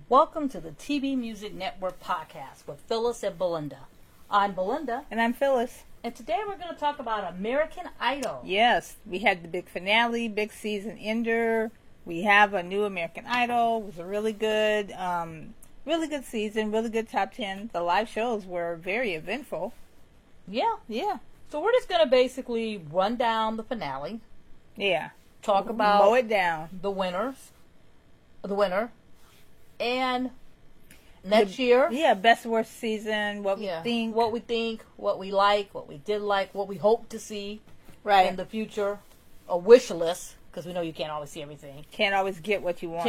Welcome to the TV Music Network podcast with Phyllis and Belinda. I'm Belinda. And I'm Phyllis. And today we're going to talk about American Idol. Yes, we had the big finale, big season ender. We have a new American Idol. It was a really good season, really good top 10. The live shows were very eventful. Yeah. So we're just going to basically run down the finale. Yeah. Talk about mow it down. The winner, and next year. Yeah, best worst season, what we think, what we like, what we did like, what we hope to see right in the future. A wish list, because we know you can't always see everything. Can't always get what you want.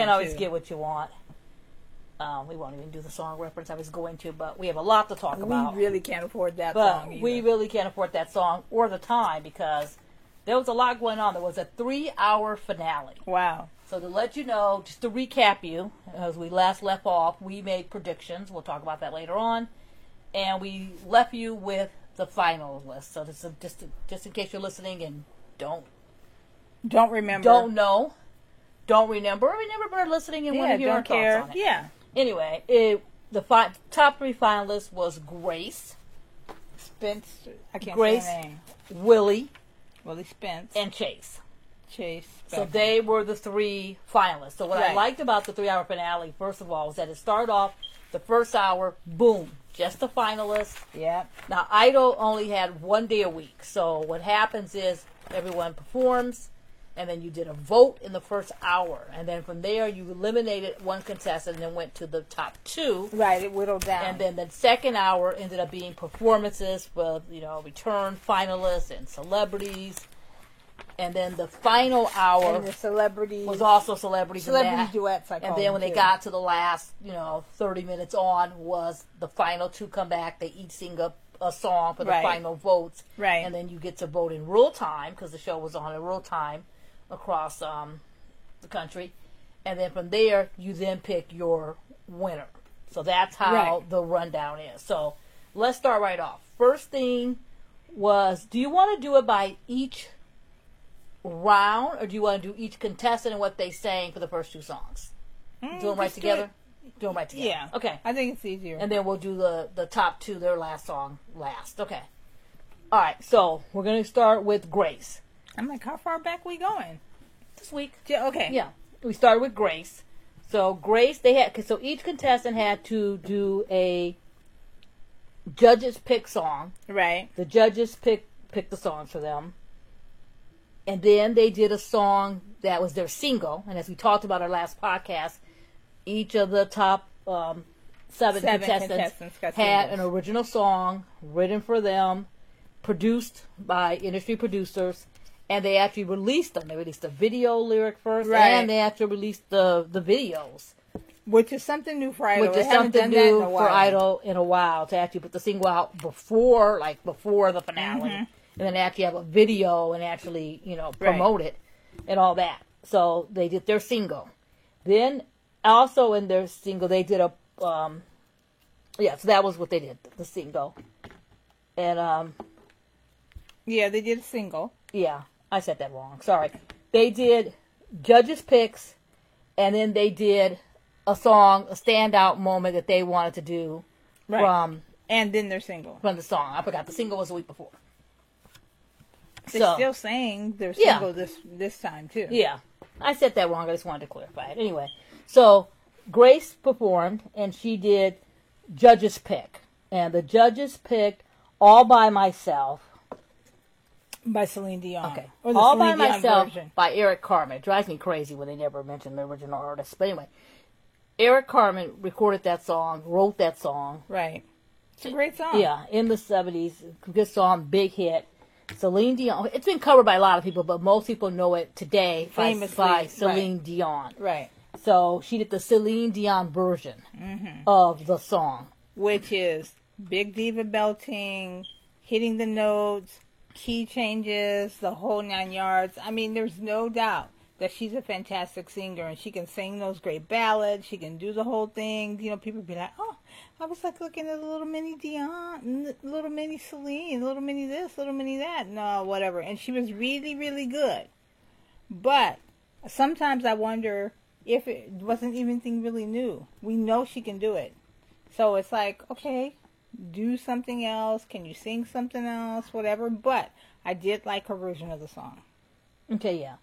We won't even do the song reference I was going to, but we have a lot to talk about. We really can't afford that song either. We really can't afford that song or the time, because there was a lot going on. There was a 3-hour finale. Wow. So to let you know, just to recap you, as we last left off, we made predictions. We'll talk about that later on. And we left you with the final list. So this is just in case you're listening and don't remember. Don't know. Don't remember. Remember we're listening and want to hear our thoughts on it. Yeah. Anyway, the top 3 finalists was Grace. Spence. I can't Grace, say her name. Willie Spence. and Chase. So Spence. they were the 3 finalists. So what I liked about the 3-hour finale, first of all, was that it started off the first hour, boom, just the finalists. Yeah. Now, Idol only had 1 day a week. So what happens is everyone performs, and then you did a vote in the first hour. And then from there, you eliminated one contestant and then went to the top 2. Right, it whittled down. And then the second hour ended up being performances with, return finalists and celebrities. And then the final hour and the celebrities was also celebrity duets. And then when they got to the last, 30 minutes on, was the final 2 come back. They each sing a song for the final votes. Right. And then you get to vote in real time, because the show was on in real time across the country. And then from there, you then pick your winner. So that's how the rundown is. So let's start right off. First thing was, do you want to do it by each round, or do you want to do each contestant and what they sang for the first 2 songs? Do them right together? Do them right together. Yeah. Okay. I think it's easier. And then we'll do the top 2, their last song last. Okay. All right. So we're going to start with Grace. I'm like, how far back we going? This week. Yeah, okay. Yeah. We started with Grace. So Grace, so each contestant had to do a judges pick song. Right. The judges picked the songs for them. And then they did a song that was their single. And as we talked about our last podcast, each of the top 7 contestants had an original song written for them, produced by industry producers, and they actually released them. They released the video lyric first, and they actually released the videos. Which is something new for Idol. Which is something new for Idol in a while, to actually put the single out before the finale. Mm-hmm. And then actually have a video and actually, promote it and all that. So they did their single. Then also in their single, they did so that was what they did, the single. And, yeah, they did a single. Yeah, I said that wrong. Sorry. They did judges' picks, and then they did a song, a standout moment that they wanted to do from... And then their single. From the song. I forgot. The single was the week before. They still sang their single this time, too. Yeah. I said that wrong. I just wanted to clarify it. Anyway, so Grace performed, and she did Judges Pick. And the judges picked All By Myself. By Celine Dion. Okay. All By Myself by Eric Carmen. It drives me crazy when they never mention the original artist. But anyway, Eric Carmen recorded that song, wrote that song. Right. It's a great song. Yeah, in the 70s. Good song, big hit. Celine Dion. It's been covered by a lot of people, but most people know it today by Celine Dion. Right. So she did the Celine Dion version of the song. Which is big diva belting, hitting the notes, key changes, the whole 9 yards. I mean, there's no doubt that she's a fantastic singer, and she can sing those great ballads. She can do the whole thing. People be like, oh, I was like looking at a little mini Dion, little mini Celine, little mini this, little mini that. No, whatever. And she was really, really good. But sometimes I wonder, if it wasn't anything really new. We know she can do it. So it's like, okay, do something else. Can you sing something else? Whatever. But I did like her version of the song. Okay, yeah.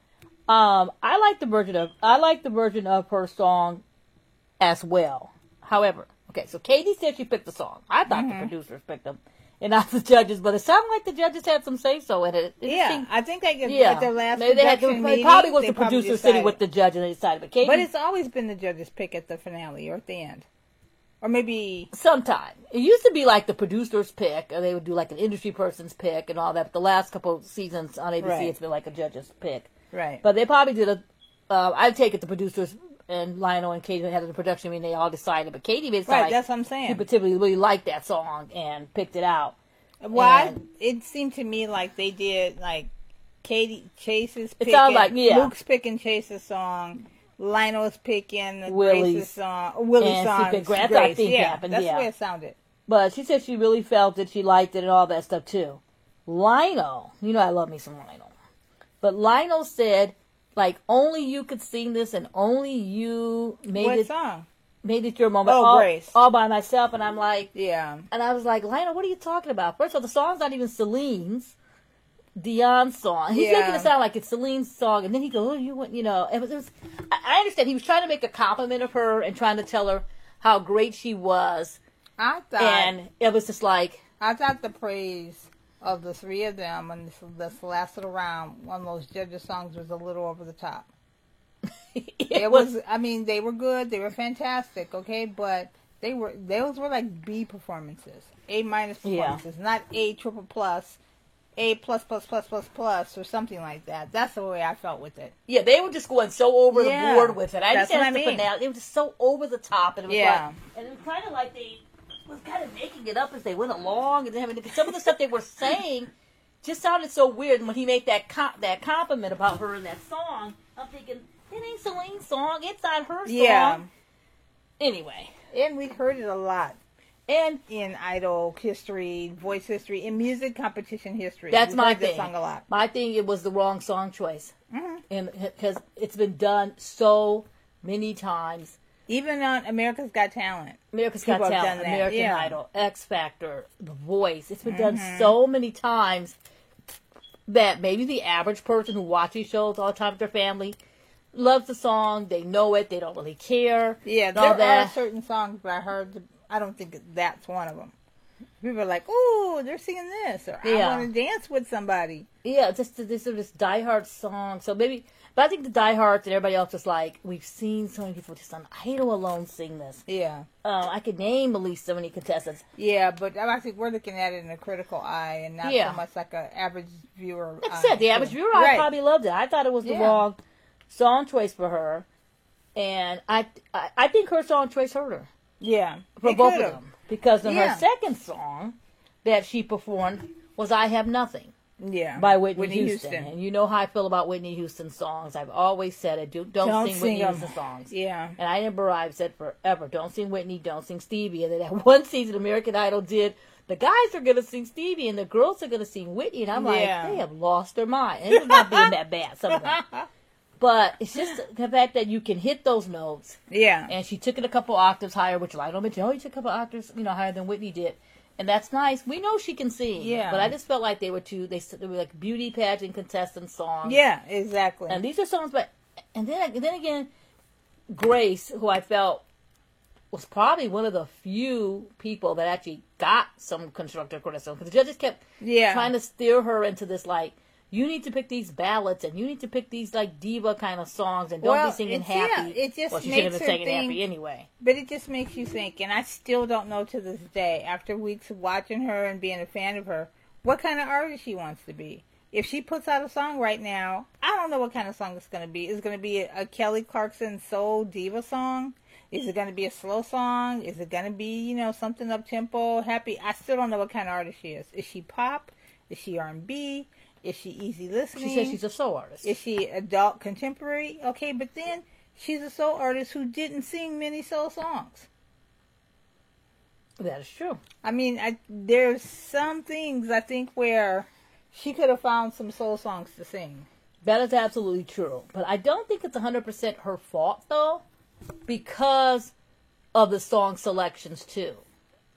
I like the version of her song as well. However, okay, so Katie said she picked the song. I thought the producers picked them and not the judges, but it sounded like the judges had some say so in it. I think they at their last maybe they had to, meeting, probably was the producer sitting with the judge and they decided. But Katie, but it's always been the judges' pick at the finale or at the end. Or maybe sometime. It used to be like the producer's pick, or they would do like an industry person's pick and all that. But the last couple of seasons on ABC, It's been like a judge's pick. Right. But they probably did I'd take it the producers and Lionel and Katie had the production. I mean, they all decided. But Katie made it sound like that's what I'm saying. She particularly really liked that song and picked it out. Well, it seemed to me like they did like Katie Chase's picking. It sounded like Luke's picking Chase's song. Lionel's picking Grace's song. Willie's song. Grace. That's the way it sounded. But she said she really felt it. She liked it and all that stuff too. Lionel, you know I love me some Lionel. But Lionel said, like, only you could sing this and only you made it your moment. Grace. All by myself. And I'm like, yeah. And I was like, Lionel, what are you talking about? First of all, the song's not even Celine's. Dion's song. He's making it sound like it's Celine's song, and then he goes, "Oh, you went, you know." It was. I understand he was trying to make a compliment of her and trying to tell her how great she was. And it was just like I thought the praise of the three of them and this last little round on those judges' songs was a little over the top. it was. I mean, they were good. They were fantastic. Okay, but those were like B performances, A- performances, not A triple plus. A plus or something like that. That's the way I felt with it. Yeah, they were just going so over the board with it. That's what I mean. Finale. They were just so over the top, and it was and it was kind of like they was kind of making it up as they went along, and having some of the stuff they were saying just sounded so weird. And when he made that compliment about her in that song, I'm thinking it ain't Celine's song. It's not her song. Yeah. Anyway, and we'd heard it a lot. And in Idol history, voice history, in music competition history. That's my thing. Song a lot. My thing, it was the wrong song choice. And because it's been done so many times. Even on America's Got Talent. American Idol, X Factor, The Voice. It's been done so many times that maybe the average person who watches shows all the time with their family loves the song. They know it. They don't really care. Yeah, there are certain songs that I heard. I don't think that's one of them. People are like, "Oh, they're singing this," or "I want to dance with somebody." Yeah, this diehard song. So maybe, but I think the diehards and everybody else is like, we've seen so many people just on Idol alone sing this. Yeah, I could name at least so many contestants. Yeah, but I think we're looking at it in a critical eye and not so much like an average viewer. Like I said, the average viewer, I probably loved it. I thought it was the wrong song choice for her, and I think her song choice hurt her. Yeah, for both of them. Because in her second song that she performed was I Have Nothing. Yeah. By Whitney Houston. And you know how I feel about Whitney Houston songs. I've always said it. Don't sing Whitney Houston songs. Yeah. And I remember I've said forever, don't sing Whitney, don't sing Stevie. And then that one season American Idol did, the guys are going to sing Stevie and the girls are going to sing Whitney. And I'm like, they have lost their mind. And it's not being that bad, some of them. But it's just the fact that you can hit those notes. Yeah. And she took it a couple octaves higher, which I don't mention. Oh, you took a couple octaves, higher than Whitney did. And that's nice. We know she can sing. Yeah. But I just felt like they were like beauty pageant contestant songs. Yeah, exactly. And these are songs, and then again, Grace, who I felt was probably one of the few people that actually got some constructive criticism. Because the judges kept trying to steer her into this, like, you need to pick these ballads and you need to pick these like diva kind of songs and don't be singing happy. Yeah, it just she should have been singing happy anyway. But it just makes you think, and I still don't know to this day, after weeks of watching her and being a fan of her, what kind of artist she wants to be. If she puts out a song right now, I don't know what kind of song it's going to be. Is it going to be a Kelly Clarkson soul diva song? Is it going to be a slow song? Is it going to be, something up-tempo, happy? I still don't know what kind of artist she is. Is she pop? Is she R&B? Is she easy listening? She says she's a soul artist. Is she adult contemporary? Okay, but then she's a soul artist who didn't sing many soul songs. That is true. I mean, there's some things I think where she could have found some soul songs to sing. That is absolutely true. But I don't think it's 100% her fault, though, because of the song selections, too.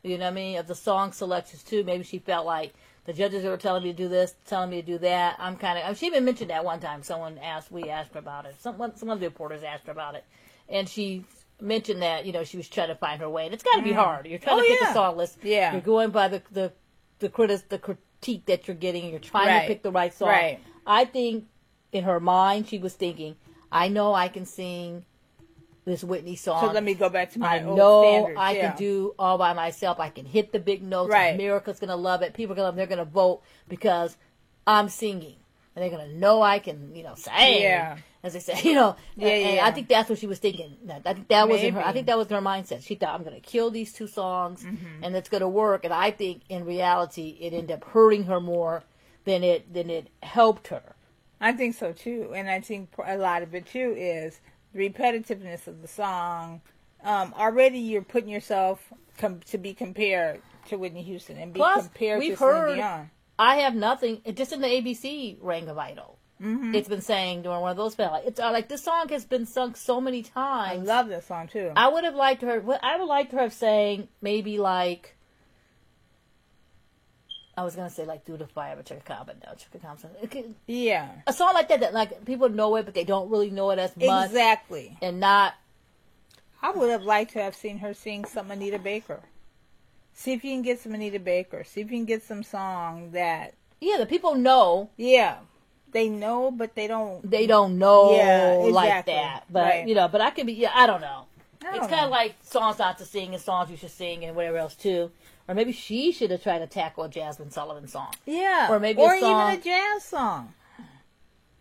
You know what I mean? Of the song selections, too. Maybe she felt like the judges were telling me to do this, telling me to do that. I'm kind of... She even mentioned that one time. We asked her about it. Some of the reporters asked her about it. And she mentioned that, you know, she was trying to find her way. And it's got to be hard. You're trying to pick a song list. Yeah. You're going by the critique that you're getting, and you're trying to pick the right song. Right. I think in her mind she was thinking, I know I can sing this Whitney song. So let me go back to my old know standards. I can do all by myself. I can hit the big notes. Right. America's going to love it. People are going to love it. They're going to vote because I'm singing. And they're going to know I can, you know, sing. Yeah. As they say, you know. Yeah. I think that's what she was thinking. I think that was in her. Maybe. I think that was her mindset. She thought, I'm going to kill these two songs, and it's going to work. And I think in reality, it ended up hurting her more than it helped her. I think so too, and I think a lot of it too is the repetitiveness of the song. Already, you're putting yourself to be compared to Whitney Houston and be compared to Celine Dion. I Have Nothing, just in the ABC Ring of Idol. It's been saying during one of those battles. It's like this song has been sung so many times. I love this song too. I would have liked her. I would like to have sang maybe like. I was gonna say like "Through the Fire," but Chaka Khan, but no, Chaka Thompson. Yeah, a song like that like people know it, but they don't really know it as much. Exactly, and not. I would have liked to have seen her sing some Anita Baker. See if you can get some Anita Baker. See if you can get some song that. Yeah, the people know. Yeah, they know, but they don't. They don't know exactly. like that. But you know, but I can be. Yeah, I don't know. It's kind of like songs not to sing and songs you should sing and whatever else too. Or maybe she should have tried to tackle a Jasmine Sullivan song. Yeah. Or maybe or a song, even a jazz song.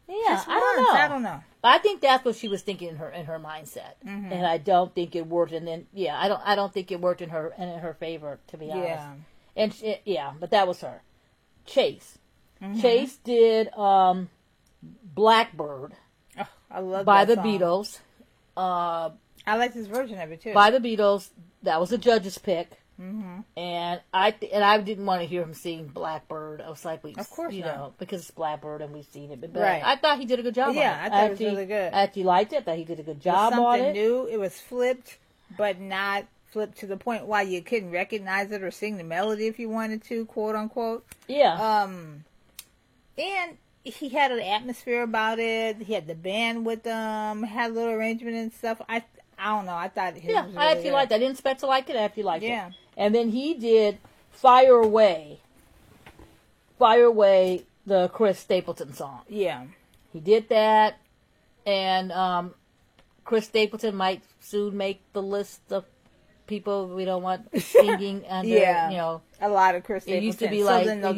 Yeah, I don't know. I think that's what she was thinking in her mindset, and I don't think it worked. And then I don't think it worked in her favor, to be honest. And but that was her. Chase. Chase did Blackbird. Oh, I love by that the song. Beatles. I like this version of it too. By the Beatles. That was a judge's pick. And I didn't want to hear him sing Blackbird. I was like, of course not. because it's Blackbird and we've seen it. But right. I thought he did a good job on it. Yeah, I thought it was really good. I actually liked it. I thought he did a good job on it. Something new. It was flipped, but not flipped to the point why you couldn't recognize it or sing the melody if you wanted to, quote unquote. Yeah. And he had an atmosphere about it. He had the band with them, had a little arrangement and stuff. I don't know. I thought his was really I actually good. liked it. I didn't expect to like it. I actually liked it. Yeah. And then he did Fire Away, the Chris Stapleton song. Yeah. He did that, and Chris Stapleton might soon make the list of people we don't want singing under, you know. A lot of Chris Stapleton. It used to be like, it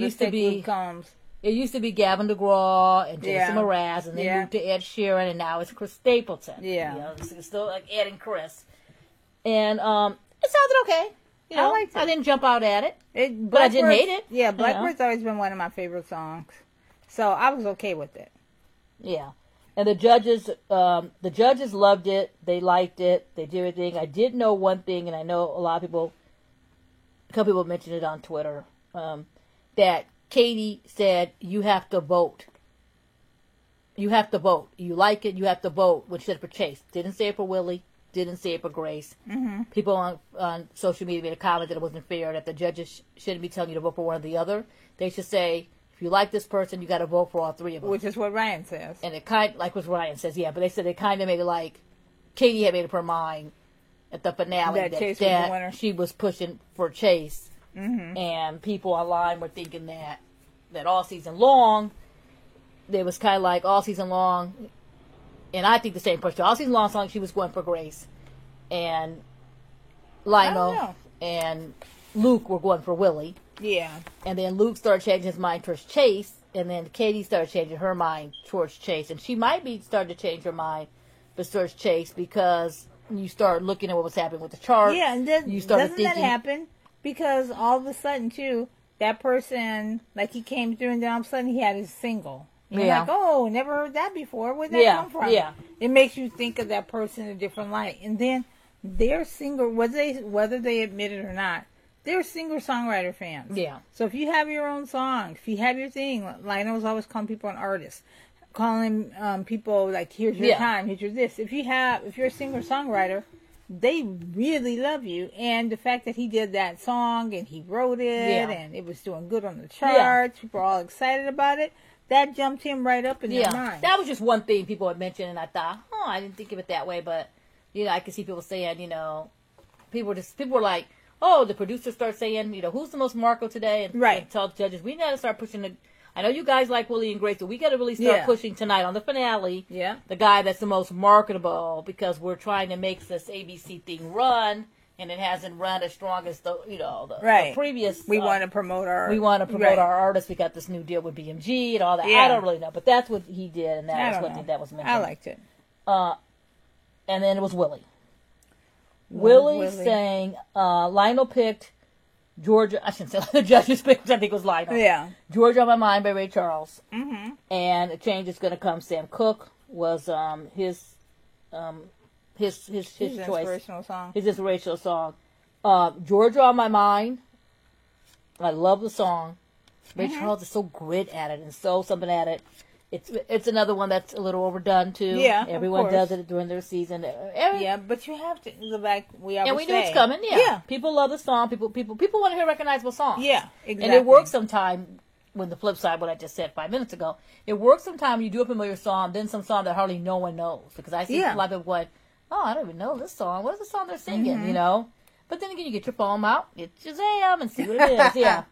used to be Gavin DeGraw and Jason Mraz, and then moved to Ed Sheeran, and now it's Chris Stapleton. Yeah. You know, it's still like Ed and Chris. And it sounded okay. You know, I liked it. I didn't jump out at it, but I didn't hate it. Yeah, Blackbird's always been one of my favorite songs, so I was okay with it. Yeah, and the judges loved it. They liked it. They did everything. I did know one thing, and I know a couple people mentioned it on Twitter, that Katie said you have to vote. You have to vote. You like it, you have to vote. When she said it for Chase, didn't say it for Willie. Didn't say it for Grace. People on social media made a comment that it wasn't fair, that the judges shouldn't be telling you to vote for one or the other. They should say, if you like this person, you got to vote for all three of them. Which is what Ryan says. And it like what Ryan says, but they said they kind of made it like Katie had made up her mind at the finale that Chase was the winner. She was pushing for Chase. And people online were thinking that all season long, they was kind of like all season long. And I think the same person. All season long song, she was going for Grace. And Lionel and Luke were going for Willie. Yeah. And then Luke started changing his mind towards Chase. And then Katie started changing her mind towards Chase. And she might be starting to change her mind towards Chase because you start looking at what was happening with the chart. Yeah, and doesn't that happen? Because all of a sudden, too, that person, like he came through and then all of a sudden he had his single. And you're like, oh, never heard that before. Where'd that come from? Yeah. It makes you think of that person in a different light. And then they're singer, whether they admit it or not, they're singer-songwriter fans. Yeah. So if you have your own song, if you have your thing, Lionel's always calling people an artist. calling people like, here's your time, here's your this. If you're a singer-songwriter, they really love you. And the fact that he did that song and he wrote it and it was doing good on the charts, people are all excited about it, that jumped him right up in their mind. That was just one thing people had mentioned, and I thought, I didn't think of it that way, but, I could see people saying, people were like, the producers start saying, who's the most Marco today? And tell the judges, we got to start pushing I know you guys like Willie and Grace, but we got to really start pushing tonight on the finale. Yeah. The guy that's the most marketable, because we're trying to make this ABC thing run, and it hasn't run as strong as the previous. We want to promote our. our artists. We got this new deal with BMG and all that. Yeah. I don't really know, but that's what he did, and that was mentioned. I liked it. And then it was Willie. Willie sang. Lionel picked Georgia. I shouldn't say the judges picked. I think it was Lionel. Yeah. Georgia on My Mind by Ray Charles. Mm-hmm. And A Change Is Gonna Come. Sam Cooke was his choice. Inspirational song. His inspirational song. Georgia on My Mind. I love the song. Ray Charles is so grit at it and so something at it. It's another one that's a little overdone too. Yeah, everyone does it during their season. But you have to go back. We know it's coming. Yeah, people love the song. People want to hear recognizable songs. Yeah, exactly. And it works sometime. When the flip side, what I just said 5 minutes ago, it works sometime. You do a familiar song, then some song that hardly no one knows. Because I see a lot of people going, I don't even know this song. What is the song they're singing? But then again, you get your phone out, get Shazam, and see what it is. Yeah.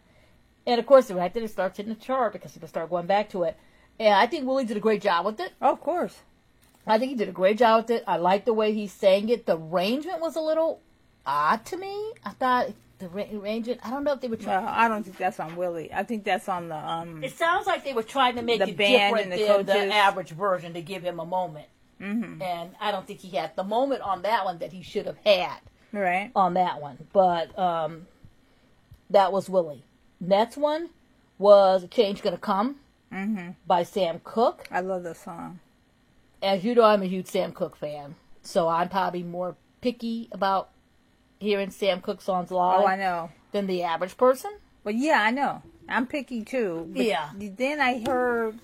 And of course, right then it starts hitting the chart because people start going back to it. And I think Willie did a great job with it. Oh, of course. I think he did a great job with it. I liked the way he sang it. The arrangement was a little odd to me. I thought the arrangement, I don't know if they were trying. No, I don't think that's on Willie. I think that's on the... It sounds like they were trying to make it different than the average version to give him a moment. Mm-hmm. And I don't think he had the moment on that one that he should have had. Right. On that one. But that was Willie. Next one was A Change Gonna Come. Mm-hmm. By Sam Cooke. I love this song. As you know, I'm a huge Sam Cooke fan, so I'm probably more picky about hearing Sam Cooke songs live. Oh, I know. Than the average person. Well, yeah, I know. I'm picky too. But then I heard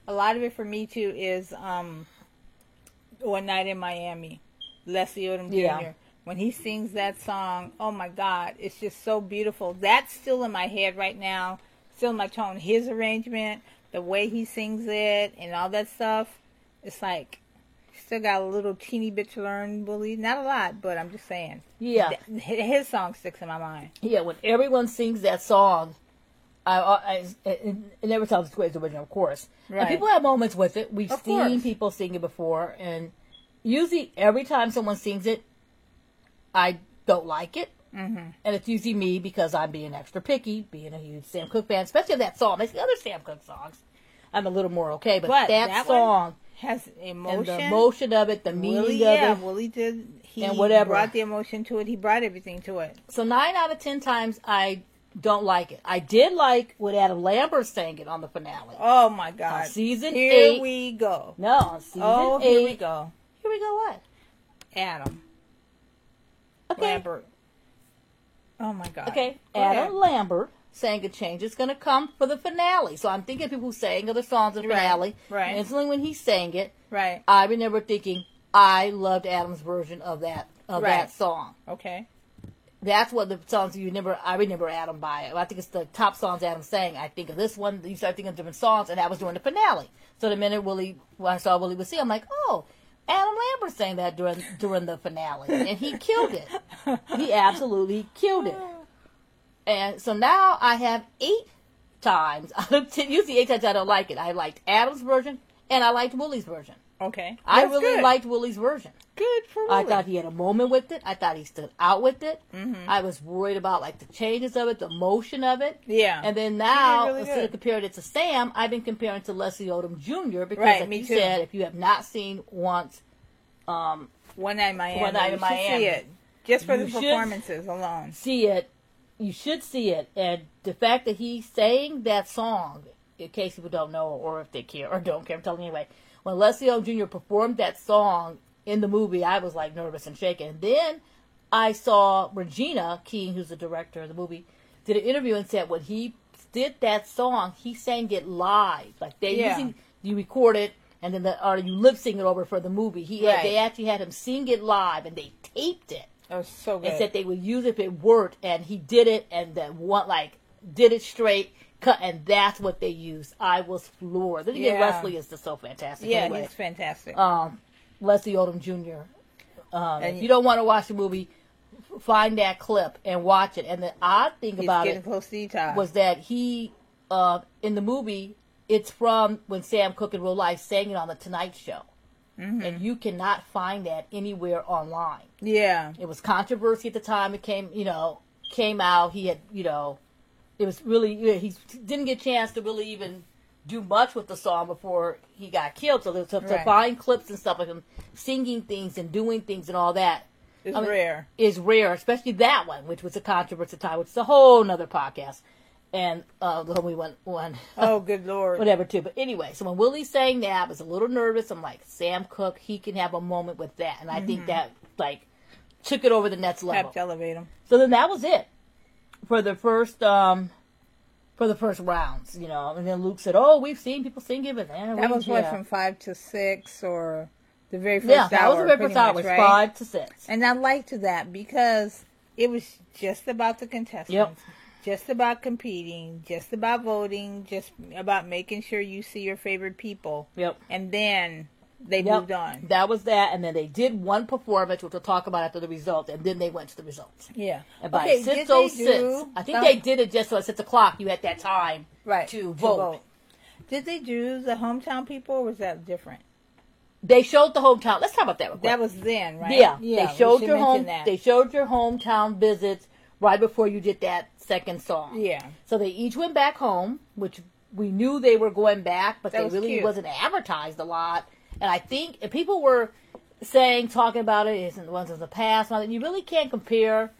a lot of it for me too is One Night in Miami, Leslie Odom Jr. Yeah. When he sings that song, oh my God, it's just so beautiful. That's still in my head right now. Still in my tone. His arrangement, the way he sings it, and all that stuff, it's like, still got a little teeny bit to learn, Willie. Not a lot, but I'm just saying. Yeah. His song sticks in my mind. Yeah, when everyone sings that song, it never sounds as great as the original, of course. Right. And people have moments with it. We've seen people sing it before, and usually every time someone sings it, I don't like it. Mm-hmm. And it's usually me because I'm being extra picky, being a huge Sam Cooke fan, especially that song. There's the other Sam Cooke songs. I'm a little more okay, but that song has emotion. And the emotion of it, the meaning of it. Yeah, Willie did. He brought the emotion to it. He brought everything to it. So 9 out of 10 times I don't like it. I did like when Adam Lambert sang it on the finale. Oh my God. On season 8. Here we go. No, on season 8. Here we go. Here we go what? Adam. Okay. Lambert. Oh my God. Okay, Adam Lambert sang A Change Is Gonna Come for the finale. So I'm thinking people who sang other songs in the finale. Right. Instantly when he sang it, right. I remember thinking I loved Adam's version of that song. Okay. That's what the songs I remember Adam by it. I think it's the top songs Adam sang. I think of this one. You start thinking of different songs, and that was during the finale. So the minute I saw Willie was sing, I'm like, oh, Adam Lambert sang that during the finale, and he killed it. He absolutely killed it. And so now I have 8 times out of 10. Usually 8 times I don't like it. I liked Adam's version, and I liked Willie's version. Okay. I really liked Willie's version. Good for Willie. I thought he had a moment with it. I thought he stood out with it. Mm-hmm. I was worried about like the changes of it, the motion of it. Yeah. And then now, instead of comparing it to Sam, I've been comparing it to Leslie Odom Jr. Because like you said, if you have not seen One Night in Miami, you should see it. Just for the performances alone. See it. You should see it. And the fact that he sang that song, in case people don't know or if they care or don't care, I'm telling you anyway. When Leslie Odom Jr. performed that song in the movie, I was like nervous and shaken. And then I saw Regina King, who's the director of the movie, did an interview and said when he did that song, he sang it live. Like you record it and then or you lip sync it over for the movie. They actually had him sing it live, and they taped it. That was so good. And said they would use it if it worked, and he did it, and then did it straight, cut, and that's what they used. I was floored. Then again, Leslie is just so fantastic. Yeah, anyway, he's fantastic. Leslie Odom Jr. If you don't want to watch the movie, find that clip and watch it. And the odd thing about it was that he, in the movie, it's from when Sam Cooke in real life sang it on the Tonight Show. Mm-hmm. And you cannot find that anywhere online. Yeah. It was controversy at the time it came out. He had, it was really, he didn't get a chance to really even do much with the song before he got killed. So to find clips and stuff of him singing things and doing things and all that rare. Is rare, especially that one, which was a controversy time, which is a whole nother podcast. And the homie one. Oh, good Lord. Whatever, too. But anyway, so when Willie sang that, I was a little nervous. I'm like, Sam Cooke, he can have a moment with that. And I think that, took it over the next level. Helped elevate him. So then that was it for the first rounds, And then Luke said, oh, we've seen people sing it, but that was from 5 to 6 or the very first hour. Yeah, that was the very first hour. It was 5 to 6. And I liked that because it was just about the contestants. Yep. Just about competing, just about voting, just about making sure you see your favorite people. Yep. And then they moved on. That was that, and then they did one performance, which we'll talk about after the results, and then they went to the results. Yeah. And by 6:06, I think they did it just so at 6 o'clock you had that time to vote. Did they do the hometown people, or was that different? They showed the hometown. Let's talk about that real quick. That was then, right? Yeah. They showed your They showed your hometown visits right before you did that second song. Yeah. So they each went back home, which we knew they were going back, but they really wasn't advertised a lot. And I think if people were talking about it, isn't the ones in the past, you really can't compare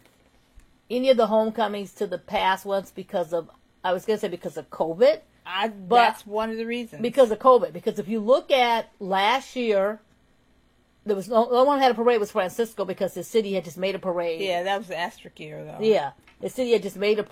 any of the homecomings to the past ones because of COVID. That's one of the reasons. Because of COVID. Because if you look at last year, there was no one had a parade was Francisco because the city had just made a parade. Yeah, that was the asterisk year though. Yeah, the city had just made a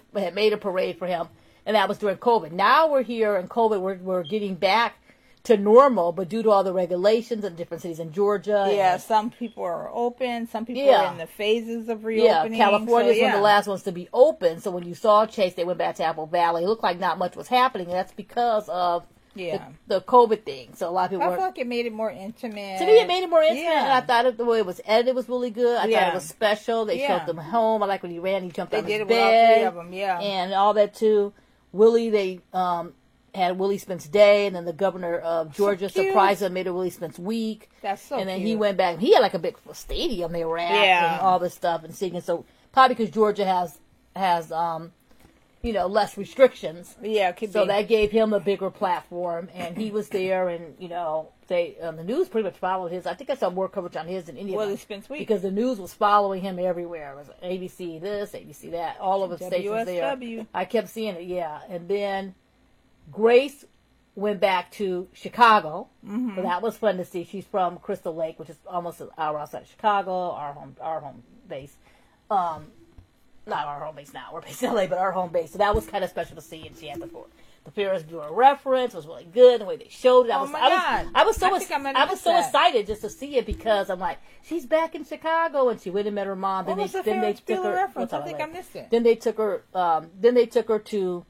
parade for him, and that was during COVID. Now we're here in COVID. We're getting back to normal, but due to all the regulations in different cities in Georgia. Yeah, some people are open. Some people are in the phases of reopening. Yeah, California is one of the last ones to be open. So when you saw Chase, they went back to Apple Valley. It looked like not much was happening, and that's because of the COVID thing. So a lot of people I feel like it made it more intimate. To me, it made it more intimate, and I thought the way it was edited was really good. I thought it was special. They showed them home. I like when he ran, he jumped on his bed. They did it with all 3 of them, and all that too. Willie, they had Willie Spence Day, and then the governor of Georgia surprised him, made a Willie Spence Week. That's so And then cute. He went back. He had like a big stadium they were at, and all this stuff and singing. So probably because Georgia has less restrictions. Yeah, it could so be. that gave him a bigger platform, and he was there, and they the news pretty much followed his. I think I saw more coverage on his than any of them. Willie Spence Week, because the news was following him everywhere. It was ABC this, ABC that, all of the stations there. I kept seeing it, and then Grace went back to Chicago, so that was fun to see. She's from Crystal Lake, which is almost an hour outside of Chicago, our home base. Not our home base now, we're based in LA, but our home base. So that was kind of special to see, and she had the Ferris Bueller reference was really good. The way they showed it, I was so excited just to see it because I'm like, she's back in Chicago, and she went and met her mom. What was the Ferris Bueller reference? I think I missed it. Then they took her to.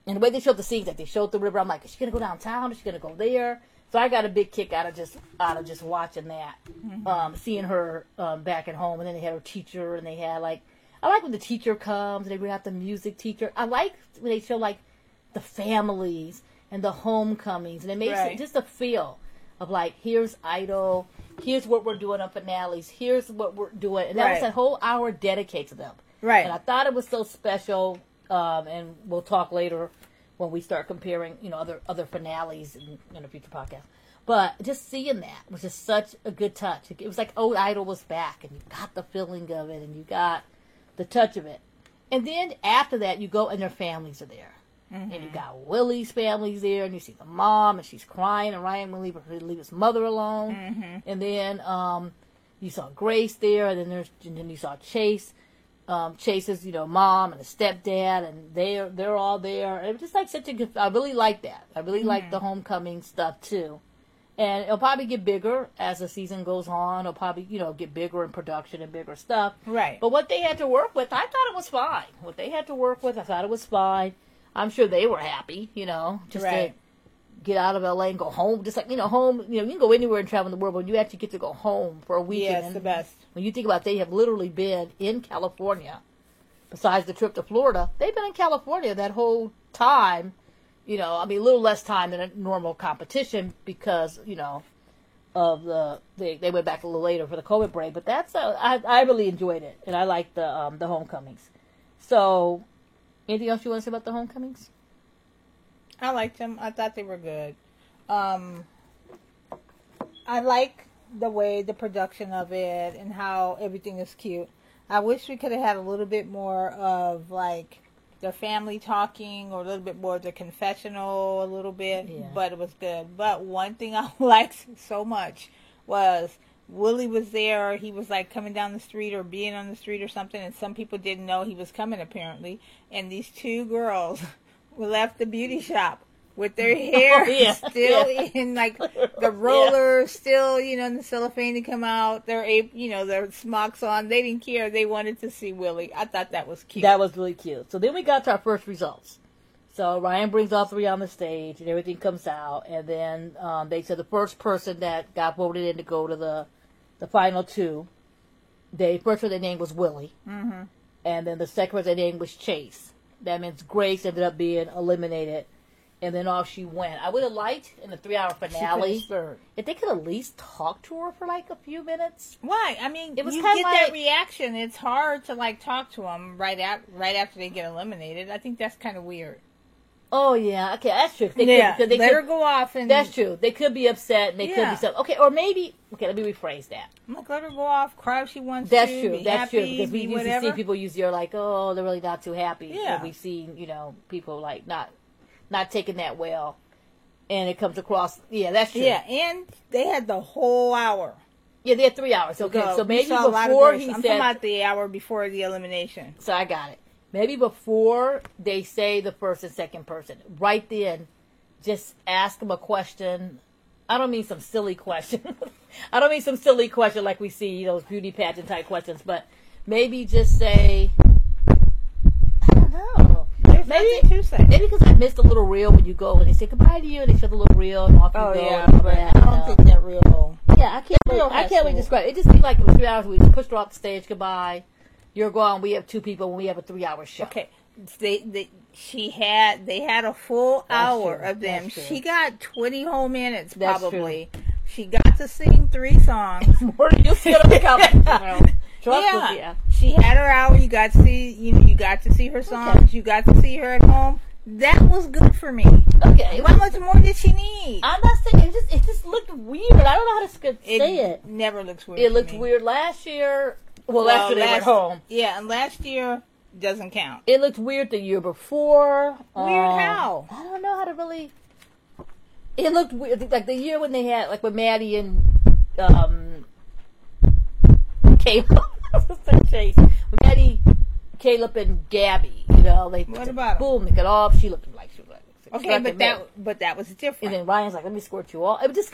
And the way they showed the scenes, like they showed the river, I'm like, is she gonna go downtown? Is she gonna go there? So I got a big kick out of just watching that, seeing her back at home, and then they had her teacher, and they had I like when the teacher comes and they bring out the music teacher. I like when they show the families and the homecomings, and it makes it just a feel of here's Idol, here's what we're doing on finales, here's what we're doing, and that was that whole hour dedicated to them. Right. And I thought it was so special. And we'll talk later when we start comparing, other finales in a future podcast. But just seeing that was just such a good touch. It was like old Idol was back, and you got the feeling of it, and you got the touch of it. And then after that, you go and their families are there. And you got Willie's family's there, and you see the mom, and she's crying, and Ryan will leave his mother alone. And then you saw Grace there, and then you saw Chase. Chase's, mom and a stepdad, and they're all there. And it was just like such a good. I really like that. I really like the homecoming stuff too. And it'll probably get bigger as the season goes on. It'll probably, get bigger in production and bigger stuff. Right. But what they had to work with, I thought it was fine. What they had to work with, I thought it was fine. I'm sure they were happy, just to get out of LA and go home. Just like, home, you can go anywhere and travel in the world, but you actually get to go home for a weekend. Yeah, it's the best. When you think about it, they have literally been in California. Besides the trip to Florida, they've been in California that whole time. A little less time than a normal competition because, of they went back a little later for the COVID break. But I really enjoyed it, and I liked the homecomings. So, anything else you want to say about the homecomings? I liked them. I thought they were good. I like the way the production of it and how everything is cute. I wish we could have had a little bit more of like their family talking, or a little bit more of the confessional, a little bit, but it was good. But one thing I liked so much was Willie was there. He was like coming down the street or being on the street or something, and some people didn't know he was coming apparently. And these two girls left the beauty shop with their hair still in like the rollers, still, in the cellophane to come out, their smocks on. They didn't care. They wanted to see Willie. I thought that was cute. That was really cute. So then we got to our first results. So Ryan brings all three on the stage, and everything comes out. And then they said the first person that got voted in to go to the final two, the first one they named was Willie. Mm-hmm. And then the second one they named was Chase. That means Grace ended up being eliminated. And then off she went. I would have liked in the 3-hour finale if they could at least talk to her for like a few minutes. Why? I mean, it was you get like, that reaction. It's hard to like talk to them right after they get eliminated. I think that's kind of weird. Oh yeah, okay, that's true. They let her go off, and that's true. They could be upset, and they could be upset. Okay, or maybe let me rephrase that. I'm like, let her go off, cry if she wants that's to. True. Be that's happy, true. Because we usually see people usually are like, oh, they're really not too happy. Yeah, and we've seen people like not taking that well. And it comes across, that's true. Yeah, and they had the whole hour. Yeah, they had 3 hours. Okay, so maybe before he said... I'm talking about the hour before the elimination. So I got it. Maybe before they say the first and second person, right then, just ask them a question. I don't mean some silly question. I don't mean some silly question like we see, those beauty pageant type questions, but maybe just say... I don't know. Maybe because I missed a little reel when you go and they say goodbye to you and they show the little reel and off you go. Yeah, but I don't think that reel. Yeah, I can't really describe it. It just seemed like it was 3 hours. We pushed her off the stage. Goodbye. You're gone. We have two people when we have a 3-hour show. Okay. They had a full hour of them. She got 20 whole minutes probably. She got to sing 3 songs. More than you'll see on the couch. Yeah, she had her hour. You got to see, you got to see her songs. Okay. You got to see her at home. That was good for me. Okay, how much more did she need? I'm not saying it just looked weird. I don't know how to say it. Never looks weird. It looked weird last year. Well, last year they went home. Yeah, and last year doesn't count. It looked weird the year before. Weird how? I don't know how to really. It looked weird, like the year when they had, like with Maddie and Caleb. Chase. With Maddie, Caleb, and Gabby. What about boom, they got off. She looked like she was like. Okay, but that was different. And then Ryan's like, "Let me squirt you all." It just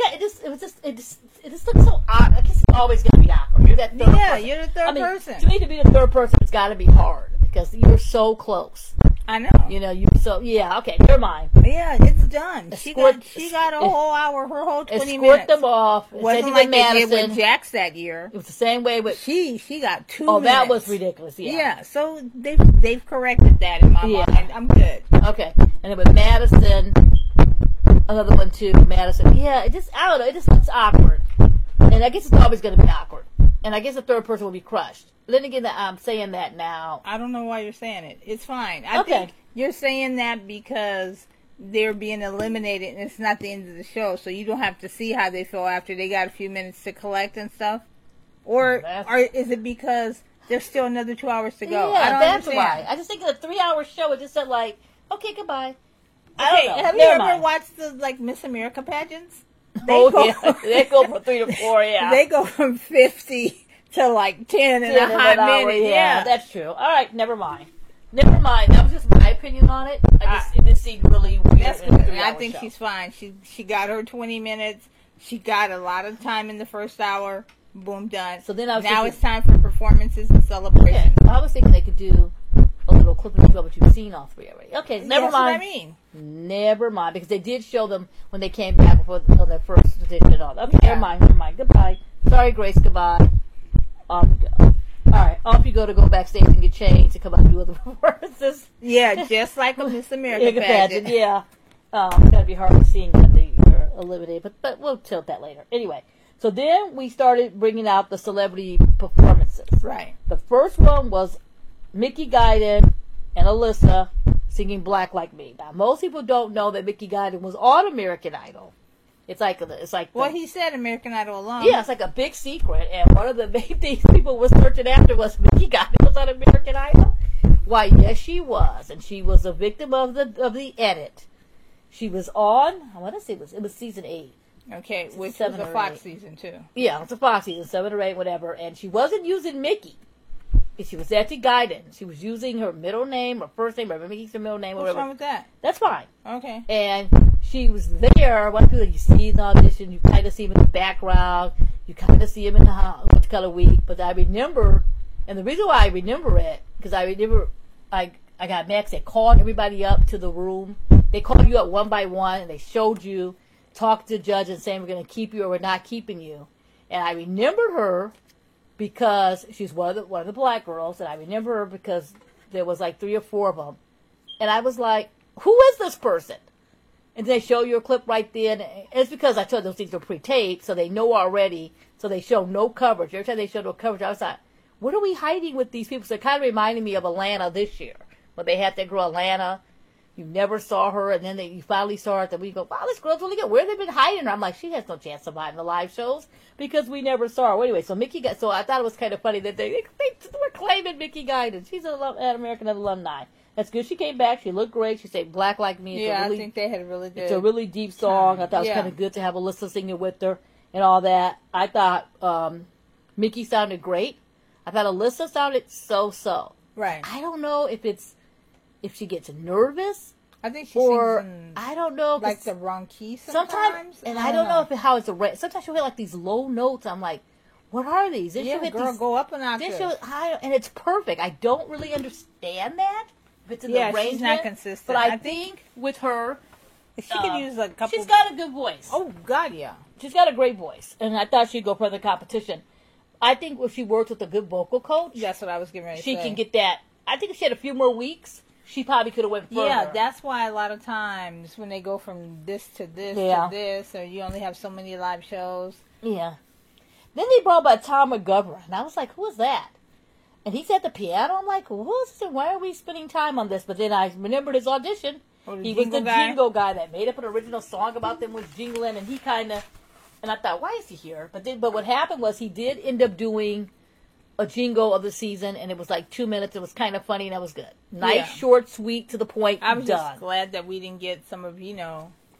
looked so odd. I guess it's always going to be awkward. You're that third person. You're the third person. To me, to be the third person, it's got to be hard because you're so close. I know. Okay, never mind. Yeah, it's done. She got a whole hour, her whole 20 minutes. Escort them off. It wasn't like they did with Jax that year. It was the same way with... She got 2 minutes. Oh, that was ridiculous, Yeah, so they've corrected that in my mind. I'm good. Okay. And then with Madison, another one too, Madison. Yeah, I don't know, it just looks awkward. And I guess it's always going to be awkward. And I guess the third person will be crushed. But then again, I'm saying that now. I don't know why you're saying it. It's fine. I think you're saying that because they're being eliminated and it's not the end of the show. So you don't have to see how they feel after they got a few minutes to collect and stuff. Or is it because there's still another 2 hours to go? Yeah, I don't that's understand. why. I just think of a 3-hour show, it just said like, okay, goodbye. I don't know. Have you ever watched the Miss America pageants? They go from 3 to 4, yeah. They go from 50 to like 10 in a hot minute. Yeah, that's true. All right, never mind. Never mind. That was just my opinion on it. It just seemed really weird. That's good. I think she's fine. She got her 20 minutes. She got a lot of time in the first hour. Boom, done. So then now it's time for performances and celebration. Okay. I was thinking they could do a little clip of the show, but you've seen all three already. Okay, never mind. That's what I mean. Never mind, because they did show them when they came back on their first edition and all that. Okay, never mind. Goodbye. Sorry, Grace, goodbye. Off you go. Alright, off you go backstage and get changed to come out and do other performances. Yeah, just like a Miss America pageant. Yeah. Gotta be hard seeing that they are eliminated, but we'll tilt that later. Anyway, so then we started bringing out the celebrity performances. Right. The first one was Mickey Guyton and Alyssa singing Black Like Me. Now, most people don't know that Mickey Guyton was on American Idol. It's like well, he said American Idol alone. Yeah, it's like a big secret. And one of the main things people were searching after was Mickey Guyton was on American Idol. Why, yes, she was, and she was a victim of the edit. She was on. I want to say it was season 8. Okay, which was a Fox season too. Yeah, it's a Fox season, 7 or 8, whatever. And she wasn't using Mickey. She was actually Guyton. She was using her middle name, or first name, or Mickey's her middle name, or whatever. What's wrong with that? That's fine. Okay. And she was there. One people you see in the audition, you kind of see him in the background, you kind of see him in the What's Color Week. But I remember, and the reason why I remember it, because I remember I got Max that called everybody up to the room. They called you up one by one, and they showed you, talked to the judge and saying we're going to keep you or we're not keeping you. And I remember her because she's one of the black girls, and I remember her because there was like 3 or 4 of them. And I was like, who is this person? And they show you a clip right then. And it's because I told those things are pre-taped, so they know already. So they show no coverage. Every time they show no coverage, I was like, what are we hiding with these people? So it kind of reminded me of Atlanta this year, when they had that girl Atlanta. You never saw her, and then you finally saw her. Then we go, wow, this girl's really good. Where have they been hiding her? I'm like, she has no chance of surviving the live shows because we never saw her. Well, anyway, so so I thought it was kind of funny that they were claiming Mickey Guyton. She's an American alumni. That's good. She came back. She looked great. She said Black Like Me. Yeah, I think they had a really good. It's a really deep song. I thought it was kind of good to have Alyssa singing with her and all that. I thought Mickey sounded great. I thought Alyssa sounded so. Right. I don't know if she gets nervous. I think she sings I don't know. Like the wrong key sometimes. And I don't know how it's sometimes she'll hit like these low notes. I'm like, what are these? Then she'll hit girl, go up an octave. And it's perfect. I don't really understand that. If it's in the arrangement. She's not consistent. But I think with her, she could use a couple. She's got a good voice. Oh God, yeah. She's got a great voice, and I thought she'd go for the competition. I think if she works with a good vocal coach, that's what I was getting ready to say. She can get that. I think if she had a few more weeks, she probably could have went further. Yeah, that's why a lot of times when they go from this to this to this, or you only have so many live shows. Yeah. Then they brought by Tom McGovern, and I was like, who is that? And he's at the piano. I'm like, who is this? And why are we spending time on this? But then I remembered his audition. He was the jingle guy that made up an original song about them with jingling, and he kind of... And I thought, why is he here? But what happened was he did end up doing a jingle of the season, and it was like 2 minutes. It was kind of funny, and that was good. Nice, short, sweet, to the point. I was just glad that we didn't get some of,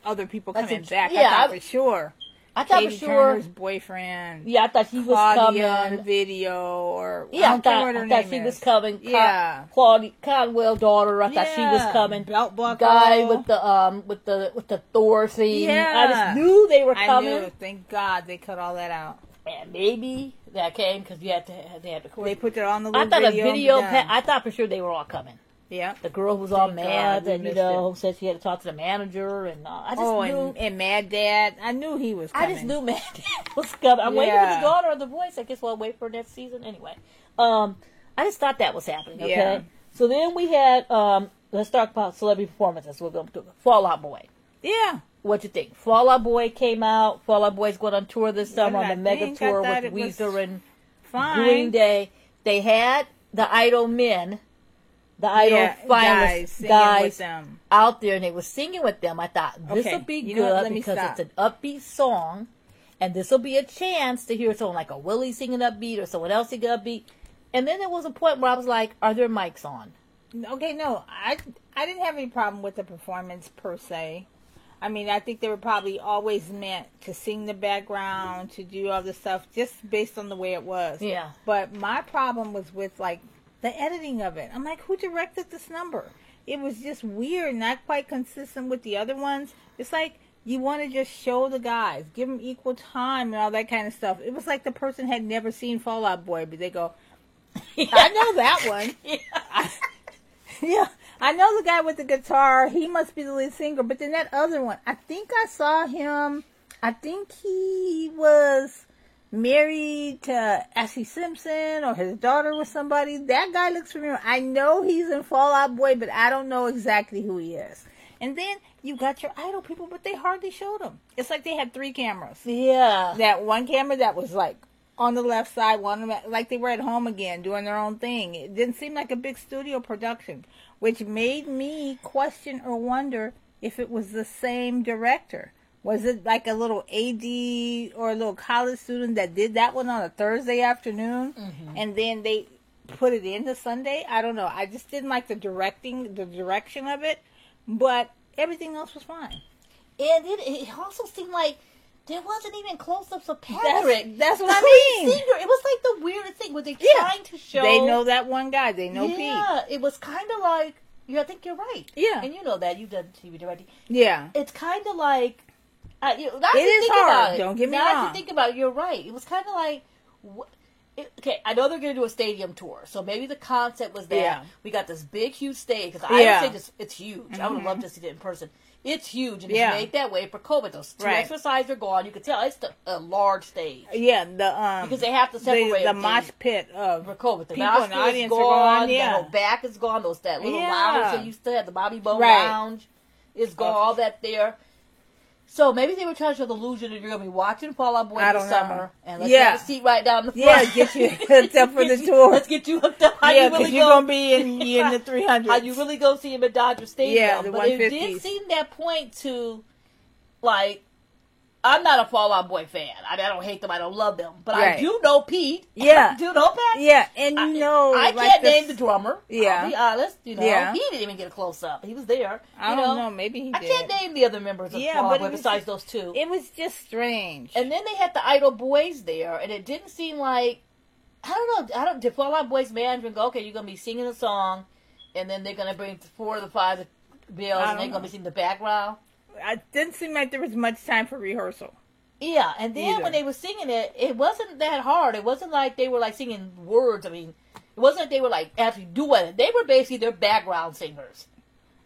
other people coming back. Yeah, I thought for sure. I thought Katie for sure. Turner's boyfriend. Yeah, I thought he was coming. on the video, or I thought she was coming. Yeah, Claudia Conwell daughter. I thought she was coming. Belt buckle guy with the Thor theme. Yeah, I just knew they were coming. I knew. Thank God they cut all that out. And maybe that came because they had to. They put it on the little video. I thought for sure they were all coming. Yeah, the girl was all mad that said she had to talk to the manager, and I just knew. And Mad Dad, I knew he was coming. I just knew Mad Dad was coming. I'm waiting for the daughter of The Voice. I guess we'll wait for next season anyway. I just thought that was happening. Okay, so then we had let's talk about celebrity performances. We're going to do Fall Out Boy. Yeah. What you think? Fall Out Boy came out. Fall Out Boy's going on tour this summer on the mega tour with Weezer and Green Day. They had the Idol men. The Idol finalists, guys out there, and they were singing with them. I thought, this will be good because it's an upbeat song, and this will be a chance to hear someone like a Willie singing upbeat or someone else singing upbeat. And then there was a point where I was like, are there mics on? Okay, no. I didn't have any problem with the performance per se. I mean, I think they were probably always meant to sing the background, to do all this stuff, just based on the way it was. Yeah. But my problem was with, like, the editing of it. I'm like, who directed this number? It was just weird, not quite consistent with the other ones. It's like you want to just show the guys, give them equal time and all that kind of stuff. It was like the person had never seen Fall Out Boy, but they go, I know that one. Yeah. I know the guy with the guitar. He must be the lead singer. But then that other one, I think I saw him. I think he was married to Ashlee Simpson, or his daughter was somebody. That guy looks familiar. I know he's in Fall Out Boy, but I don't know exactly who he is. And then you got your idol people, but they hardly showed them. It's like they had 3 cameras. Yeah. That one camera that was like on the left side, one like they were at home again doing their own thing. It didn't seem like a big studio production, which made me question or wonder if it was the same director. Was it like a little AD or a little college student that did that one on a Thursday afternoon, and then they put it into Sunday? I don't know. I just didn't like the direction of it, but everything else was fine. And it also seemed like there wasn't even close-ups of Patrick. That's what I mean. Singer. It was like the weirdest thing. Were they trying to show? They know that one guy. They know Pete. Yeah, it was kind of like, I think you're right. Yeah. And you know that. You've done TV directing. Yeah. It's kind of like, it is hard. Don't get me wrong. Now that you think about it, you're right. It was kind of like, okay, I know they're going to do a stadium tour, so maybe the concept was that we got this big, huge stage, because I would say it's huge. I would have loved to see it in person. It's huge, and it's made that way for COVID. Those 2 extra sides are gone. You can tell it's a large stage. Yeah, because they have to separate the mosh pit of for COVID. The people in the audience are gone. Yeah, the whole back is gone. That little lounge that used to have, the Bobby Bone Lounge, is gone. All that there. So maybe they were trying to show the illusion that you're going to be watching Fall Out Boy this summer, and let's get a seat right down the front. Yeah, get you hooked up for the tour. Let's get you hooked up. Because you're going to be in the 300s. How you really go see him at Dodger Stadium. Yeah, the 150s. But it did seem that point to, like, I'm not a Fall Out Boy fan. I don't hate them. I don't love them. But I do know Pete. Yeah. I do know Pat. Yeah, and I can't name the drummer. Yeah. I'll be honest. He didn't even get a close-up. He was there. I don't know. Maybe he did. I can't name the other members of Fall Out Boy besides those 2. It was just strange. And then they had the Idol Boys there, and it didn't seem like, I don't know, did Fall Out Boy's management go, okay, you're going to be singing a song, and then they're going to bring 4 of the 5 bills, and they're going to be singing the background? It didn't seem like there was much time for rehearsal. Yeah, and then when they were singing it, it wasn't that hard. It wasn't like they were like singing words. I mean, it wasn't like they were like actually doing it. They were basically their background singers.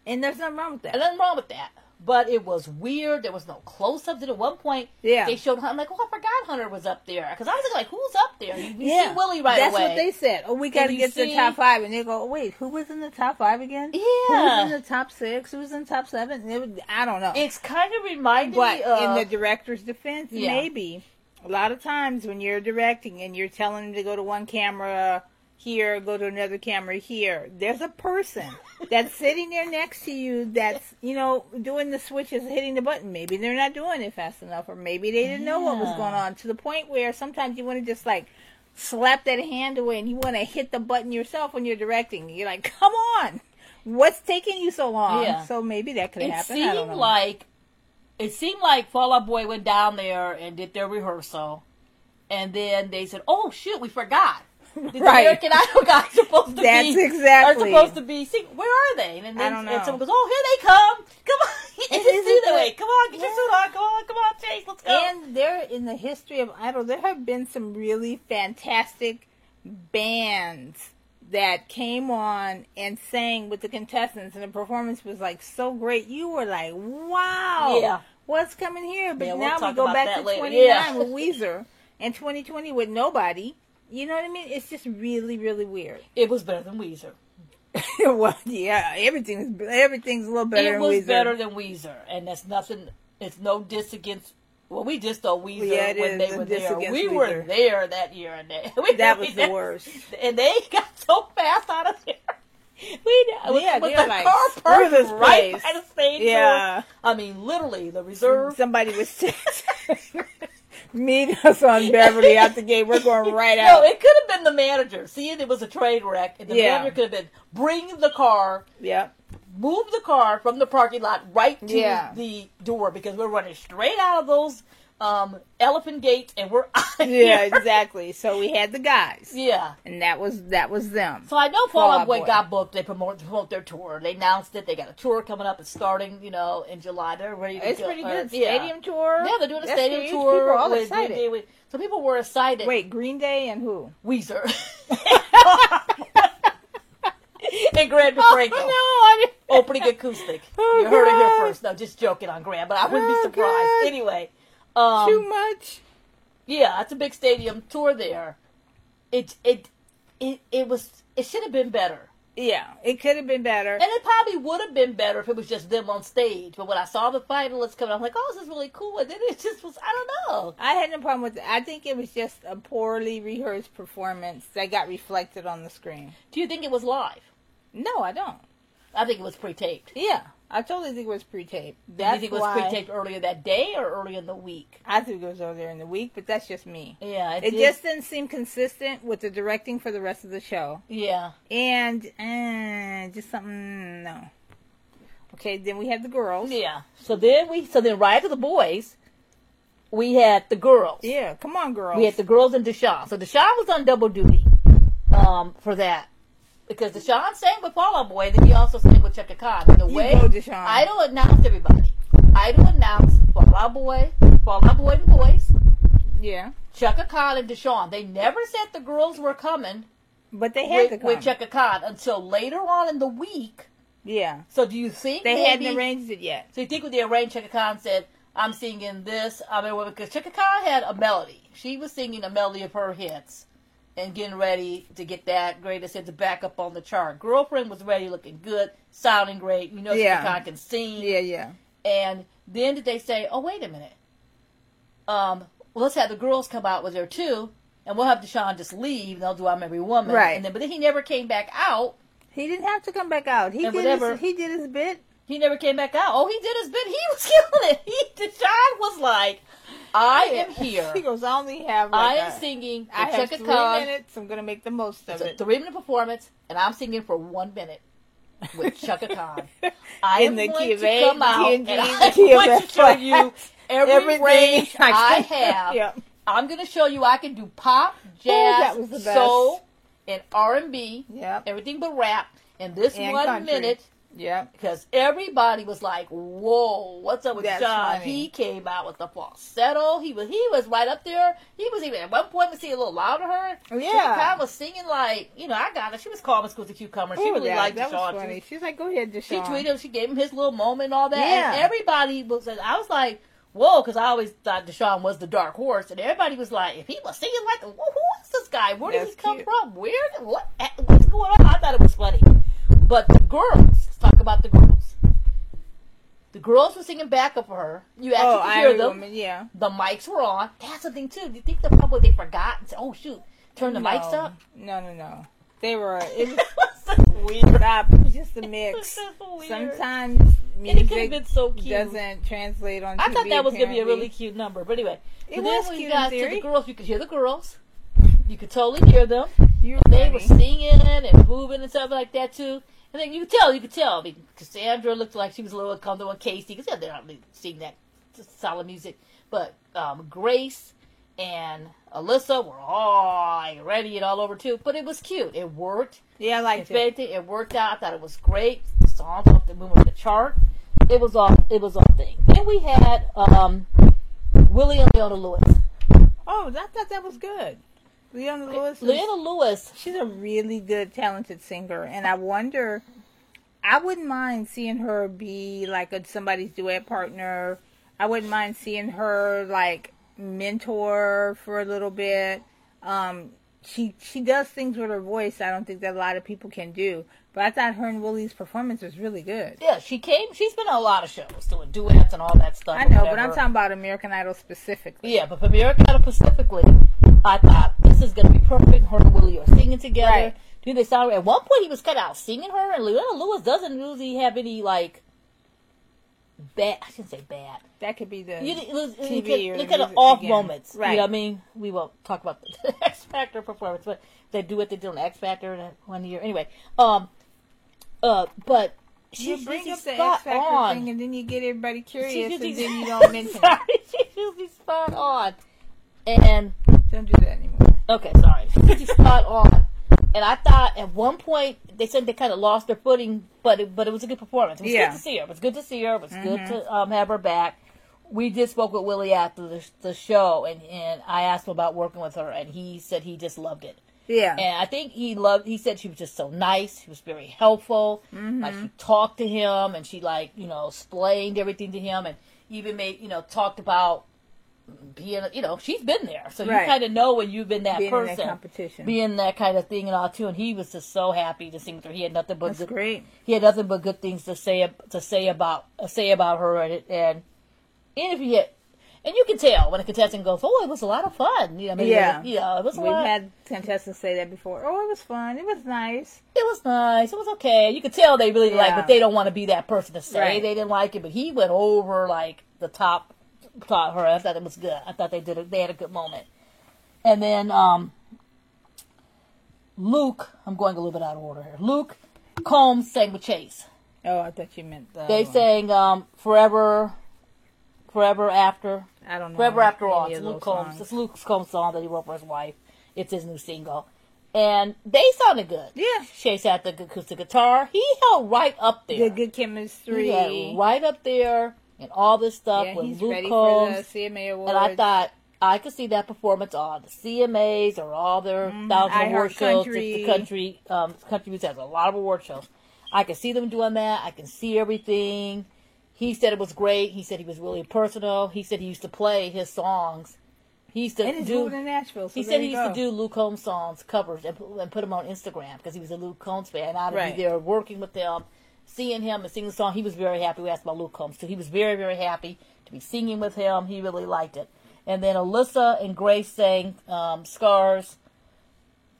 And there's nothing wrong with that. And nothing wrong with that. But it was weird. There was no close-ups. And at one point, they showed Hunter. I'm like, I forgot Hunter was up there. Because I was like, who's up there? You see Willie right away. That's what they said. Oh, we got to get to the top 5. And they go, wait, who was in the top 5 again? Yeah. Who was in the top 6? Who was in the top 7? I don't know. It's kind of reminding me of... But in the director's defense, maybe. A lot of times when you're directing and you're telling them to go to one camera here, go to another camera here, there's a person that's sitting there next to you that's, doing the switches, hitting the button. Maybe they're not doing it fast enough, or maybe they didn't know what was going on, to the point where sometimes you want to just like slap that hand away and you want to hit the button yourself when you're directing. You're like, come on, what's taking you so long? Yeah. So maybe that could happen. It seemed like Fall Out Boy went down there and did their rehearsal, and then they said, oh shoot, we forgot. The American Idol guys are supposed to be singing. Where are they? And then someone goes, oh, here they come. Come on. Come on, get your suit on. Come on, Chase, let's go. And there, in the history of Idol, there have been some really fantastic bands that came on and sang with the contestants, and the performance was like so great. You were like, wow, what's coming here? But now we go back to 29 with Weezer and 2020 with nobody. You know what I mean? It's just really, really weird. It was better than Weezer. Well, yeah, everything's a little better than Weezer. It was better than Weezer, and that's nothing. It's no diss against. Well, we just saw Weezer when they were there. We were there that year, and that was the worst. And they got so fast out of there. They're the like, car parked right by the stage. Yeah, I mean, literally, the reserve. Somebody was meet us on Beverly out the gate. We're going right out. No, it could have been the manager. Seeing it was a train wreck, and the manager could have been, bring the car moved the car from the parking lot right to Yeah. the door because we're running straight out of those elephant gates and we're out of Yeah, here. exactly. So we had the guys. Yeah. And that was them. So I know Fall Fall Out Out Boy Boy. got booked. They promote their tour. They announced it. They got a tour coming up. It's starting, in July. They're ready to It's go. pretty good. Yeah. Stadium tour. Yeah, they're doing a That's stadium huge. tour. People are all with excited. Green Day. So people were excited. Wait, Green Day and who? Weezer. And Graham DeFranco. Oh, no. Opening acoustic. Oh, You heard it here God. first. No, just joking on Graham, but I wouldn't be Oh, surprised. God. Anyway. Too much. Yeah, it's a big stadium tour there. It should have been better. Yeah, it could have been better. And it probably would have been better if it was just them on stage. But when I saw the finalists coming, I'm like, oh, this is really cool. And then it just was, I don't know. I had no problem with it. I think it was just a poorly rehearsed performance that got reflected on the screen. Do you think it was live? No, I don't. I think it was pre-taped. Yeah, I totally think it was pre-taped. Do you think it was pre-taped earlier that day or earlier in the week? I think it was earlier in the week, but that's just me. Yeah. It just didn't seem consistent with the directing for the rest of the show. Yeah. And just something, no. Okay, then we had the girls. Yeah. So then right after the boys, we had the girls. Yeah, come on, girls. We had the girls and Deshaun. So Deshaun was on double duty for that. Because Deshaun sang with Fall Out Boy, and then he also sang with Chaka Khan. And the You way go, Deshaun. Idol announced everybody. Idol announced Fall Out Boy and the boys, Yeah. Chaka Khan and Deshaun. They never said the girls were coming But they had to come. with Chaka Khan until later on in the week. Yeah. So do you think They maybe, hadn't arranged it yet. So you think when they arranged, Chaka Khan said, I'm singing this. Because Chaka Khan had a melody. She was singing a melody of her hits and getting ready to get that greatest hits back up on the chart. Girlfriend was ready, looking good, sounding great. Yeah. Chaka Khan can sing. Yeah. And then did they say, oh, wait a minute. Well, let's have the girls come out with her too, and we'll have Deshaun just leave, and they'll do I'm Every Woman. Right. But then he never came back out. He didn't have to come back out. He did his bit. He never came back out. Oh, he did his bit. He was killing it. Deshaun was like, I am here. He goes, I only have I am singing I have Chaka 3 Khan. minutes. I'm going to make the most of It's a it. 3-minute performance, and I'm singing for 1 minute with Chaka Khan. I In am the going key of to A, come the out, key and of G, I'm the key of going to F. show you every Everything range I I have. Yeah. I'm going to show you I can do pop, that jazz, was the best. soul, and R&B, Yep. everything but rap in this And 1 country. minute. Yep. Because everybody was like, "Whoa, what's up with That's John?" funny. He came out with the falsetto. He was right up there. He was even at one point was he a little loud to her. Yeah. Chaka Khan was singing like, I got it. She was calm as a cucumber. She Oh, really yeah, liked that Deshaun. was funny. She's like, go ahead, She Deshaun. tweeted him. She gave him his little moment and all that. Yeah. And everybody was. I was like, "Whoa," because I always thought Deshaun was the dark horse, and everybody was like, "If he was singing like, who is this guy? Where did he That's come cute. from? What's going on?" I thought it was funny. But the girls, let's talk about the girls. The girls were singing backup for her. You actually could hear Iron them. Woman, yeah. The mics were on. That's the thing too. Do you think they forgot and said, "Oh shoot, turn the mics up"? No. They were. It was It was weird. stop. It was just a It was mix. just weird. Sometimes And it could have music been so cute. doesn't translate on TV. I thought that was going to be a apparently. really cute number. But anyway. It so was then when cute you got in to theory. the girls, you could hear the girls. You could totally hear them. You're They were funny. singing and moving and stuff like that too. And then you could tell. I mean, Cassandra looked like she was a little uncomfortable with Casey. Because they're not really singing that solid music. But Grace and Alyssa were all like, ready and all over too. But it was cute. It worked. Yeah, I liked If it. anything, it worked out. I thought it was great. The songs off the moving the chart. It was all thing. Then we had Willie and Leona Lewis. Oh, I thought that was good. Leona Lewis. Leona Lewis. She's a really good, talented singer, and I wonder. I wouldn't mind seeing her be like somebody's duet partner. I wouldn't mind seeing her like mentor for a little bit. She does things with her voice I don't think that a lot of people can do. But I thought her and Willie's performance was really good. Yeah, she's been on a lot of shows doing duets and all that stuff. I know, but whatever. I'm talking about American Idol specifically. Yeah, but for American Idol specifically, I thought this is going to be perfect. Her and Willie are singing together. Right. Do they sound? At one point, he was cut out singing her, and Leona Lewis doesn't usually have any like bad. I shouldn't say bad. That could be the TV or look the at the music off again. moments. Right. You know what I mean? We won't talk about the X Factor performance, but they do what they did on X Factor in 1 year. Anyway, but You she's bring usually up the spot X Factor on. thing, and then you get everybody curious, She's and usually- then you don't mention sorry, it. she's usually spot on. And Don't do that anymore. okay, sorry, she's usually spot on. And I thought at one point they said they kind of lost their footing, but it was a good performance. It was good to see her. It was good to see her. It was good to have her back. We did spoke with Willie after the show, and I asked him about working with her, and he said he just loved it. Yeah. And I think he said she was just so nice. She was very helpful. Like, she talked to him, and she, like, explained everything to him, and even talked about being, she's been there. So you kind of know when you've been that being person. in that competition. Being that kind of thing and all, too. And he was just so happy to sing with her. He had nothing but That's great. He had nothing but good things to say about her, and if he had, and you can tell when a contestant goes, "Oh, it was a lot of fun." It was. We've had contestants say that before. Oh, it was fun. It was nice. It was nice. It was okay. You could tell they really liked it, but they don't want to be that person to say they didn't like it. But he went over like the top her. I thought it was good. I thought they had a good moment. And then Luke, I'm going a little bit out of order here. Luke Combs sang with Chase. Oh, I thought you meant the They sang Forever After. I don't know. Forever After All. any It's of Luke those Combs. songs. It's Luke Combs' song that he wrote for his wife. It's his new single. And they sounded good. Yeah. Chase had the acoustic guitar. He held right up there. Good chemistry. He had right up there and all this stuff Yeah, with he's Luke ready Combs. for the CMA Awards. And I thought I could see that performance on the CMAs or all their thousands of award shows. The country music has a lot of award shows. I can see them doing that. I can see everything. He said it was great. He said he was really personal. He said he used to play his songs. He used to and he's moving to Nashville. So he said he used to do Luke Combs songs, covers, and put them on Instagram because he was a Luke Combs fan. And I'd be there working with them, seeing him and singing the song. He was very happy. We asked about Luke Combs too. He was very, very happy to be singing with him. He really liked it. And then Alyssa and Grace sang Scars.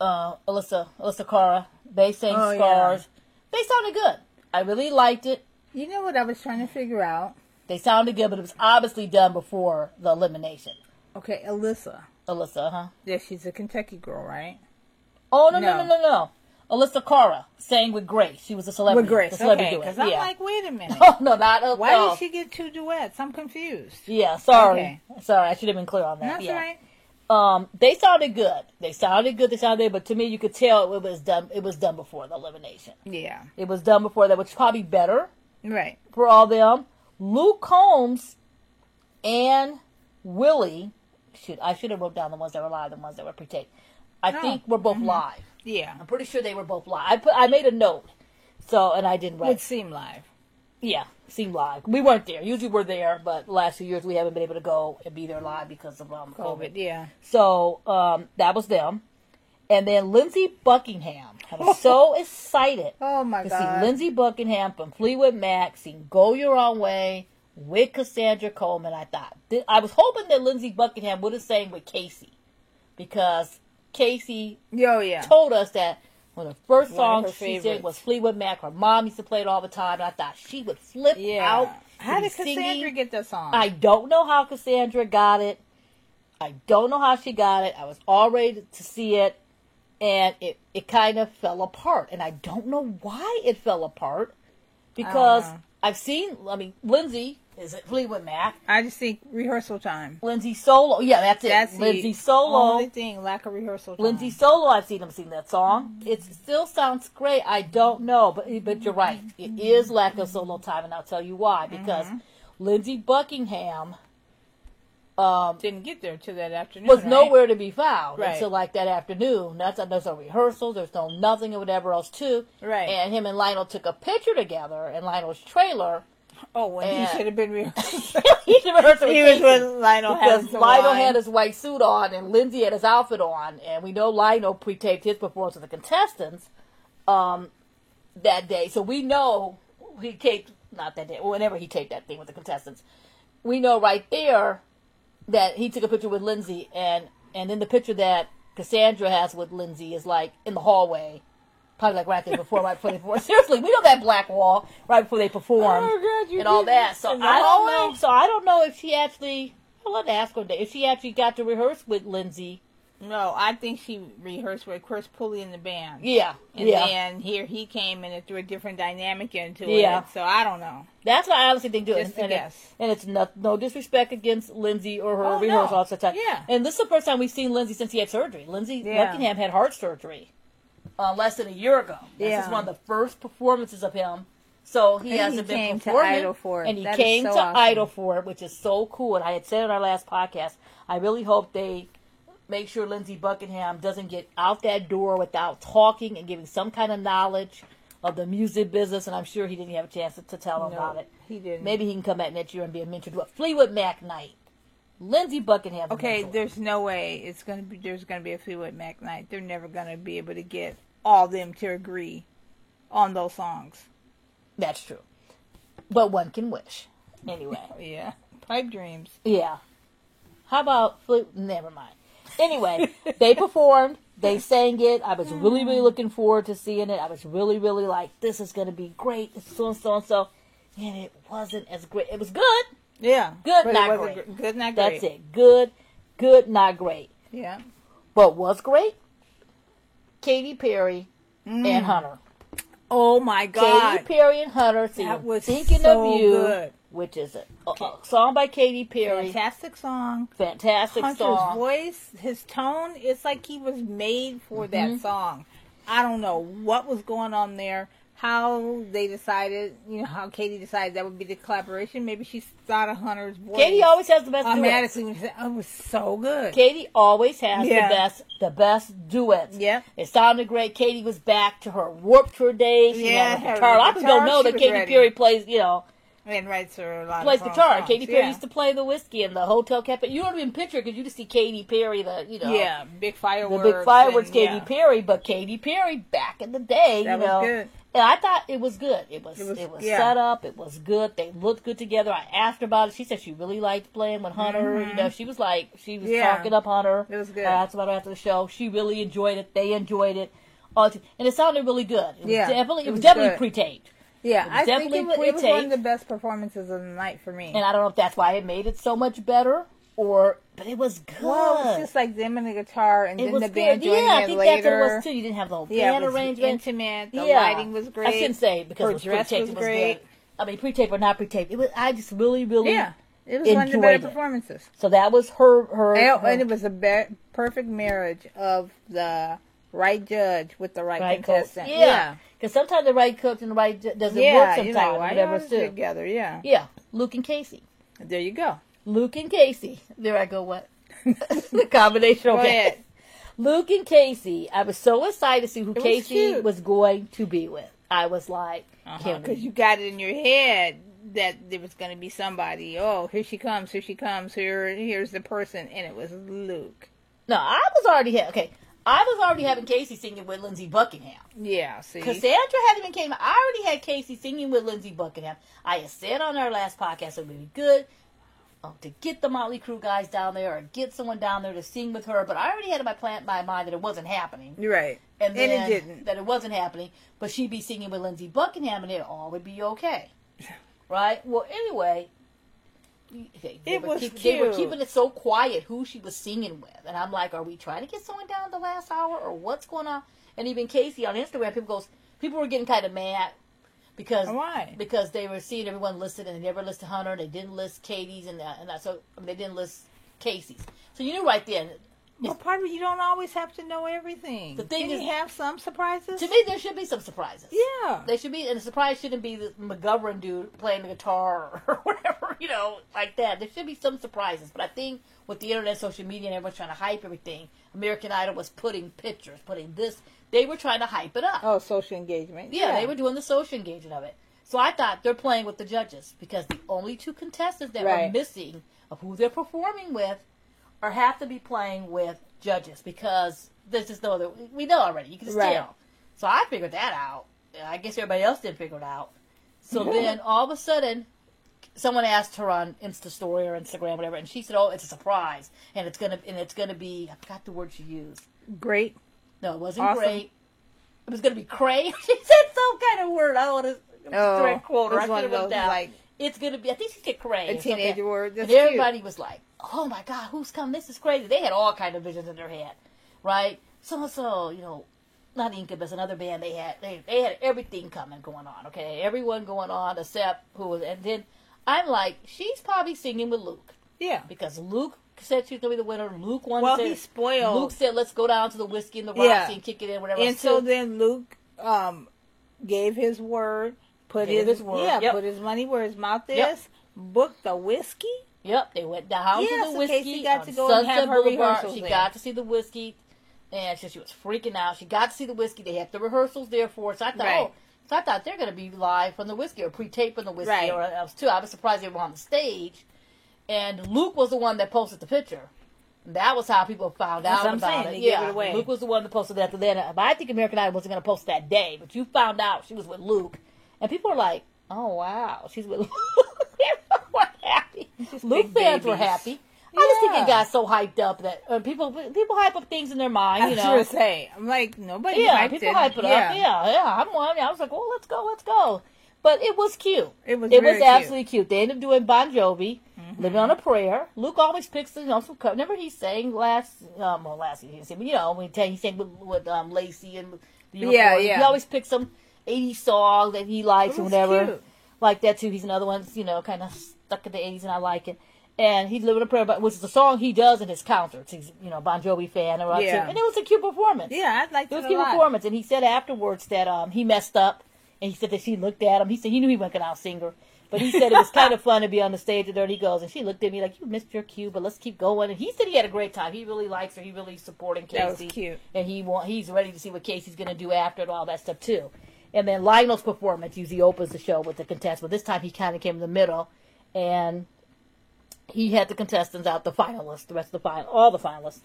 Alyssa Cara. They sang Scars. Yeah. They sounded good. I really liked it. You know what I was trying to figure out? They sounded good, but it was obviously done before the elimination. Okay, Alyssa, huh? Yeah, she's a Kentucky girl, right? Oh, no. Alyssa Cara sang with Grace. She was a celebrity. With Grace, okay. Because I'm like, wait a minute. No, not Why did she get two duets? I'm confused. Yeah, sorry. Okay. Sorry, I should have been clear on that. That's right. They sounded good. They sounded good, but to me, you could tell it was done. It was done before the elimination. Yeah. It was done before that, which is probably better. Right. For all them. Luke Combs and Willie, I should have wrote down the ones that were live, the ones that were pre-taped. I think were both live. Yeah. I'm pretty sure they were both live. I made a note. And I didn't write. Would seem live. Yeah, seem live. We weren't there. Usually we're there, but the last few years we haven't been able to go and be there live because of COVID. Yeah. So that was them. And then Lindsey Buckingham. I was so excited to see Lindsey Buckingham from Fleetwood Mac sing Go Your Own Way with Cassandra Coleman. I was hoping that Lindsey Buckingham would have sang with Casey, because Casey told us that one of the first songs she sang was Fleetwood Mac. Her mom used to play it all the time, and I thought she would flip out. How did Cassandra get that song? I don't know how Cassandra got it. I don't know how she got it. I was all ready to see it. And it kind of fell apart. And I don't know why it fell apart. Because Lindsay is at Fleetwood Mac. I just think rehearsal time. Lindsay solo. Yeah, that's it. Lindsay solo. Only thing, lack of rehearsal time. Lindsay solo, I've seen him sing that song. It still sounds great. I don't know. But you're right. It is lack of solo time. And I'll tell you why. Because Lindsey Buckingham... didn't get there till that afternoon. Was nowhere to be found until like that afternoon. There's no rehearsal. There's no nothing or whatever else too. Right. And him and Lionel took a picture together in Lionel's trailer. Oh, when he should have been rehearsing. He should have rehearsed. He was when Lionel had his white suit on and Lindsay had his outfit on, and we know Lionel pre-taped his performance of the contestants that day. So we know he taped not that day. Whenever he taped that thing with the contestants, we know right there that he took a picture with Lindsay, and then the picture that Cassandra has with Lindsay is like in the hallway, probably like right there before they perform. Seriously, we know that black wall right before they perform and all that. So I don't know. So I don't know if she actually. I'll have to ask her if she actually got to rehearse with Lindsay No, I think she rehearsed with Chris Pulley in the band. Yeah, And then here he came and it threw a different dynamic into it. So I don't know. That's what I honestly think. Just a guess. And it's no disrespect against Lindsay or her rehearsal all the time. Yeah. And this is the first time we've seen Lindsay since he had surgery. Lindsay Buckingham had heart surgery less than a year ago. This is one of the first performances of him. So he hasn't been performing. To Idol for it. And he came to Idol for it, which is so cool. And I had said in our last podcast, I really hope they make sure Lindsey Buckingham doesn't get out that door without talking and giving some kind of knowledge of the music business. And I'm sure he didn't have a chance to tell about it. He didn't. Maybe he can come back next year and be a mentor to a Fleetwood Mac night. Lindsey Buckingham. Okay, there's no way there's gonna be a Fleetwood Mac night. They're never gonna be able to get all of them to agree on those songs. That's true. But one can wish. Anyway. Yeah. Pipe dreams. Yeah. How about never mind. Anyway, they performed. They sang it. I was really, really looking forward to seeing it. I was really, really like, this is going to be great. It's so and so and so. And it wasn't as great. It was good. Yeah. Good, not great. Good, not great. That's it. Good, not great. Yeah. But was great? Katy Perry and Hunter. Oh, my God. Katy Perry and Hunter that was Thinking so of You. good. Which is a song by Katy Perry. Fantastic song. Fantastic Hunter's song. voice, his tone, it's like he was made for that song. I don't know what was going on there, how they decided, how Katy decided that would be the collaboration. Maybe she thought of Hunter's voice. Katy always has the best duets. Automatically, it was so good. Katy always has the best duets. Yeah. It sounded great. Katy was back to her Warped Tour days. She had a guitar. A lot of people don't know that Katy Perry plays, and writes her a lot plays of guitar. songs. Katy Perry used to play the Whiskey in the Hotel Cafe. You don't even picture it because you just see Katy Perry, big fireworks. The big fireworks, Katy Perry. But Katy Perry back in the day, that was good. And I thought it was good. It was set up. It was good. They looked good together. I asked her about it. She said she really liked playing with Hunter. She was talking up Hunter. It was good. I asked about her after the show. She really enjoyed it. They enjoyed it. And it sounded really good. It was definitely pre-taped. Yeah, I think it was one of the best performances of the night for me. And I don't know if that's why it made it so much better, but it was good. Well, it was just like them and the guitar, and then the band joining in later. Yeah, I think that's what it was too. You didn't have the whole band arrangement. Intimate. The lighting was great. I shouldn't say because it was pre-taped. It was great. I mean, pre-taped or not pre-taped. I just really, really it was one of the better performances. So that was her. And it was a perfect marriage of the right judge with the right contestant. Yeah. Because sometimes the right cook and the right doesn't work sometimes. Whatever it's together, Yeah. Luke and Casey. There you go. Luke and Casey. There I go, what? The combination. Okay. Go ahead. Luke and Casey. I was so excited to see who Casey was going to be with. I was like, because you got it in your head that there was going to be somebody. Oh, here she comes. Here's the person. And it was Luke. No, I was already having Casey singing with Lindsey Buckingham. Yeah, see. Cassandra hadn't even came. I already had Casey singing with Lindsey Buckingham. I had said on our last podcast it would be good to get the Motley Crue guys down there or get someone down there to sing with her. But I already had in my mind that it wasn't happening. You're right. And then it didn't. That it wasn't happening. But she'd be singing with Lindsey Buckingham and it all would be okay. Right? Well, anyway. They were keeping it so quiet who she was singing with. And I'm like, are we trying to get someone down the last hour or what's going on? And even Casey on Instagram, people were getting kind of mad because why? Because they were seeing everyone listed and they never listed Hunter. They didn't list Katie's and so they didn't list Casey's. So you knew right then. Well, part of it, you don't always have to know everything. The thing is, you have some surprises. To me, there should be some surprises. Yeah, they should be, and the surprise shouldn't be the McGovern dude playing the guitar or whatever, like that. There should be some surprises. But I think with the internet, social media, and everyone's trying to hype everything, American Idol was putting pictures, putting this. They were trying to hype it up. Oh, social engagement. Yeah, they were doing the social engagement of it. So I thought they're playing with the judges because the only two contestants that were missing of who they're performing with or have to be playing with judges because there's just no other. We know already. You can just tell. So I figured that out. I guess everybody else didn't figure it out. So then all of a sudden, someone asked her on Insta Story or Instagram, whatever, and she said, "Oh, it's a surprise, and it's gonna be." I forgot the word she used. Great. No, it wasn't great. It was gonna be cray. She said some kind of word. I don't want to direct quote her. I should have wrote down. it's going to be, I think she said Cray. A teenager word. That's and everybody cute. was like, oh my God, who's coming? This is crazy. They had all kind of visions in their head, right? So, you know, not Incubus, another band they had everything going on, okay? Everyone going on except who was, and then I'm like, she's probably singing with Luke. Yeah. Because Luke said she was going to be the winner. Luke wanted Well, to. he spoiled. Luke said, let's go down to the Whiskey and the Roxy and kick it in, whatever. And so then Luke gave his word, put his money where his mouth is, booked the whiskey. Yep, they went down to the Whiskey. Casey got to go Sunset and have her Boulevard. rehearsals She there. got to see the Whiskey, and she was freaking out. She got to see the Whiskey. They had the rehearsals there for us. So I thought they're going to be live from the Whiskey or pre-tape from the Whiskey. Right. Or else too. I was surprised they were on the stage. And Luke was the one that posted the picture. And that was how people found out about it. They gave it away. Luke was the one that posted that. Then, but I think American Idol wasn't going to post that day. But you found out she was with Luke, and people were like, "Oh wow, she's with Luke." They were happy. Luke fans were happy. I just think it got so hyped up that people hype up things in their mind. You know, I was gonna say, I'm like, nobody hyped people it. hype it up. Yeah. I'm one. I was like, well, let's go. But it was cute. It was absolutely cute. They ended up doing Bon Jovi, Living on a Prayer. Luke always picks, some. Remember he sang last year he sang, but when he sang with Lacey and the Unicorn. He always picks some 80s song that he likes or whatever. Cute. Like that too. He's another one that's, kind of stuck in the 80s, and I like it. And he's Living on a Prayer, which is a song he does in his concerts. He's, Bon Jovi fan. And it was a cute performance. Yeah, I liked it. It was a cute performance. And he said afterwards that he messed up. And he said that she looked at him. He said he knew he wasn't going to out-sing her. But he said it was kind of fun to be on the stage and there he goes. And she looked at me like, you missed your cue, but let's keep going. And he said he had a great time. He really likes her. He really supporting Casey. That was cute. And he's ready to see what Casey's going to do after and all that stuff, too. And then Lionel's performance usually opens the show with the contestants. But this time he kind of came in the middle. And he had the contestants out, the finalists, the rest of the all the finalists.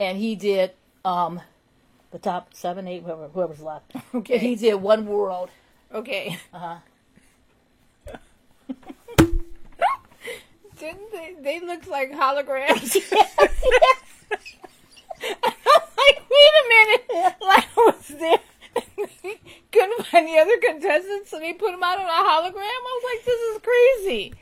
And he did the top 7, 8, whoever's left. Okay. And he did One World. Okay. Uh-huh. Didn't they look like holograms? Yes. I'm like, wait a minute. Like, I was there. Couldn't find the other contestants, so they put them out on a hologram. I was like, this is crazy.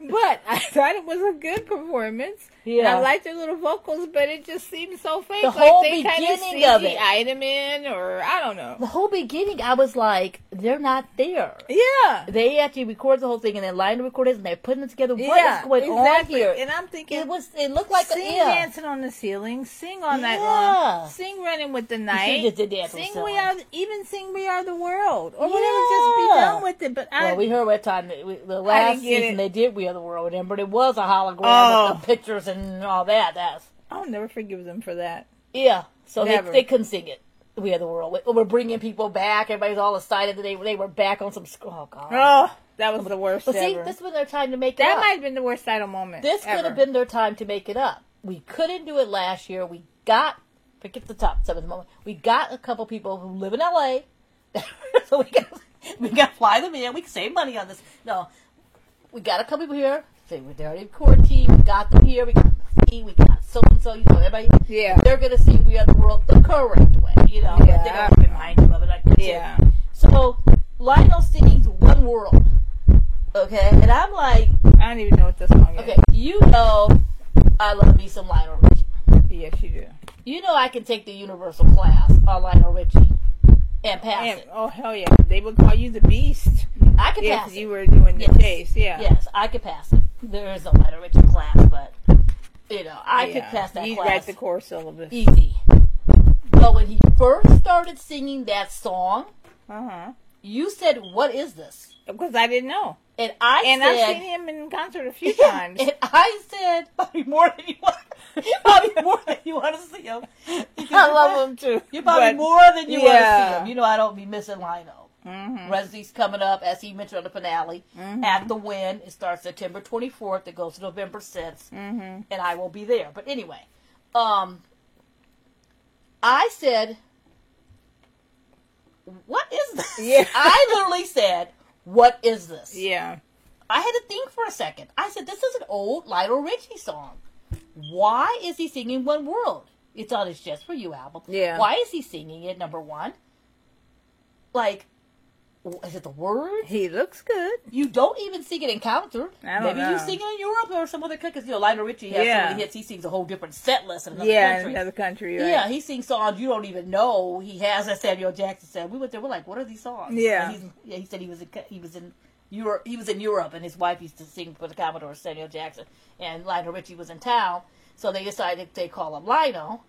But I thought it was a good performance. Yeah. I liked their little vocals, but it just seemed so fake. The whole they kind of beginning of it. CGI'd them in, or I don't know. The whole beginning, I was like, they're not there. Yeah. They actually recorded the whole thing, and then Lionel recorded it, and they're putting it together. What is going on here? And I'm thinking, it looked like dancing on the ceiling, sing all night long, sing Running with the Night, just did dance sing on We Are the World, or whatever. Just be done with it. But we heard what time the last season they did We Are the World, remember? It was a hologram with the pictures and all that. I'll never forgive them for that. Yeah, so they couldn't sing it. We Are the World. We're bringing people back. Everybody's all excited that they were back on some. Oh God! Oh, that was the worst. But see, this was their time to make it up. up. That might have been the worst title moment. This could have been their time to make it up. We couldn't do it last year. We got forget the top 7 moment. We got a couple people who live in LA, so we got to fly them in. We can save money on this. No, we got a couple people here. They're already quarantined. We got them here. We got the we got so and so. Everybody. Yeah. They're gonna see We Are the World the correct way. Yeah. But they're gonna remind you of it. Like yeah. So Lionel sings One World. Okay, and I'm like, I don't even know what this song is. Okay, I love me some Lionel Richie. Yes, you do. I can take the universal class on Lionel Richie and pass it. Oh hell yeah! They would call you the Beast. I could pass it. If you were doing the chase, yeah. Yes, I could pass it. There is no Lionel Richie class, but I could pass that you class. You write the core syllabus. Easy. But when he first started singing that song, you said, "What is this?" Because I didn't know. And I've seen him in concert a few times. And I said, probably more than you want to see him. I love him too. You're probably more than you want to see him. I don't be missing Lionel. Residency's coming up, as he mentioned on the finale, at the Wynn. It starts September 24th. It goes to November 6th. And I will be there. But anyway, I said, what is this? Yeah. I literally said, what is this? Yeah. I had to think for a second. I said, this is an old Lionel Richie song. Why is he singing One World? It's on his Just For You album. Yeah. Why is he singing it, number one? Like, Is it the word? He looks good. You don't even sing it in Counter. Maybe know. you sing it in Europe or some other country. Because, Lionel Richie has so many hits. He sings a whole different set list in another country. In another country, right. Yeah, he sings songs you don't even know he has, as Samuel Jackson said. We went there, we're like, what are these songs? Yeah. He said he was in Europe. He was in Europe, and his wife used to sing for the Commodore Samuel Jackson, and Lionel Richie was in town. So they decided they call him Lionel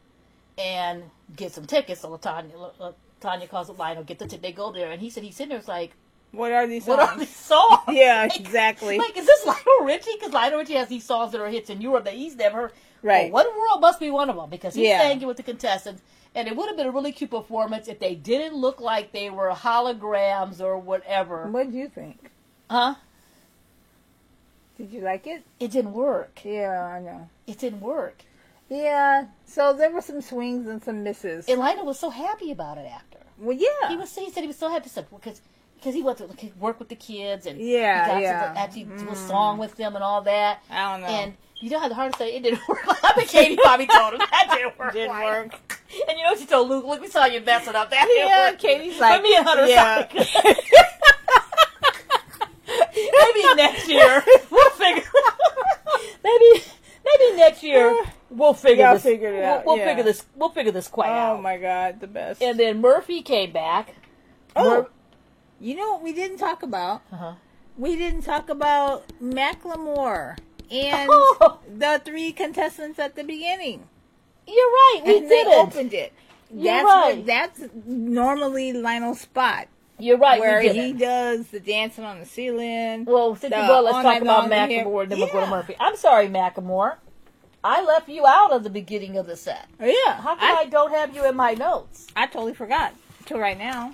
and get some tickets. So Tanya calls it Lionel, get the ticket. They go there, and he said he's sitting there, it's like, what are these songs? What are these songs? Yeah, exactly. Like, is this Lionel Richie? Because Lionel Richie has these songs that are hits in Europe that he's never heard. Right. Well, What World must be one of them, because he sang it with the contestants. And it would have been a really cute performance if they didn't look like they were holograms or whatever. What did you think? Huh? Did you like it? It didn't work. Yeah, I know. It didn't work. Yeah, so there were some swings and some misses. And Lionel was so happy about it after. Well, yeah. He said he was so happy because he went to work with the kids and he got to actually do a song with them and all that. I don't know. And you know how hard to say it didn't work. I mean, Katie probably told him that didn't work. Didn't work. And you know what she told Luke? Look, we saw you messing up. That didn't work. Katie's like, but me and Hunter yeah. Maybe next year we'll figure. maybe next year we'll figure this. Figure it out. We'll figure this. We'll figure this quite out. Oh my God, the best. And then Murphy came back. You know what we didn't talk about? Uh-huh. We didn't talk about Macklemore and the 3 contestants at the beginning. You're right. We and didn't. They opened it. You're right. That's normally Lionel's spot. You're right. Where he does the dancing on the ceiling. Well, let's talk about Macklemore and then we'll go to Murphy. I'm sorry, Macklemore. I left you out of the beginning of the set. Yeah. How come I don't have you in my notes? I totally forgot until right now.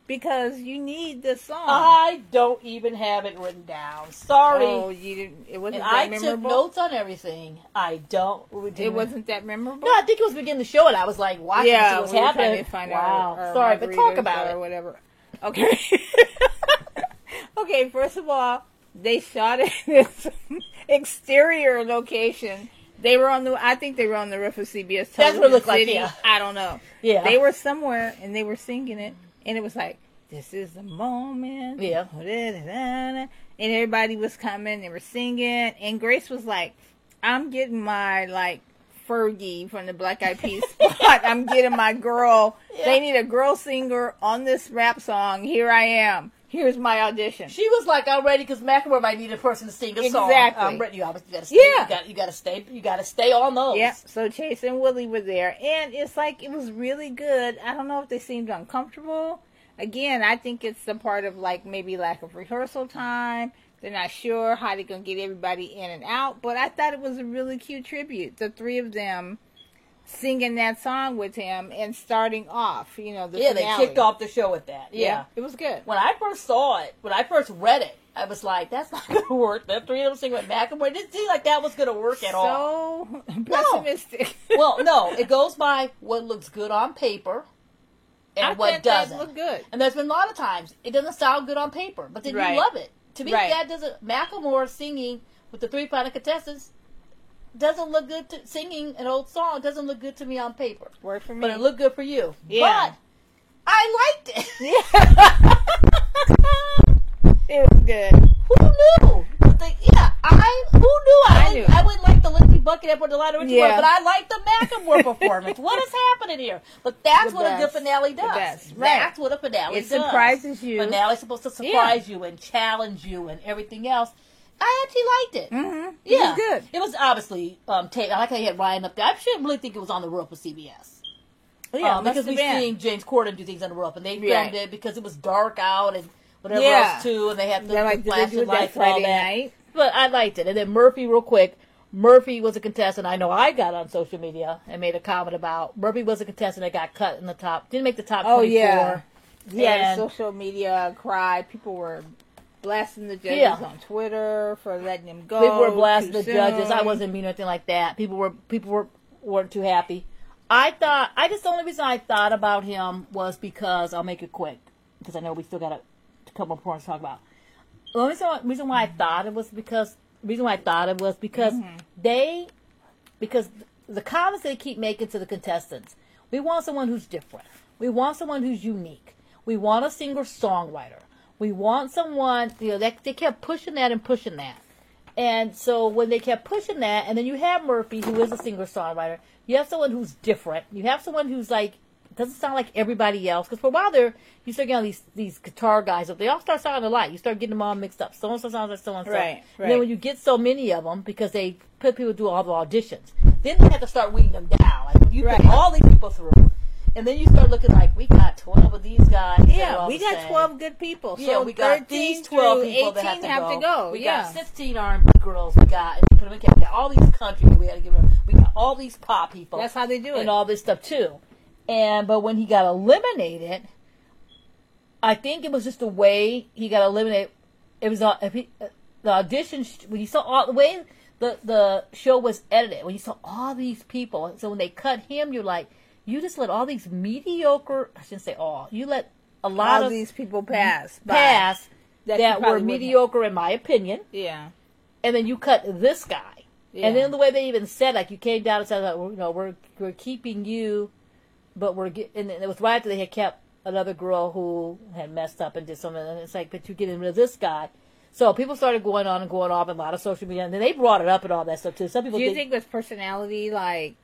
Because you need this song. I don't even have it written down. Sorry. Oh, you didn't. It wasn't and that I memorable. took notes on everything. I don't. It wasn't that memorable. No, I think it was beginning the show, and I was like watching to see what's happening. Trying to find wow. Our sorry, but talk about it or whatever. Okay. Okay. First of all, they shot it in this exterior location. They were I think they were on the roof of CBS Television. That's what it looked like. City. Yeah. I don't know. Yeah. They were somewhere and they were singing it. And it was like, this is the moment. Yeah. And everybody was coming. They were singing. And Grace was like, I'm getting my, Fergie from the Black Eyed Peas spot. I'm getting my girl. Yeah. They need a girl singer on this rap song. Here I am. Here's my audition. She was like, I'm ready because Macklemore might need a person to sing a song. Exactly. I'm ready. You gotta stay. Yeah. You gotta stay on those. Yeah. So Chase and Willie were there. And it's like, it was really good. I don't know if they seemed uncomfortable. Again, I think it's the part of maybe lack of rehearsal time. They're not sure how they're going to get everybody in and out. But I thought it was a really cute tribute. The 3 of them singing that song with him and starting off, the finale. They kicked off the show with that. Yeah. It was good. When I first saw it, when I first read it, I was like, that's not going to work. The 3 of them singing with Macklemore. It didn't seem like that was going to work at all. So pessimistic. Well, no. It goes by what looks good on paper. And what doesn't look good. And there's been a lot of times it doesn't sound good on paper, but then you love it. To me, that doesn't. Macklemore singing with the 3 final contestants doesn't look good. Singing an old song doesn't look good to me on paper. Worked for me, but it looked good for you. Yeah, but I liked it. Yeah, it was good. Who knew? Who knew? I wouldn't like the Lindsey Buckingham or the Lionel Richie one, but I like the Macklemore performance. What is happening here? But that's what a good finale does. That's what a finale does. It surprises you. Finale's supposed to surprise you and challenge you and everything else. I actually liked it. Mm-hmm. Yeah, it was good. It was obviously taped. I like how you had Ryan up there. I shouldn't really think it was on the roof of CBS. Yeah, because we've seen James Corden do things on the roof, and they filmed it because it was dark out and whatever else too, and they had the flashing lights and all that. Night. But I liked it. And then Murphy, real quick. Murphy was a contestant I know I got on social media and made a comment about. Murphy was a contestant that got cut in the top. Didn't make the top 24. Yeah. Yeah, social media cry. People were blasting the judges on Twitter for letting him go. People were blasting the judges. I wasn't mean or anything like that. People weren't too happy. The only reason I thought about him was because, I'll make it quick, because I know we still got a couple more points to talk about. The only reason why I thought it was because because the comments they keep making to the contestants, we want someone who's different. We want someone who's unique. We want a singer-songwriter. We want someone, they kept pushing that and pushing that. And so when they kept pushing that, and then you have Murphy, who is a singer-songwriter. You have someone who's different. You have someone who's like, doesn't sound like everybody else. Because for a while there, you start getting these guitar guys up. They all start sounding alike. You start getting them all mixed up. So-and-so sounds like so-and-so. Right. And then when you get so many of them, because they put people do all the auditions, then they have to start weeding them down. Like, you put all these people through. And then you start looking like, we got 12 of these guys. Yeah, we got 12 good people. Yeah, so we got these 12 people that have to go. We got got 16 R&B girls. We got, and put them in, we got all these country we had to give them. We got all these pop people. That's how they do it. And all this stuff too. But when he got eliminated, I think it was just the way he got eliminated. It was the audition, when you saw all the way the show was edited, when you saw all these people. So when they cut him, you're like, you just let all these mediocre, I shouldn't say all, you let a lot of these people pass that were mediocre in my opinion. Yeah. And then you cut this guy. Yeah. And then the way they even said, like, you came down and said, like, we're keeping you, but and it was right after they had kept another girl who had messed up and did something, and it's like, but you're getting rid of this guy. So people started going on and going off in a lot of social media, and then they brought it up and all that stuff too. Some people do you think with personality, like,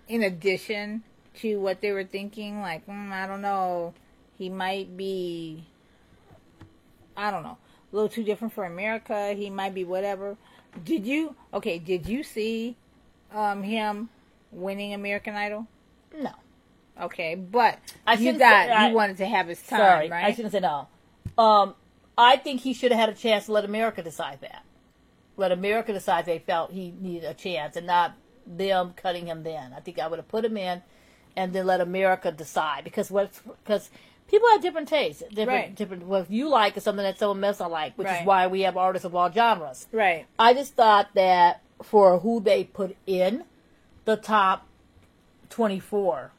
in addition to what they were thinking, like, I don't know, he might be, I don't know, a little too different for America, he might be whatever. Did you see him winning American Idol? No. Okay, but you wanted to have his time, sorry, right? I shouldn't say no. I think he should have had a chance to let America decide that. Let America decide they felt he needed a chance and not them cutting him then. I think I would have put him in and then let America decide, because people have different tastes, different. What you like is something that someone else don't like, which is why we have artists of all genres. Right. I just thought that for who they put in the top 24,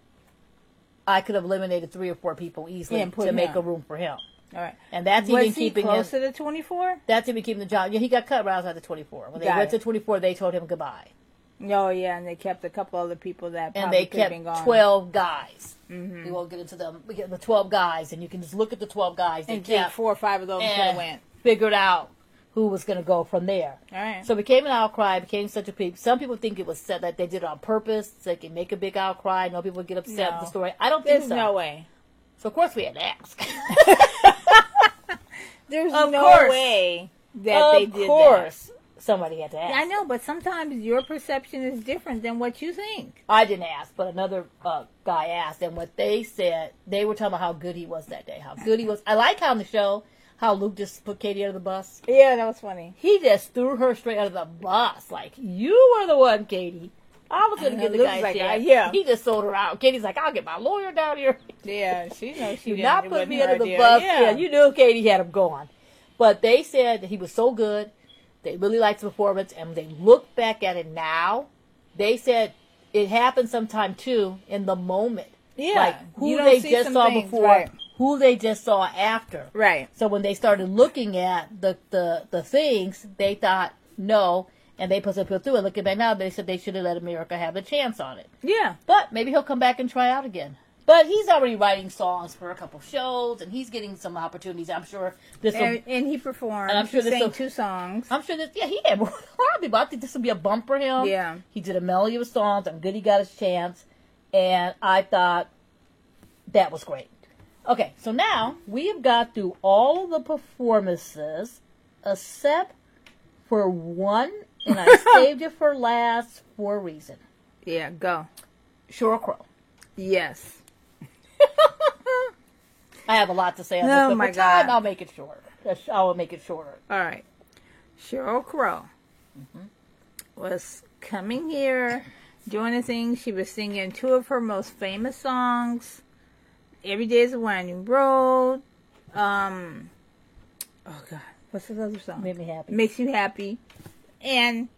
I could have eliminated 3 or 4 people easily to make a room for him. All right. And that's even keeping him close to the 24. That's even keeping the job. Yeah, he got cut right outside the 24. When they went to 24, they told him goodbye. Oh, yeah, and they kept a couple other people that probably and they kept been gone. 12 guys. Mm-hmm. We won't get into them. We get the 12 guys, and you can just look at the 12 guys. And kept 4 or 5 of those that went. Figured out who was going to go from there. All right. So it became an outcry. It became such a peak. Some people think it was set that they did it on purpose so they can make a big outcry. No people would get upset with the story. I don't think so. There's no way. So of course we had to ask. There's no way that they did that. Of course somebody had to ask. I know, but sometimes your perception is different than what you think. I didn't ask, but another guy asked, and what they said, they were talking about how good he was that day, how good he was. I like how in the show, how Luke just put Katie out of the bus. Yeah, that was funny. He just threw her straight out of the bus. Like, you were the one, Katie. I was going to get the guy like, yeah. He just sold her out. Katie's like, I'll get my lawyer down here. Yeah, she knows she did not put me under the bus. Yeah, you knew Katie had him gone. But they said that he was so good. They really liked the performance. And when they look back at it now, they said it happened sometime, too, in the moment. Yeah. Like, who they just saw before, who they just saw after. Right. So when they started looking at the things, they thought, no. And they put some people through it. Looking back now, they said they should have let America have a chance on it. Yeah. But maybe he'll come back and try out again. But he's already writing songs for a couple shows, and he's getting some opportunities. I'm sure this will... And he performed. And I'm sure he sang 2 songs. I'm sure this... Yeah, he had a lot of people. I think this will be a bump for him. Yeah. He did a melody of songs. I'm good he got his chance. And I thought that was great. Okay, so now we have got through all of the performances except for one, and I saved it for last for a reason. Yeah, go. Sheryl Crow. Yes. I have a lot to say on this, but for time, I'll make it shorter. I will make it shorter. All right. Sheryl Crow was coming here, doing a thing. She was singing 2 of her most famous songs. Every Day is a Winding Road. Oh, God. What's this other song? Made Me Happy. Makes You Happy. And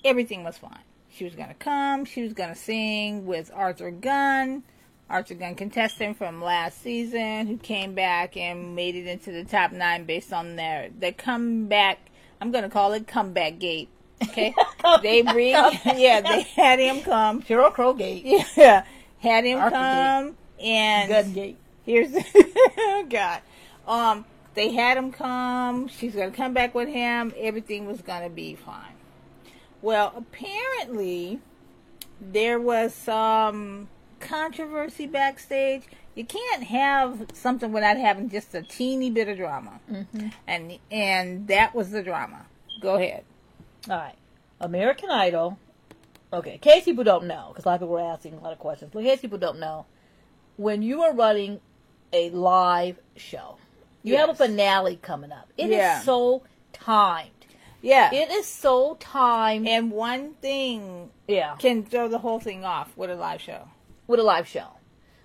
everything was fine. She was going to come. She was going to sing with Arthur Gunn. Arthur Gunn contestant from last season who came back and made it into the top 9 based on their comeback. I'm going to call it comeback gate. Okay? They had him come. Sheryl Crow gate. Yeah. Had him Arthur come. Gate. And Gun gate. Here's God. They had him come. She's going to come back with him. Everything was going to be fine. Well, apparently, there was some controversy backstage. You can't have something without having just a teeny bit of drama. Mm-hmm. And that was the drama. Go ahead. All right. American Idol. Okay, in case people don't know, because a lot of people were asking a lot of questions, but in case people don't know, when you are running a live show, you have a finale coming up. It is so timed. Yeah. It is so timed. And one thing can throw the whole thing off with a live show. With a live show.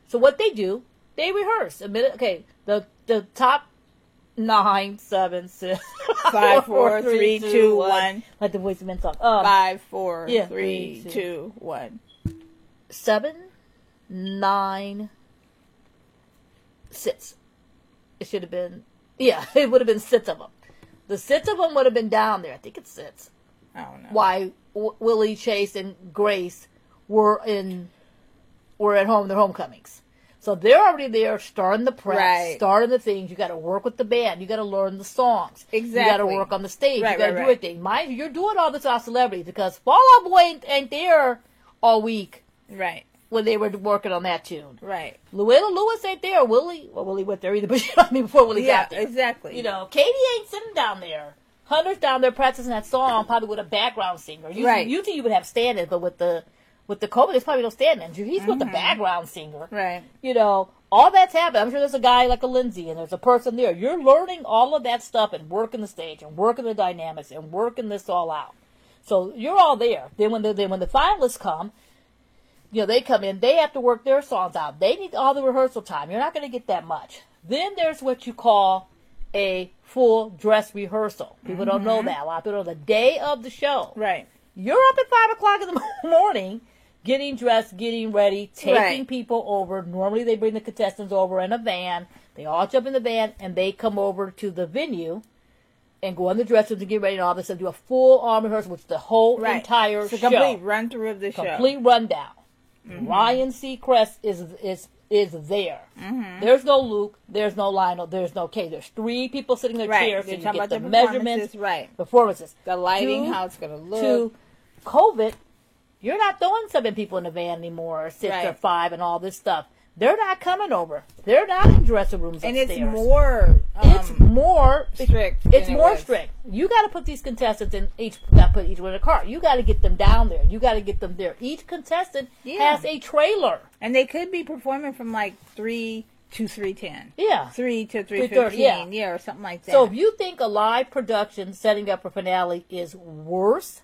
So what they do, they rehearse. Okay, the top 9, 7, 6, 5, 4, 3, 2, 1. Like the Voice of Men song. 5, 4, 3, 2, 1. 7, 9, 6. It should have been, it would have been 6 of them. The 6 of them would have been down there. I think it's 6. I don't know. Why Willie, Chase, and Grace were at home, their homecomings. So they're already there, starting the prep, starting the things. You got to work with the band. You got to learn the songs. Exactly. You got to work on the stage. You got to do everything. Mind you, you're doing all this off celebrities because Fall Out Boy ain't there all week. Right. When they were working on that tune. Right. Luella Lewis ain't there. Willie went there either, but before Willie got there. Exactly. You know, Katie ain't sitting down there. Hunter's down there practicing that song, probably with a background singer. Usually you would have stand-ins, but with the COVID, there's probably no stand-ins. He's with the background singer. Right. You know, all that's happening. I'm sure there's a guy like a Lindsay, and there's a person there. You're learning all of that stuff and working the stage and working the dynamics and working this all out. So you're all there. Then when the finalists come, you know, they come in, they have to work their songs out. They need all the rehearsal time. You're not going to get that much. Then there's what you call a full dress rehearsal. People don't know that. A lot of people know the day of the show. Right. You're up at 5 o'clock in the morning, getting dressed, getting ready, taking people over. Normally they bring the contestants over in a van. They all jump in the van, and they come over to the venue and go in the dress rooms and get ready and all this and do a full-on rehearsal, which is the whole entire show. It's a complete run-through of the show. Complete rundown. Ryan Seacrest is there. There's no Luke. There's no Lionel. There's no Kay. There's 3 people sitting in their chairs. So you get the measurements, performances, the lighting, how it's going to look. To COVID, you're not throwing 7 people in the van anymore, or 6 or 5, and all this stuff. They're not coming over. They're not in dressing rooms upstairs. And it's more strict. It's more strict. You got to put these contestants in each. Got to put each one in a car. You got to get them down there. You got to get them there. Each contestant has a trailer, and they could be performing from like 3 to 3:10. Yeah, 3 to 3:15. Yeah, or something like that. So if you think a live production setting up a finale is worse,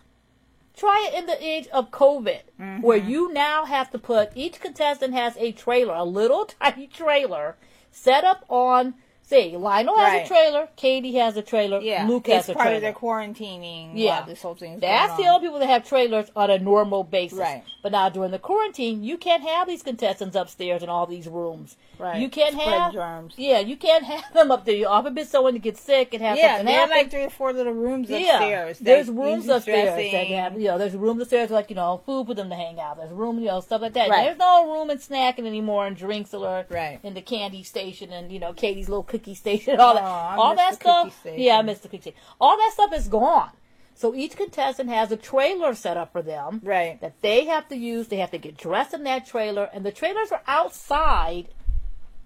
try it in the age of COVID, where you now have to put, each contestant has a trailer, a little tiny trailer, set up on, say, Lionel has a trailer, Katie has a trailer, Luke has a trailer. It's part of their quarantining while this whole thing is That's going the only people that have trailers on a normal basis. Right. But now during the quarantine, you can't have these contestants upstairs in all these rooms. Right. You can't have germs. Yeah, you can't have them up there. You often bid someone to get sick and have something happen. Like 3 or 4 little rooms upstairs. There's rooms upstairs that have, there's rooms upstairs like, food for them to hang out. There's room, stuff like that. Right. There's no room and snacking anymore and drinks alert in the candy station and, Katie's little cookie station, all that. All that stuff. Yeah, I missed the cookie station. All that stuff is gone. So each contestant has a trailer set up for them that they have to use. They have to get dressed in that trailer, and the trailers are outside.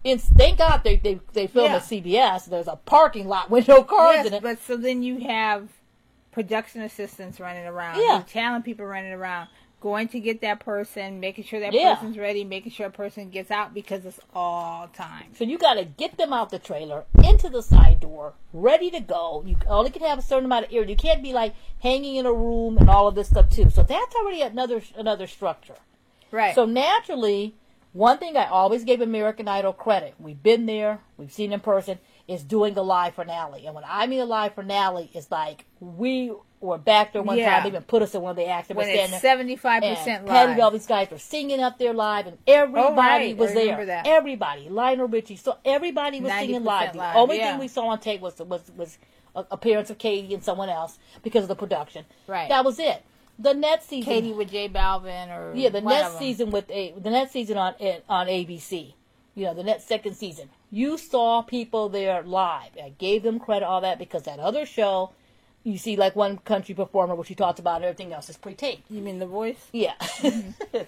Thank God they film at CBS. There's a parking lot with no cars in it. But so then you have production assistants running around, talent people running around, going to get that person, making sure that person's ready, making sure a person gets out because it's all time. So you got to get them out the trailer, into the side door, ready to go. You only can have a certain amount of area. You can't be like hanging in a room and all of this stuff too. So that's already another structure. Right. So naturally, one thing I always gave American Idol credit, we've been there, we've seen in person, is doing a live finale. And when I mean a live finale, it's like we were back there one time, they even put us in one of the acts. When it's 75% live. Patty, all these guys were singing up there live, and everybody was there. That. Everybody. Lionel Richie. So everybody was singing live. The only thing we saw on tape was appearance of Katie and someone else because of the production. Right. That was it. The next season, Katie with J Balvin, or the next season on ABC the next second season, you saw people there live. I gave them credit, all that, because that other show, you see like one country performer, which she talks about, and everything else is pre-taped. You mean The Voice? Yeah.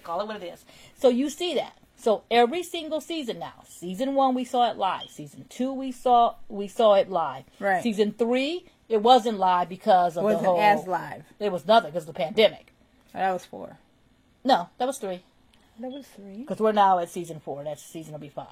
Call it what it is. So you see that. So every single season now, season 1 we saw it live. Season 2 we saw it live. Right. Season 3 it wasn't live because of the whole. Wasn't as live. It was nothing because of the pandemic. That was 4. No, that was 3. That was 3. Because we're now at season 4. That season will be 5.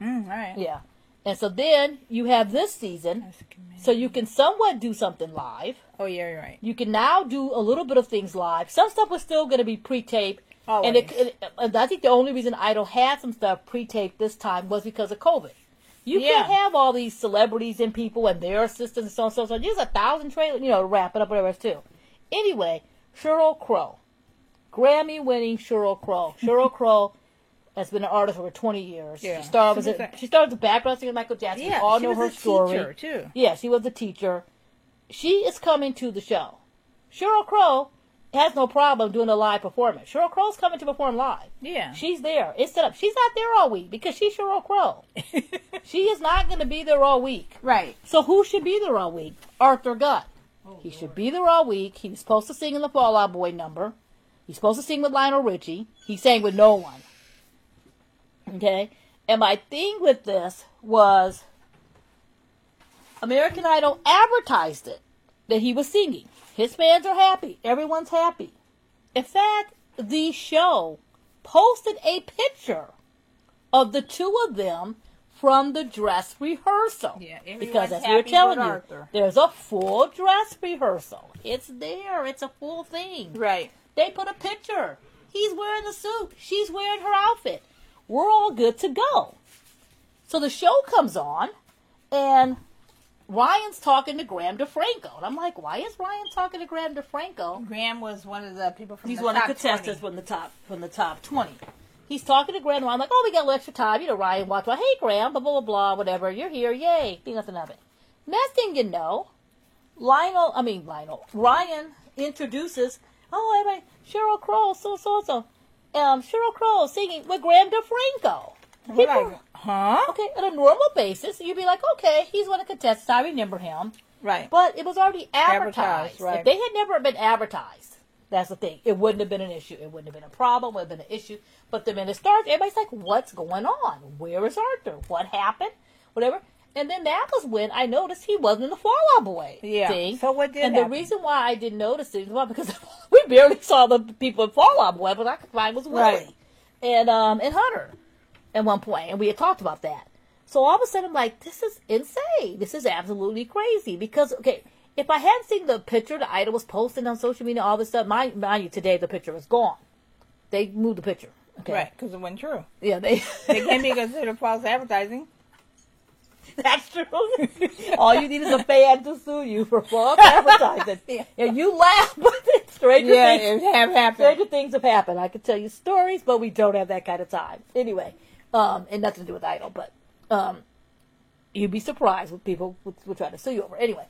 All right. Yeah. And so then you have this season, so you can somewhat do something live. Oh yeah, you're right. You can now do a little bit of things live. Some stuff was still going to be pre-taped. Always. And I think the only reason Idol had some stuff pre-taped this time was because of COVID. You can't have all these celebrities and people and their assistants and so on and so on. There's 1,000 trailers, to wrap it up, whatever else too. Anyway, Sheryl Crow. Grammy-winning Sheryl Crow. Sheryl Crow has been an artist for over 20 years. Yeah. She started as a background singer with Michael Jackson. Yeah, We all she know was her a story. teacher, too. Yeah, she was a teacher. She is coming to the show. Sheryl Crow has no problem doing a live performance. Sheryl Crow's coming to perform live. Yeah. She's there. It's set up. She's not there all week because she's Sheryl Crow. She is not going to be there all week. Right. So who should be there all week? Arthur Gutt. He should be there all week. He's supposed to sing in the Fall Out Boy number. He's supposed to sing with Lionel Richie. He sang with no one. Okay? And my thing with this was American Idol advertised it, that he was singing. His fans are happy. Everyone's happy. In fact, the show posted a picture of the two of them from the dress rehearsal. Yeah, because as happy we were telling but you, Arthur. there's a full dress rehearsal. It's there. It's a full thing. Right. They put a picture. He's wearing the suit. She's wearing her outfit. We're all good to go. So the show comes on, and Ryan's talking to Graham DeFranco. And I'm like, why is Ryan talking to Graham DeFranco? Graham was one of the people from He's the one top of the contestants 20. from the top 20. He's talking to Graham. I'm like, oh, we got a little extra time. Ryan watch. Well, hey, Graham, blah, blah, blah, blah, whatever. You're here. Yay. Think nothing of it. Next thing you know, Ryan introduces, oh, everybody, Sheryl Crow, so. Sheryl Crow singing with Graham DeFranco. We're like, huh? Okay, on a normal basis, you'd be like, okay, he's one of the contestants. I remember him. Right. But it was already advertised. Right. If they had never been advertised, that's the thing. It wouldn't have been an issue. It wouldn't have been a problem. It would have been an issue. But the minute it starts, everybody's like, what's going on? Where is Arthur? What happened? Whatever. And then that was when I noticed he wasn't in the Fall Out Boy thing. So what did And happen? the reason why I didn't notice it was because we barely saw the people in Fall Out Boy, but I could find was Willie Right. and Hunter at one point, and we had talked about that. So all of a sudden, I'm like, this is insane. This is absolutely crazy. Because, okay, if I hadn't seen the picture the Idol was posting on social media, all this stuff, mind you, today the picture is gone. They moved the picture. Okay. Right, because it wasn't true. Yeah, they can be considered false advertising. That's true. All you need is a fan to sue you for false advertising. Yeah. And you laugh, but stranger things have happened. I could tell you stories, but we don't have that kind of time. Anyway, and nothing to do with Idol, but you'd be surprised what people would try to sue you over. Anyway,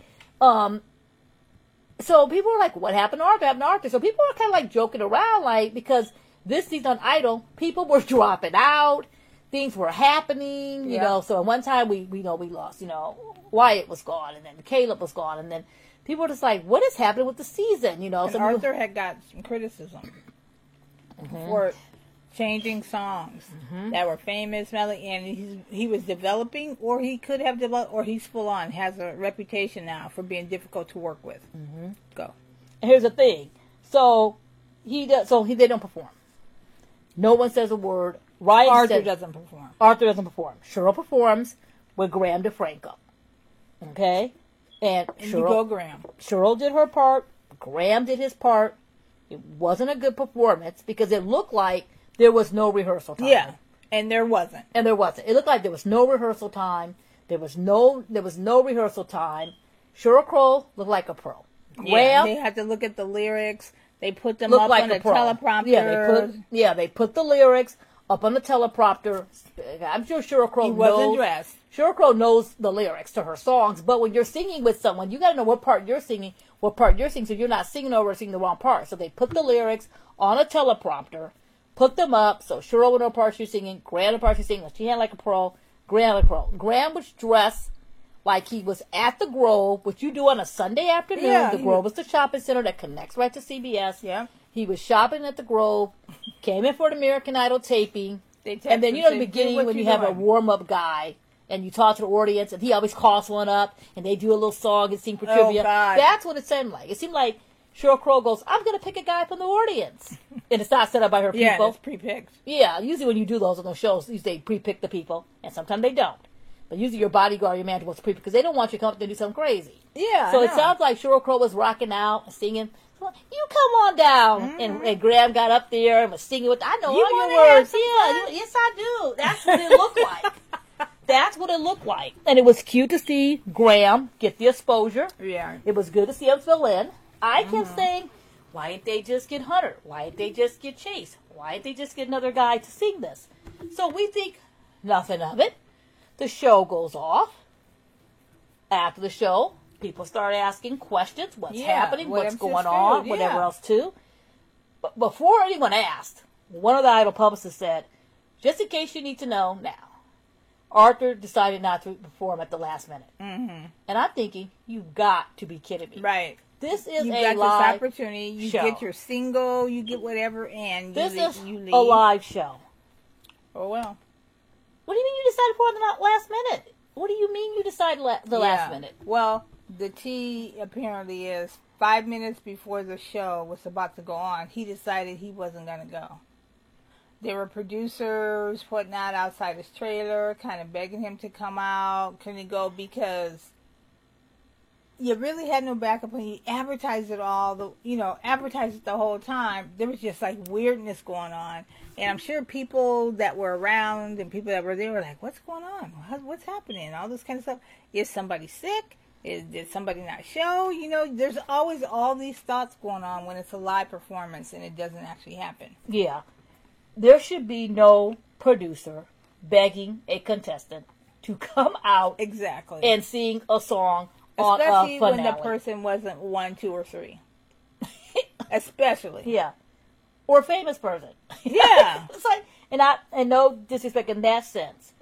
so people were like, what happened to Arthur? Happened to Arthur? So people were kind of like joking around, like, because this season on Idol, people were dropping out. Things were happening, you know. So at one time we lost, Wyatt was gone, and then Caleb was gone, and then people were just like, "What is happening with the season?" And Arthur had got some criticism for changing songs that were famous, melody, and he was developing, or he could have developed, or he's full on has a reputation now for being difficult to work with. Go. Here's the thing. So they don't perform. No one says a word. Arthur doesn't perform. Arthur doesn't perform. Cheryl performs with Graham DeFranco. Okay? And you go Graham. Cheryl did her part. Graham did his part. It wasn't a good performance because it looked like there was no rehearsal time. Yeah, and there wasn't. It looked like there was no rehearsal time. There was no rehearsal time. Sheryl Crow looked like a pro. Graham, they had to look at the lyrics. They put them up on the teleprompter. They put the lyrics up on the teleprompter. I'm sure Sheryl Crow knows. He wasn't dressed. Sheryl Crow knows the lyrics to her songs, but when you're singing with someone, you got to know what part you're singing, so you're not singing over or singing the wrong part. So they put the lyrics on a teleprompter put them up. So Cheryl went on part, she was singing. Graham on part, she was singing. She had like a pro. Graham like a pro. Graham was dressed like he was at the Grove, which you do on a Sunday afternoon. Yeah, the Grove is the shopping center that connects right to CBS. Yeah. He was shopping at the Grove, came in for an American Idol taping, and then, in the beginning when you have a warm-up guy, and you talk to the audience, and he always calls one up, and they do a little song and sing for trivia. God. That's what it seemed like. It seemed like Sheryl Crow goes, I'm going to pick a guy from the audience. And it's not set up by her people. Yeah, it's pre-picked. Yeah, usually when you do those on those shows, they pre-pick the people, and sometimes they don't. But usually your bodyguard, your manager wants to pre-pick, because they don't want you to come up there and do something crazy. Yeah, so it sounds like Sheryl Crow was rocking out and singing, you come on down. And Graham got up there and was singing with, I know all your words. Yeah, yes I do. That's what it looked like. That's what it looked like. And it was cute to see Graham get the exposure. Yeah. It was good to see him fill in. I kept saying, why didn't they just get Hunter? Why didn't they just get Chase? Why didn't they just get another guy to sing this? So we think nothing of it. The show goes off. After the show, people start asking questions. What's happening? What's going on? Whatever else, too. But before anyone asked, one of the Idol publicists said, just in case you need to know now, Arthur decided not to perform at the last minute. Mm-hmm. And I'm thinking, you've got to be kidding me. Right. This is you a got live this opportunity. You show. get your single, you get whatever, and this is you leave. a live show. Oh, well. What do you mean you decided for the last minute? What do you mean you decided the last minute? Well, the tea apparently is 5 minutes before the show was about to go on, he decided he wasn't going to go. There were producers putting out outside his trailer, kind of begging him to come out. Can he go? Because you really had no backup when you advertised it all. Advertised it the whole time. There was just like weirdness going on. And I'm sure people that were around and people that were there were like, what's going on? What's happening? All this kind of stuff. Is somebody sick? Did somebody not show? There's always all these thoughts going on when it's a live performance and it doesn't actually happen. Yeah. There should be no producer begging a contestant to come out exactly and sing a song on a finale. Especially when the person wasn't 1, 2, or 3. Especially. Yeah. Or a famous person. Yeah. It's like, and no disrespect in that sense.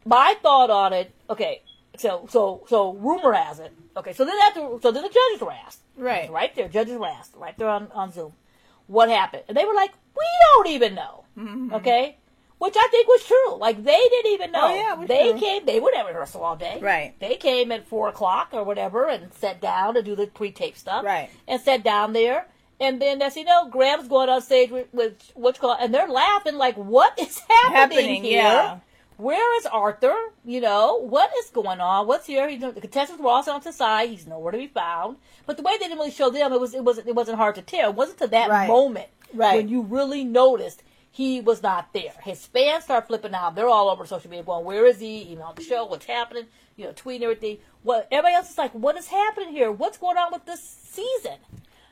My thought on it, okay, so rumor has it, okay, so then the judges were asked. Right. Right there, judges were asked, right there on Zoom. What happened? And they were like, we don't even know. Mm-hmm. Okay? Which I think was true. Like, they didn't even know. Oh, yeah, they were at rehearsal all day. Right. They came at 4 o'clock or whatever and sat down to do the pre-tape stuff. Right. And sat down there. And then, as you know, Graham's going on stage with and they're laughing like, what is happening here? Yeah. Where is Arthur? What is going on? What's here? The contestants were also on the side. He's nowhere to be found. But the way they didn't really show them, it wasn't hard to tell. It wasn't to that moment when you really noticed he was not there. His fans start flipping out. They're all over social media going, where is he? Even on the show, what's happening? Tweeting everything. Everybody else is like, what is happening here? What's going on with this season?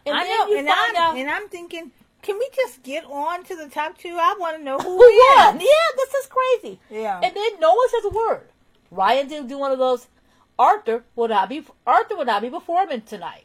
And I'm thinking, can we just get on to the top 2? I want to know who won. Yeah, this is crazy. Yeah. And then no one says a word. Ryan didn't do one of those. Arthur would not be performing tonight.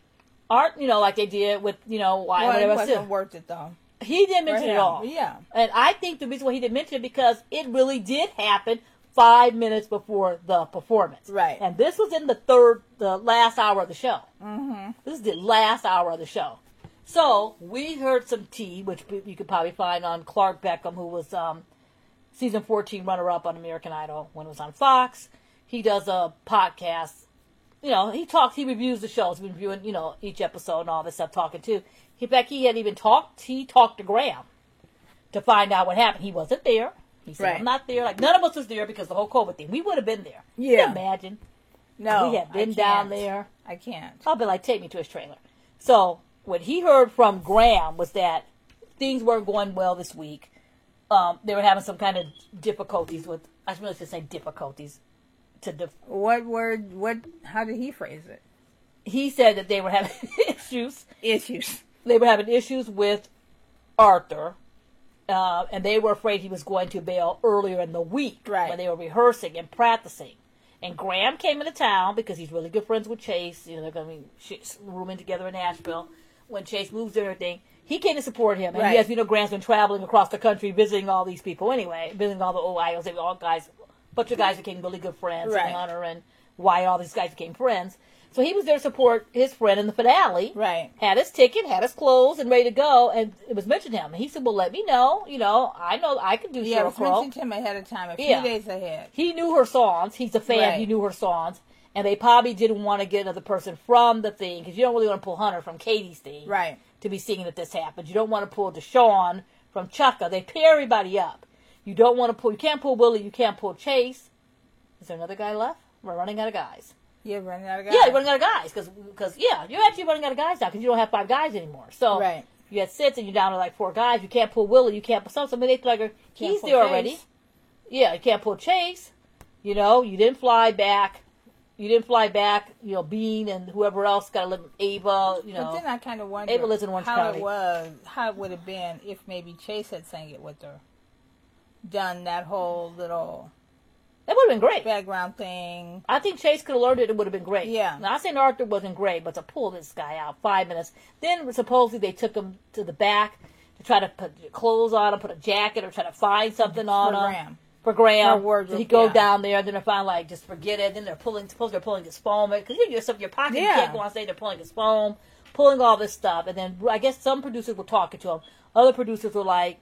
Like they did with whatever. It wasn't worth it though. He didn't mention it at all. Yeah. And I think the reason why he didn't mention it because it really did happen 5 minutes before the performance. Right. And this was in the last hour of the show. Mm-hmm. This is the last hour of the show. So we heard some tea, which you could probably find on Clark Beckham, who was season 14 runner-up on American Idol when it was on Fox. He does a podcast. He reviews the shows. He's been reviewing, each episode and all this stuff, talking too. In fact, he talked to Graham to find out what happened. He wasn't there. He said, I'm not there. Like, none of us was there because the whole COVID thing. We would have been there. Yeah. Can you imagine? No, we had been down there. I can't. I'll be like, take me to his trailer. So what he heard from Graham was that things weren't going well this week. They were having some kind of difficulties with, I really should say difficulties. How did he phrase it? He said that they were having issues. They were having issues with Arthur. And they were afraid he was going to bail earlier in the week when they were rehearsing and practicing. And Graham came into town because he's really good friends with Chase. They're going to be rooming together in Nashville. when Chase moves and everything, he came to support him. And Right. yes, Grant's been traveling across the country visiting all these people anyway, visiting all the old idols, all guys, a bunch of guys became really good friends, Right. and Hunter and Wyatt, all these guys became friends. So he was there to support his friend in the finale. Right. Had his ticket, had his clothes, and ready to go. And it was mentioned to him. And he said, well, let me know. I know I can do Yeah, it Sheryl was Crow. mentioned to him ahead of time, a few Yeah. days ahead. He knew her songs. He's a fan. Right. He knew her songs. And they probably didn't want to get another person from the thing, because you don't really want to pull Hunter from Katie's thing. Right. To be singing that this happened. You don't want to pull Deshaun from Chukka. They pair everybody up. You can't pull Willie, you can't pull Chase. Is there another guy left? We're running out of guys. You're running out of guys. Yeah, you're running out of guys. Because you're actually running out of guys now, because you don't have 5 guys anymore. So, Right. you had 6 and you're down to like 4 guys. You can't pull Willie, you can't pull somebody. They feel like, he's pull there Chase. already. Yeah, you can't pull Chase. You didn't fly back. Bean and whoever else got to live with Ava, But then I kind of wonder Ava lives in Orange County. how it would have been if maybe Chase had sang it with her. Done that whole little That would have been great. background thing. I think Chase could have learned it. It would have been great. Yeah. Now, I'm saying Arthur wasn't great, but to pull this guy out 5 minutes. Then supposedly they took him to the back to try to put clothes on him, put a jacket, or try to find something on him. Graham. For Graham. For wardrobe, So he go yeah. down there, then they're finally like, just forget it. Then they're pulling his phone. Because you have stuff in your pocket. You Yeah. can't go on stage. They're pulling his phone, pulling all this stuff. And then I guess some producers were talking to him. Other producers were like,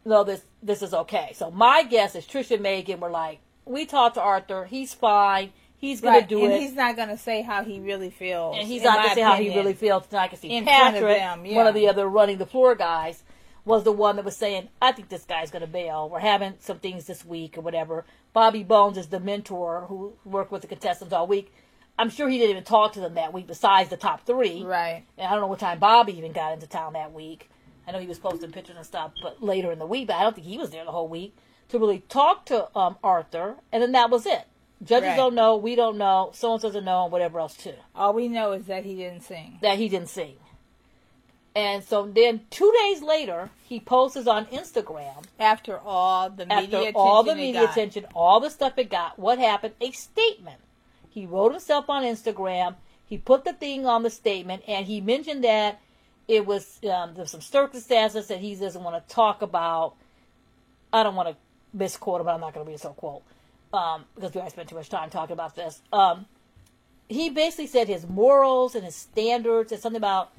no, this is okay. So my guess is Trish and Megan were like, we talked to Arthur. He's fine. He's going to do and it. he's not going to say how he really feels. And he's in not my going to say how he opinion. really feels. And I can see In front of Patrick, them, yeah. one of the other running the floor guys, was the one that was saying, I think this guy's going to bail. We're having some things this week or whatever. Bobby Bones is the mentor who worked with the contestants all week. I'm sure he didn't even talk to them that week besides the top 3. Right. And I don't know what time Bobby even got into town that week. I know he was posting pictures and stuff, but later in the week. But I don't think he was there the whole week to really talk to Arthur. And then that was it. Judges Right. don't know. We don't know. So-and-so doesn't know, and whatever else, too. All we know is that he didn't sing. That he didn't sing. And so then 2 days later, he posts on Instagram. After all the media After attention all the it media got. attention, all the stuff it got, what happened? A statement. He wrote himself on Instagram. He put the thing on the statement, and he mentioned that it was there's some circumstances that he doesn't want to talk about. I don't want to misquote him, but I'm not going to read a quote because we spent too much time talking about this. He basically said his morals and his standards and something about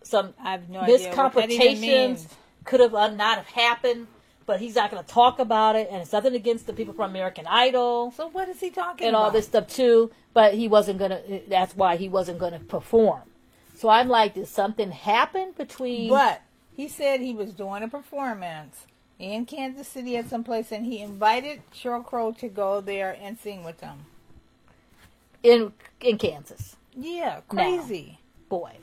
some I have no idea what that even miscomplications means. could have not have happened, but he's not going to talk about it, and it's nothing against the people from American Idol So what is he talking and about? all this stuff too, but he wasn't going to, that's why he wasn't going to perform. So I'm like, did something happen between... But he said he was doing a performance in Kansas City at some place, and he invited Sheryl Crow to go there and sing with them. in Kansas. Yeah, crazy. Boy.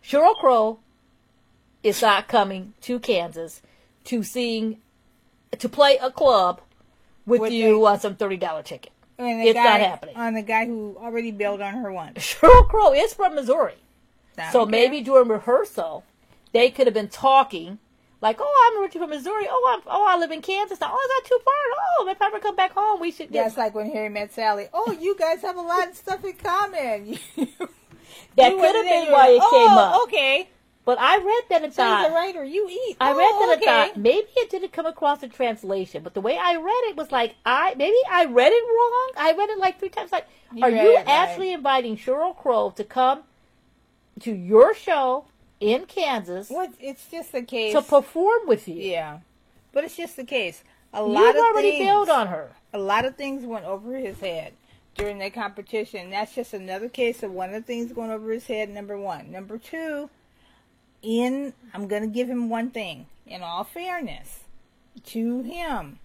Sheryl Crow is not coming to Kansas to play a club with you on some $30 ticket. And It's not happening. On the guy who already bailed on her once. Sheryl Crow is from Missouri. I So don't maybe during rehearsal, they could have been talking, like, "Oh, I'm originally from Missouri. I live in Kansas now. Oh, it's not too far. Oh, if I ever come back home, we should." care. That's like when Harry met Sally. Oh, you guys have a lot of stuff in common. That You could have went been there, why it oh, came up. okay. But I read that and So he's thought, a writer. You eat. I read that and okay. thought maybe it didn't come across in translation. But the way I read it was like maybe I read it wrong. I read it like 3 times. Like, are read you it right. actually inviting Sheryl Crow to come to your show in Kansas What? It's just the case. to perform with you? Yeah, but it's just the case. You've already bailed on her. A lot of things went over his head during that competition. That's just another case of one of the things going over his head, number one. Number two, I'm going to give him one thing. In all fairness to him,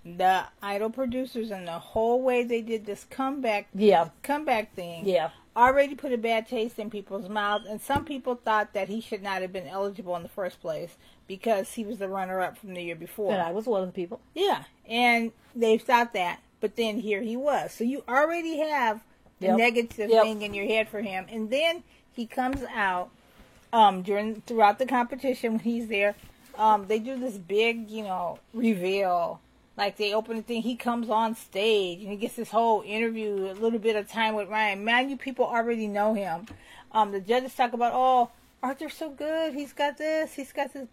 the Idol producers and the whole way they did this comeback thing Yeah. already put a bad taste in people's mouths. And some people thought that he should not have been eligible in the first place because he was the runner-up from the year before. And I was one of the people. Yeah, and they thought that, but then here he was. So you already have the Yep. negative Yep. thing in your head for him, and then he comes out throughout the competition when he's there. They do this big, reveal Like, they open the thing, he comes on stage, and he gets this whole interview, a little bit of time with Ryan. Man, you people already know him. The judges talk about, oh, Arthur's so good, he's got this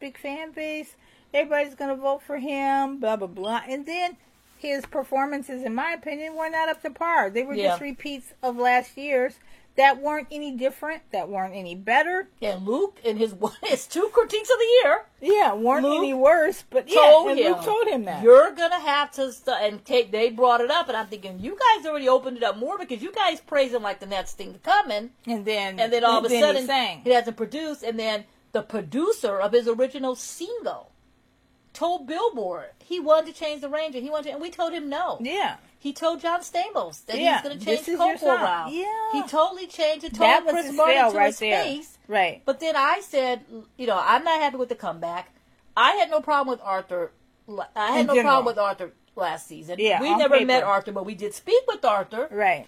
big fan base, everybody's going to vote for him, blah, blah, blah. And then his performances, in my opinion, were not up to par. They were just repeats of last year's that weren't any different, that weren't any better. And Luke, in his 2 critiques of the year, weren't any worse. But Luke told him that you're gonna have to. And they brought it up, and I'm thinking, you guys already opened it up more because you guys praise him like the next thing to coming. And then all of a sudden he hasn't produced, and then the producer of his original single told Billboard he wanted to change the arranger. And we told him no. Yeah. He told John Stamos that he was going to change Coco around. Yeah. He totally changed it. Told Chris Martin to his face. Right. But then I said, I'm not happy with the comeback. I had no problem with Arthur. I had no problem with Arthur last season. Yeah, we never met Arthur, but we did speak with Arthur. Right.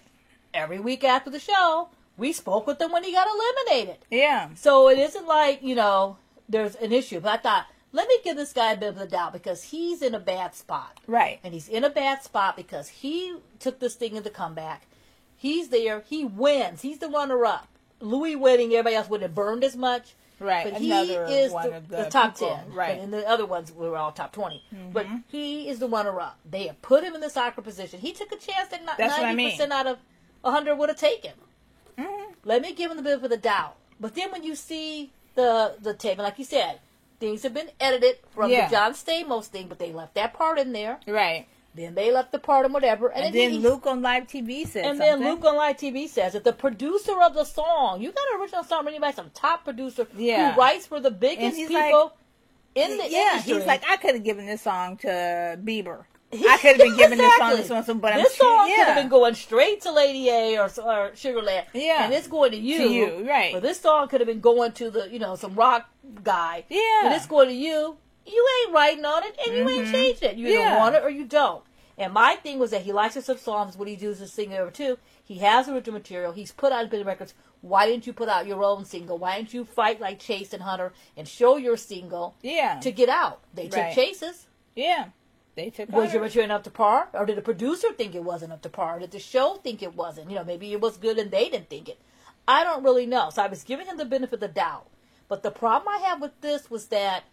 Every week after the show, we spoke with him when he got eliminated. Yeah. So it isn't like, there's an issue. But I thought, let me give this guy a bit of the doubt because he's in a bad spot. Right. And he's in a bad spot because he took this thing in the comeback. He's there. He wins. He's the runner-up. Louis winning, everybody else wouldn't have burned as much. Right. But he is the top people. 10. Right. And the other ones were all top 20. Mm-hmm. But he is the runner-up. They have put him in this awkward position. He took a chance that 90% out of 100 would have taken. Mm-hmm. Let me give him the benefit of the doubt. But then when you see the tape, and like you said, things have been edited from the John Stamos thing, but they left that part in there. Right. Then they left the part and whatever. And then Luke on live TV says and then Luke on live TV says that the producer of the song, you got an original song written by some top producer who writes for the biggest people in the industry. He's like, I could have given this song to Bieber. I could have been giving this song to someone, but this song could have been going straight to Lady A or Sugarland. Yeah. And it's going to you. To you, right. But this song could have been going to the, some rock guy. Yeah. And it's going to you. You ain't writing on it, and you ain't changed it. You either want it or you don't. And my thing was that he likes to sub songs. What he does is sing over too. He has original material. He's put out bit of records. Why didn't you put out your own single? Why didn't you fight like Chase and Hunter and show your single? Yeah. To get out. They took Chase's. Yeah. They took. Was your material up to par, or did the producer think it wasn't up to par? Or did the show think it wasn't? Maybe it was good and they didn't think it. I don't really know. So I was giving him the benefit of the doubt. But the problem I had with this was that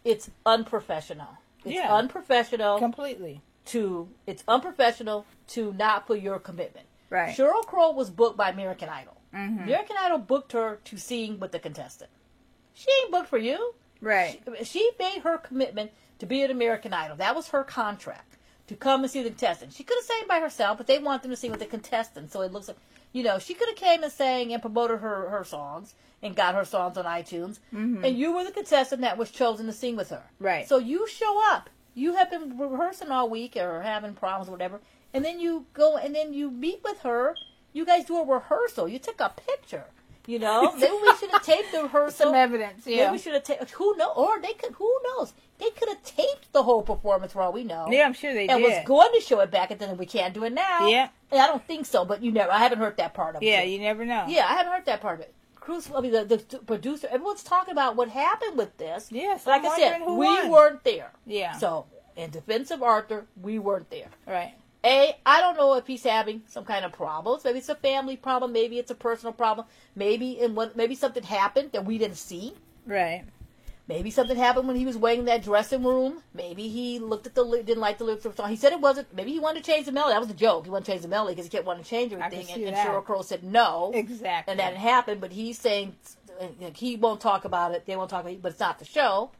it's unprofessional. It's unprofessional. Completely. It's unprofessional to not put your commitment. Right. Sheryl Crow was booked by American Idol. Mm-hmm. American Idol booked her to sing with the contestant. She ain't booked for you. Right. She made her commitment to be at American Idol. That was her contract, to come and see the contestant. She could have sang by herself, but they want them to sing with the contestant. So it looks like, she could have came and sang and promoted her songs and got her songs on iTunes. Mm-hmm. And you were the contestant that was chosen to sing with her. Right. So you show up. You have been rehearsing all week or having problems or whatever. And then you go and then you meet with her. You guys do a rehearsal. You took a picture. Maybe we should have taped the rehearsal. Some evidence, yeah. Maybe we should have taped. Who knows? Or they could. Who knows? They could have taped the whole performance for all we know. Yeah, I'm sure they did. And was going to show it back, and then we can't do it now. Yeah. And I don't think so, but I haven't heard that part of it. Yeah, you never know. Yeah, I haven't heard that part of it. The producer, everyone's talking about what happened with this. Yes, like I said, we weren't there. Yeah. So, in defense of Arthur, we weren't there. Right. I don't know if he's having some kind of problems. Maybe it's a family problem. Maybe it's a personal problem. Maybe something happened that we didn't see. Right. Maybe something happened when he was waiting in that dressing room. Maybe he looked at didn't like the lyrics of the song. He said it wasn't. Maybe he wanted to change the melody. That was a joke. He wanted to change the melody because he kept wanting to change everything. And Sheryl Crow said no. Exactly. And that didn't happen. But he's saying he won't talk about it. They won't talk about it. But it's not the show.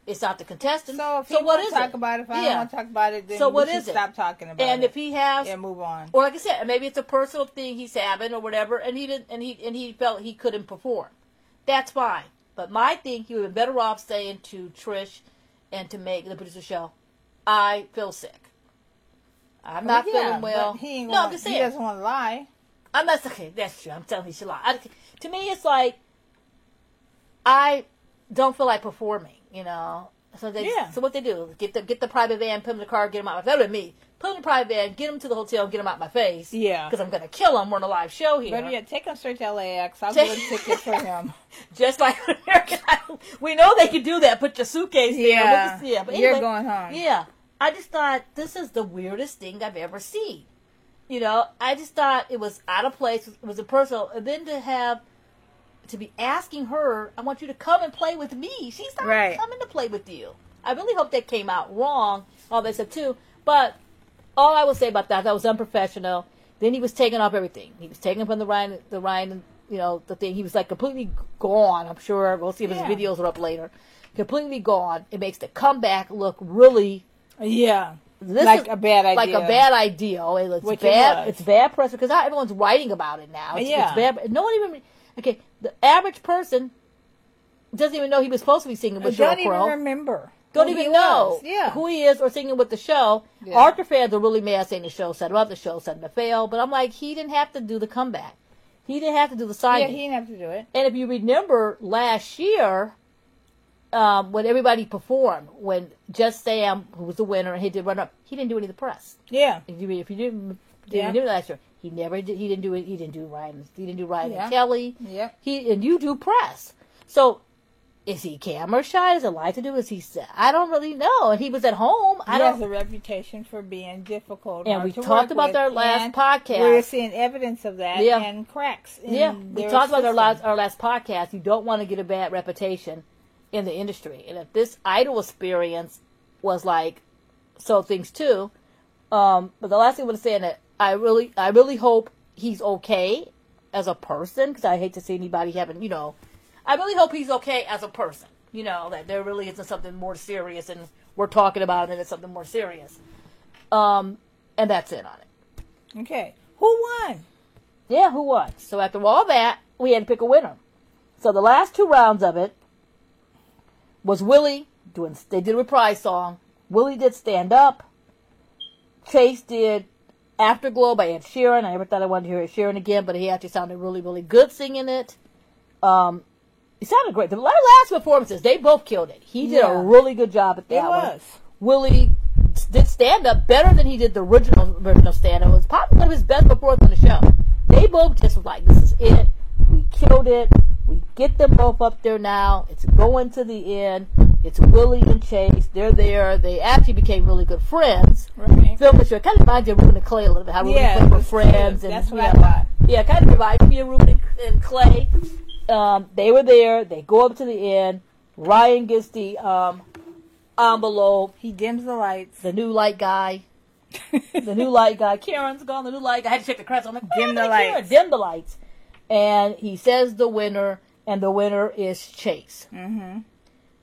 It's not the contestant. So if he won't talk about it, if I don't want to talk about it, then we should stop talking about it. And if he has, move on. Or like I said, maybe it's a personal thing he's having or whatever, and he felt he couldn't perform. That's fine. But my thing, he would have been better off saying to Trish and to Meg, the producer show, I feel sick. I'm not feeling well. He ain't I'm just saying. He doesn't want to lie. I'm not okay. That's true. I'm telling you, he should lie. To me, it's like I don't feel like performing. So what they do? Get the private van, put him in the car, get him out. That would be me. Put him in the private van, get him to the hotel, get him out my face. Yeah. Because I'm going to kill him. We're on a live show here. Better yet, take him straight to LAX. I'll get a ticket for him. Just like American Idol. We know they can do that. Put your suitcase there. Yeah. But anyway, you're going home. Yeah. I just thought, this is the weirdest thing I've ever seen. You know, I just thought it was out of place. It was impersonal. And then to be asking her, I want you to come and play with me. She's not coming to play with you. I really hope that came out wrong, all they said too. But all I will say about that was unprofessional. Then he was taking off everything. He was taking from the Ryan, you know, the thing. He was like completely gone, I'm sure. We'll see if his videos are up later. Completely gone. It makes the comeback look really... Yeah. Like a bad idea. Like a bad idea. It's bad. It's bad press because everyone's writing about it now. It's bad. No one even... Okay, the average person doesn't even know he was supposed to be singing with Sheryl Crow. Don't even remember. Don't even know who he is or singing with the show. Yeah. Arthur fans are really mad saying the show set him up, the show set him to fail. But I'm like, he didn't have to do the comeback. He didn't have to do the signing. Yeah, he didn't have to do it. And if you remember last year, when everybody performed, when Just Sam, who was the winner, and he did run up, he didn't do any of the press. Yeah. If you didn't do it last year, he never did. He didn't do it. He didn't do Ryan. He didn't do Ryan and Kelly. Yeah. And you do press. So. Is he camera shy? Does it lie to do? Is he? I don't really know. And he was at home. He has a reputation for being difficult. And we talked about our last podcast. We're seeing evidence of that and cracks. We talked about our last podcast. You don't want to get a bad reputation in the industry. And if this Idol experience was like so things too. But the last thing I want to say is that I really hope he's okay as a person, because I hate to see anybody having, you know. I really hope he's okay as a person. You know, that there really isn't something more serious and we're talking about it and it's something more serious. And that's it on it. Okay. Who won? Yeah, who won? So after all that, we had to pick a winner. So the last 2 rounds of it was Willie they did a reprise song. Willie did Stand Up. Chase did Afterglow by Ed Sheeran. I never thought I wanted to hear Ed Sheeran again, but he actually sounded really, really good singing it. It sounded great. The last performances, they both killed it. He did a really good job at that one. Willie did Stand Up better than he did the original version of Stand Up. It was probably one of his best performances on the show. They both just were like, this is it. We killed it. We get them both up there now. It's going to the end. It's Willie and Chase. They're there. They actually became really good friends. Right. Phil Mitchell. It kind of reminds you of Ruben and Clay a little bit. How Ruben and Clay were friends. And, that's what I thought. Yeah, it kind of reminds me of Ruben and Clay. They were there. They go up to the end. Ryan gets the envelope. He dims the lights. The new light guy. The new light guy. Karen's gone. The new light guy. I had to check the credits. I'm like, dim the lights. Dim the lights. And he says the winner, and the winner is Chase. Mm-hmm.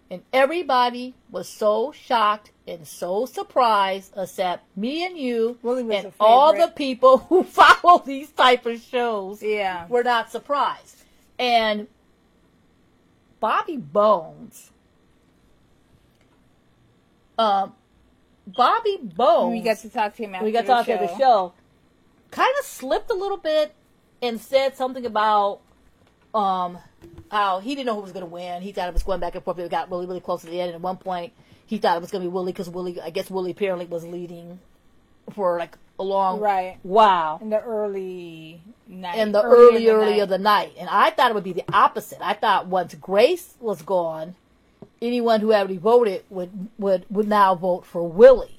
And everybody was so shocked and so surprised, except me and you, and all the people who follow these type of shows. Yeah, were not surprised. And Bobby Bones. We got to talk to him after the show. Kind of slipped a little bit and said something about how he didn't know who was going to win. He thought it was going back and forth. It got really, really close to the end. And at one point, he thought it was going to be Willie because Willie apparently was leading for like a long while. In the early night. In the early of the night. And I thought it would be the opposite. I thought once Grace was gone, anyone who had already voted would now vote for Willie.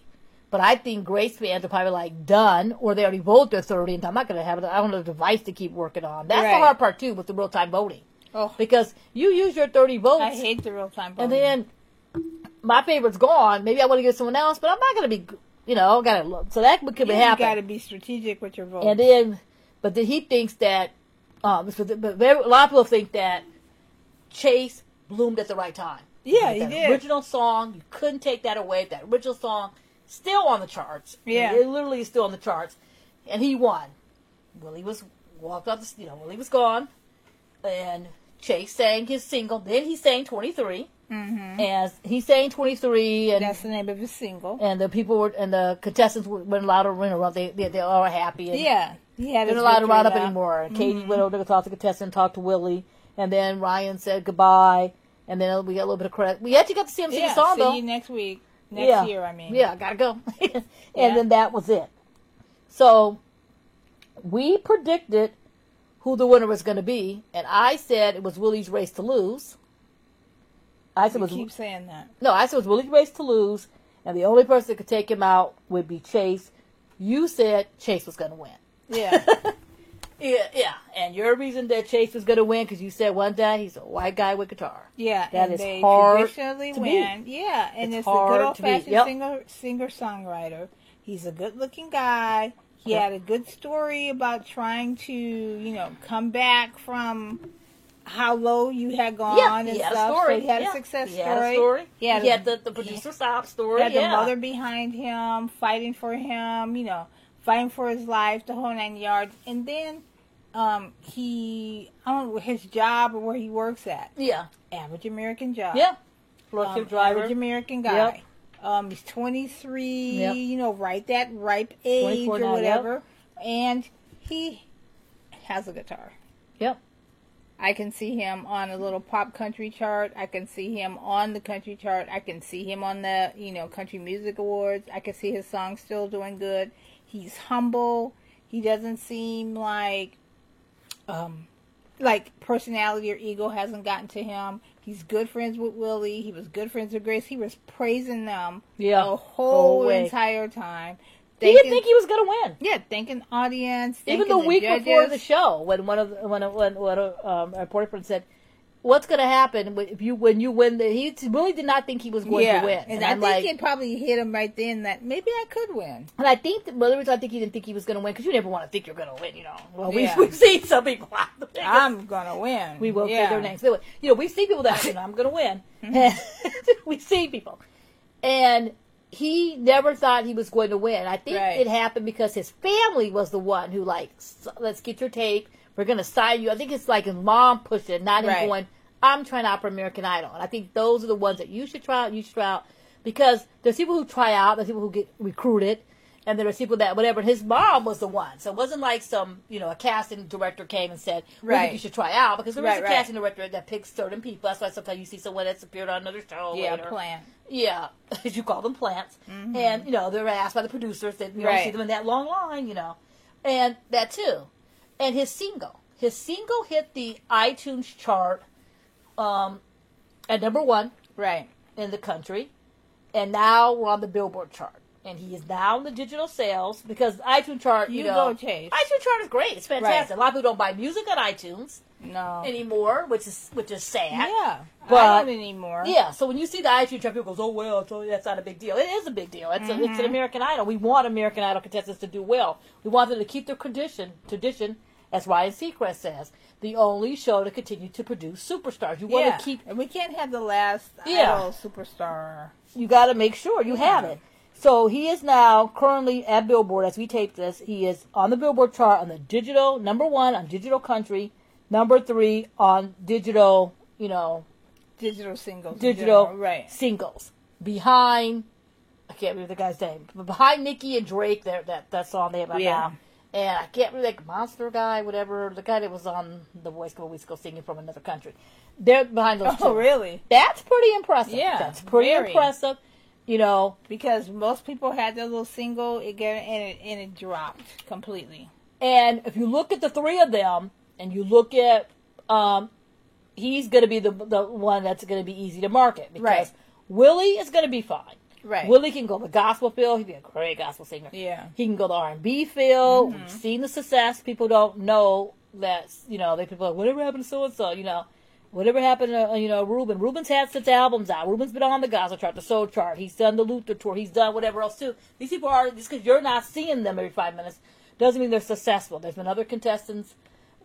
But I think Grace fans are probably like done, or they already voted their 30, and I'm not going to have it. I don't have a device to keep working on. That's the hard part too with the real time voting. Oh. Because you use your 30 votes. I hate the real time voting. And then my favorite's gone. Maybe I want to give someone else, but I'm not going to be, gotta look. So that could happen. You got to be strategic with your vote. And then he thinks that, but a lot of people think that Chase bloomed at the right time. Yeah, he did. Original song, you couldn't take that away. That original song, still on the charts. Yeah, it literally is still on the charts, and he won. Willie was gone, and Chase sang his single. Then he sang 23. Mm-hmm. And he sang 23, and that's the name of his single. And the contestants weren't allowed to run around. They all were happy. And he had. They're not allowed to run up anymore. And Katie went over to talk to the contestant, and talk to Willie, and then Ryan said goodbye. And then we got a little bit of credit. We actually got to see him sing a song, though. See you next week. Next year, I mean. Yeah, I got to go. And then that was it. So, we predicted who the winner was going to be. And I said it was Willie's Race to Lose. You keep saying that. No, I said it was Willie's Race to Lose. and the only person that could take him out would be Chase. You said Chase was going to win. Yeah. Yeah. And your reason that Chase was going to win, because you said one day he's a white guy with guitar. Yeah. That and is they hard traditionally to win. beat. Yeah. And it's a hard good old-fashioned to beat. Yep. singer-songwriter. He's a good-looking guy. He had a good story about trying to, come back from how low you had gone and had stuff. a story. So he had a success story. He had a story. He had the producer sob story. He had the mother behind him, fighting for him, fighting for his life, the whole 9 yards. And then I don't know, his job or where he works at. Yeah. Average American job. Yeah. Forklift driver. Average American guy. Yep. He's 23, Yep. right that ripe age or now, whatever. Yep. And he has a guitar. Yep. I can see him on a little pop country chart. I can see him on the country chart. I can see him on the, country music awards. I can see his song still doing good. He's humble. He doesn't seem like personality or ego hasn't gotten to him. He's good friends with Willie. He was good friends with Grace. He was praising them the whole entire time. He didn't think he was going to win. Yeah, thanking audience. Even the week before the show, when our reporter said, "What's going to happen when you win?" He really did not think he was going to win. And I think it probably hit him right then that maybe I could win. And I think the reason I think he didn't think he was going to win, because you never want to think you're going to win, Well, we've seen some people. I'm going to win. We won't say their names. We've seen people that I'm going to win. We've seen people, and he never thought he was going to win. I think it happened because his family was the one who, let's get your tape. We're going to sign you. I think it's like his mom pushed it, not him going, I'm trying out for American Idol. And I think those are the ones that you should try out. Because there's people who try out, there's people who get recruited, and there's people that, whatever. His mom was the one. So it wasn't like some, a casting director came and said, we think you should try out. Because there is a casting director that picks certain people. That's why sometimes you see someone that's appeared on another show later. Plant. Yeah, as you call them, plants. Mm-hmm. And, they're asked by the producers that you don't see them in that long line, And that too. And his single hit the iTunes chart at number 1 in the country. And now we're on the Billboard chart. And he is now in the digital sales because the iTunes chart, go Chase. iTunes chart is great. It's fantastic. A lot of people don't buy music on iTunes. No. Anymore, which is sad. Yeah, but I don't anymore. Yeah, so when you see the iTunes chart, people goes, "Oh well, that's not a big deal." It is a big deal. It's an American Idol. We want American Idol contestants to do well. We want them to keep their tradition, as Ryan Seacrest says, the only show to continue to produce superstars. You want to keep, and we can't have the last Idol superstar. You got to make sure you have it. So he is now currently at Billboard as we tape this. He is on the Billboard chart on the digital, number 1 on digital country. Number 3 on digital, digital singles. Singles. Behind, I can't remember the guy's name, but behind Nicki and Drake, that song they have out now. And I can't remember that monster guy, whatever, the guy that was on The Voice a couple weeks ago singing from another country. They're behind those two. Oh, really? That's pretty impressive. Yeah. That's pretty impressive. Because most people had their little single, and it dropped completely. And if you look at the 3 of them, and you look at, he's going to be the one that's going to be easy to market. Because Willie is going to be fine. Right. Willie can go the gospel field. He'd be a great gospel singer. Yeah. He can go the R&B field. We've seen the success. People don't know that, people are like, whatever happened to so-and-so, whatever happened to, Ruben. Ruben's had 6 albums out. Ruben's been on the gospel chart, the soul chart. He's done the Luther tour. He's done whatever else, too. These people are, just because you're not seeing them every 5 minutes, doesn't mean they're successful. There's been other contestants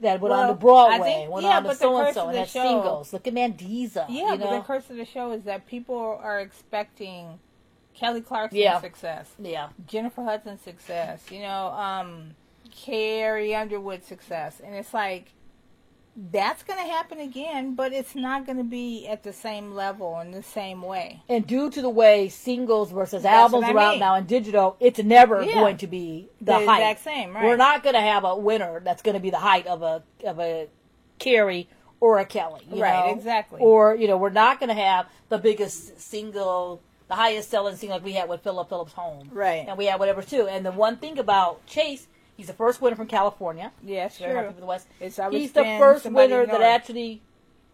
that went on to Broadway, went on to so-and-so, and had singles. Look at Mandiza. Yeah, but the curse of the show is that people are expecting Kelly Clarkson's success. Yeah. Jennifer Hudson's success. Carrie Underwood's success. And it's like, that's going to happen again, but it's not going to be at the same level in the same way. And due to the way singles versus albums are out now in digital, it's never going to be the height. Exact same, right? We're not going to have a winner that's going to be the height of a Carrie or a Kelly. You know? Exactly. Or, we're not going to have the biggest single, the highest selling single like we had with Philip Phillips Home. Right. And we had whatever, too. And the one thing about Chase, he's the first winner from California. Yes, Very happy for the West. He's the first winner that actually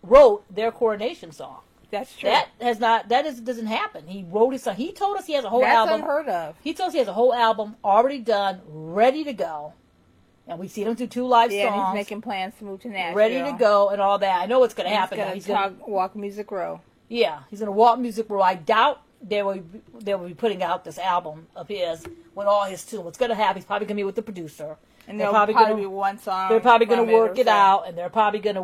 wrote their coronation song. That's true. Doesn't happen. He wrote his song. He told us he has a whole album. That's unheard of. He told us he has a whole album already done, ready to go. And we see him do 2 live songs. Yeah, he's making plans to move to Nashville. Ready to go and all that. I know what's going to happen. He's going to walk Music Row. Yeah, he's going to walk Music Row. I doubt they will be putting out this album of his with all his tunes. What's going to happen, he's probably going to be with the producer. And they'll probably be one song. They're probably going to work it out, and he's probably going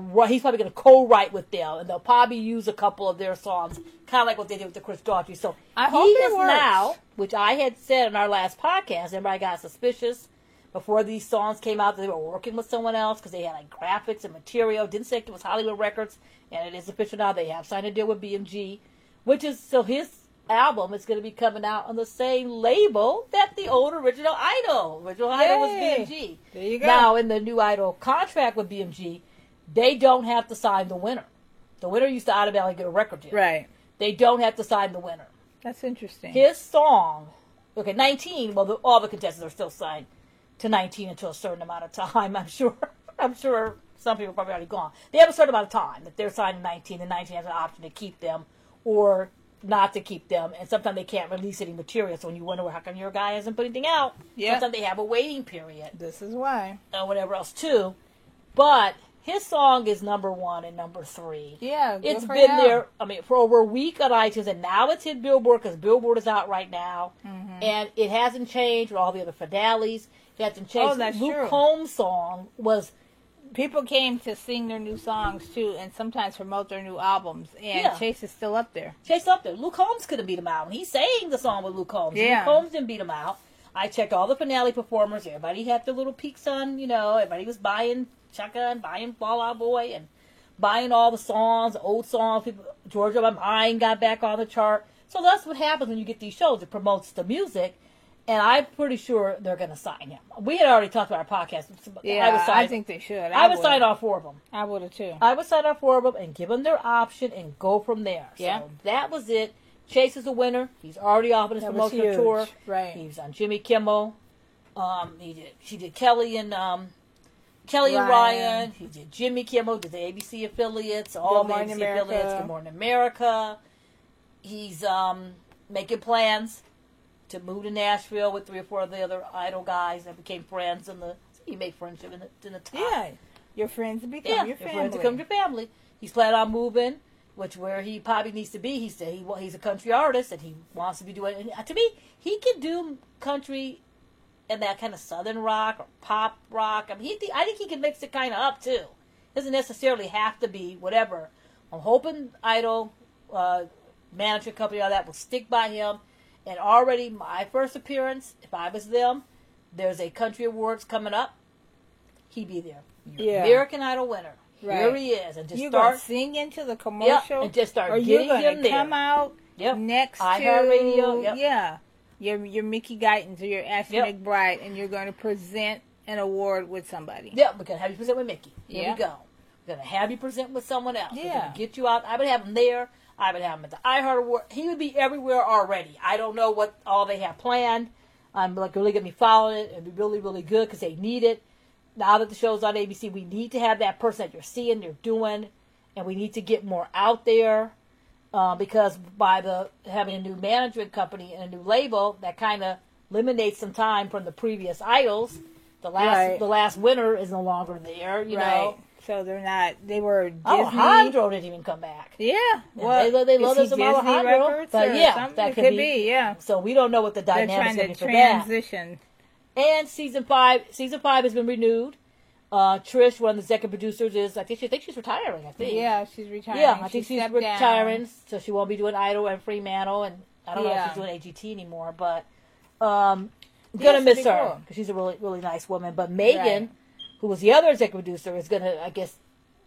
to co-write with them, and they'll probably use a couple of their songs, kind of like what they did with the Chris Daughtry. So I hope it works. Now, which I had said in our last podcast, everybody got suspicious before these songs came out that they were working with someone else because they had like graphics and material. Didn't say it was Hollywood Records, and it is official now. They have signed a deal with BMG, which is so his album is going to be coming out on the same label that the old Original Idol. Original Idol was BMG. There you go. Now, in the new Idol contract with BMG, they don't have to sign the winner. The winner used to automatically get a record deal. Right. They don't have to sign the winner. That's interesting. His song, 19, well, all the contestants are still signed to 19 until a certain amount of time, I'm sure. I'm sure some people are probably already gone. They have a certain amount of time that they're signed to 19, and 19 has an option to keep them or not to keep them, and sometimes they can't release any material. So when you wonder, well, how come your guy hasn't put anything out? Sometimes they have a waiting period. This is why. Or whatever else, too. But his song is number 1 and number 3. Yeah, it's been there, for over a week on iTunes, and now it's hit Billboard because Billboard is out right now. Mm-hmm. And it hasn't changed with all the other finales. It hasn't changed. Oh, that's Luke true. Combs' song was... People came to sing their new songs, too, and sometimes promote their new albums. And Chase is still up there. Chase is up there. Luke Combs couldn't beat him out. He sang the song with Luke Combs. Yeah. Luke Combs didn't beat him out. I checked all the finale performers. Everybody had their little peaks on, Everybody was buying Chaka and buying Fall Out Boy and buying all the songs, old songs. People, Georgia by Mine got back on the chart. So that's what happens when you get these shows. It promotes the music. And I'm pretty sure they're going to sign him. We had already talked about our podcast. Yeah, I think they should. I would sign all 4 of them. I would have, too. I would sign all 4 of them and give them their option and go from there. Yeah. So that was it. Chase is a winner. He's already off on his promotional tour. Right. He was on Jimmy Kimmel. She did Kelly and Ryan. He did Jimmy Kimmel, did the ABC affiliates, all the ABC affiliates. Good Morning America. He's making plans to move to Nashville with 3 or 4 of the other Idol guys that became friends, and you make friendship in the top. Yeah, your friends become your family. Your friends become your family. He's planning on moving, where he probably needs to be. He said he's a country artist and he wants to be doing. And to me, he can do country and that kind of southern rock or pop rock. I think he can mix it kind of up too. Doesn't necessarily have to be whatever. I'm hoping Idol management company, all that will stick by him. And already my first appearance, if I was them, there's a country awards coming up. He'd be there. Yeah. American Idol winner. Right. Here he is, and just you start sing into the commercial, and just start or getting you're him there. Come out next to iHeartRadio. Yeah, your Mickey Guyton or your Ashley McBride, and you're going to present an award with somebody. Yeah, we're going to have you present with Mickey. Here Yeah. we go. We're going to have you present with someone else. Yeah. We're going to get you out. I would have him there. I would have him at the iHeart Award. He would be everywhere already. I don't know what all they have planned. I'm really going to be following it. It'd be really, really good because they need it. Now that the show's on ABC, we need to have that person that you're seeing, you're doing, and we need to get more out there because by having a new management company and a new label, that kind of eliminates some time from the previous idols. The last winner is no longer there, you know. So they're not. They were Disney. Alejandro didn't even come back. Yeah, well, they love us some Alejandro, but yeah, that could be. Yeah. So we don't know what the dynamics going to be for transition. And season 5 has been renewed. Trish, one of the executive producers, I think she's retiring. Yeah, she's retiring. Yeah, I think she's retiring, so she won't be doing Idol and Fremantle, and I don't know if she's doing AGT anymore, but gonna miss her because she's a really, really nice woman. But Megan, who was the other executive producer, is gonna, I guess,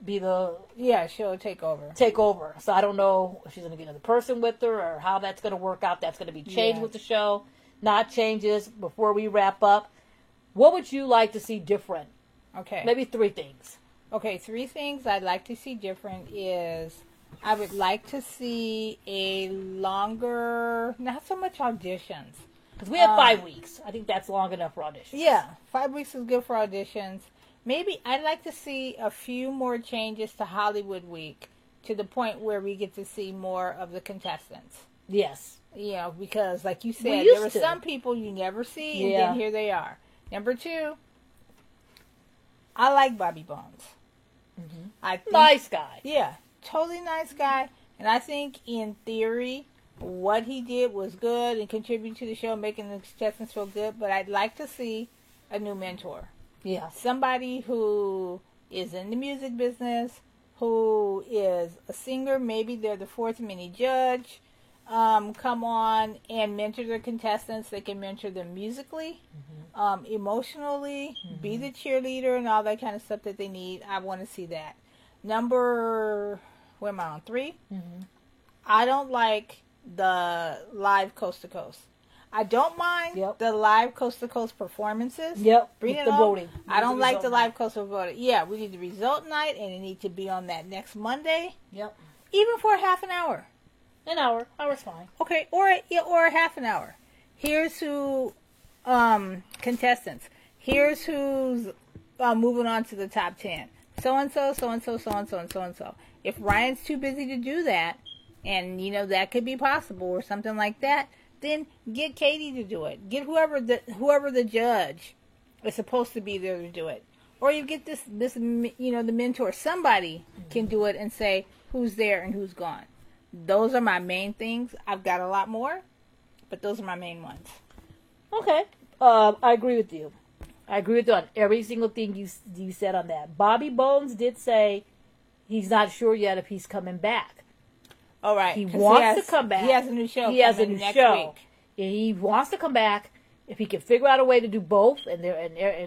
be she'll take over. So I don't know if she's gonna get another person with her or how that's gonna work out. That's gonna be changed with the show. Not changes. Before we wrap up, what would you like to see different? Okay. Maybe 3 things. Okay, 3 things I'd like to see different is I would like to see a longer, not so much auditions. Because we have 5 weeks. I think that's long enough for auditions. Yeah, 5 weeks is good for auditions. Maybe I'd like to see a few more changes to Hollywood Week to the point where we get to see more of the contestants. Yes. You know, because like you We said, used there were to. some people you never see, and Yeah. then here they are. Number 2, I like Bobby Bones. I think, Nice guy. yeah, totally nice guy. And I think in theory, what he did was good and contributed to the show, making the contestants feel good. But I'd like to see a new mentor. Yeah. Somebody who is in the music business, who is a singer, maybe they're the fourth mini judge, come on and mentor their contestants. They can mentor them musically, emotionally, be the cheerleader and all that kind of stuff that they need. I want to see that. Number, where am I on? 3? I don't like the live coast to coast. I don't mind the live coast to coast performances. Yep. Bring With it the on. voting. I don't With like the result live coast to voting. Yeah, we need the result night, and it needs to be on that next Monday, Yep. even for half an hour. An hour. Hour's fine. Okay, or half an hour. Here's who contestants. Here's who's moving on to the top 10. So and so, so and so, so and so, and so and so. If Ryan's too busy to do that, and you know that could be possible or something like that, then get Katie to do it. Get whoever the judge is supposed to be there to do it. Or you get this you know, the mentor. Somebody can do it and say who's there and who's gone. Those are my main things. I've got a lot more, but those are my main ones. Okay. I agree with you. I agree with you on every single thing you said on that. Bobby Bones did say he's not sure yet if he's coming back. All right. He wants to come back. He has a new show. He has a coming new next show. week. He wants to come back. If he can figure out a way to do both, and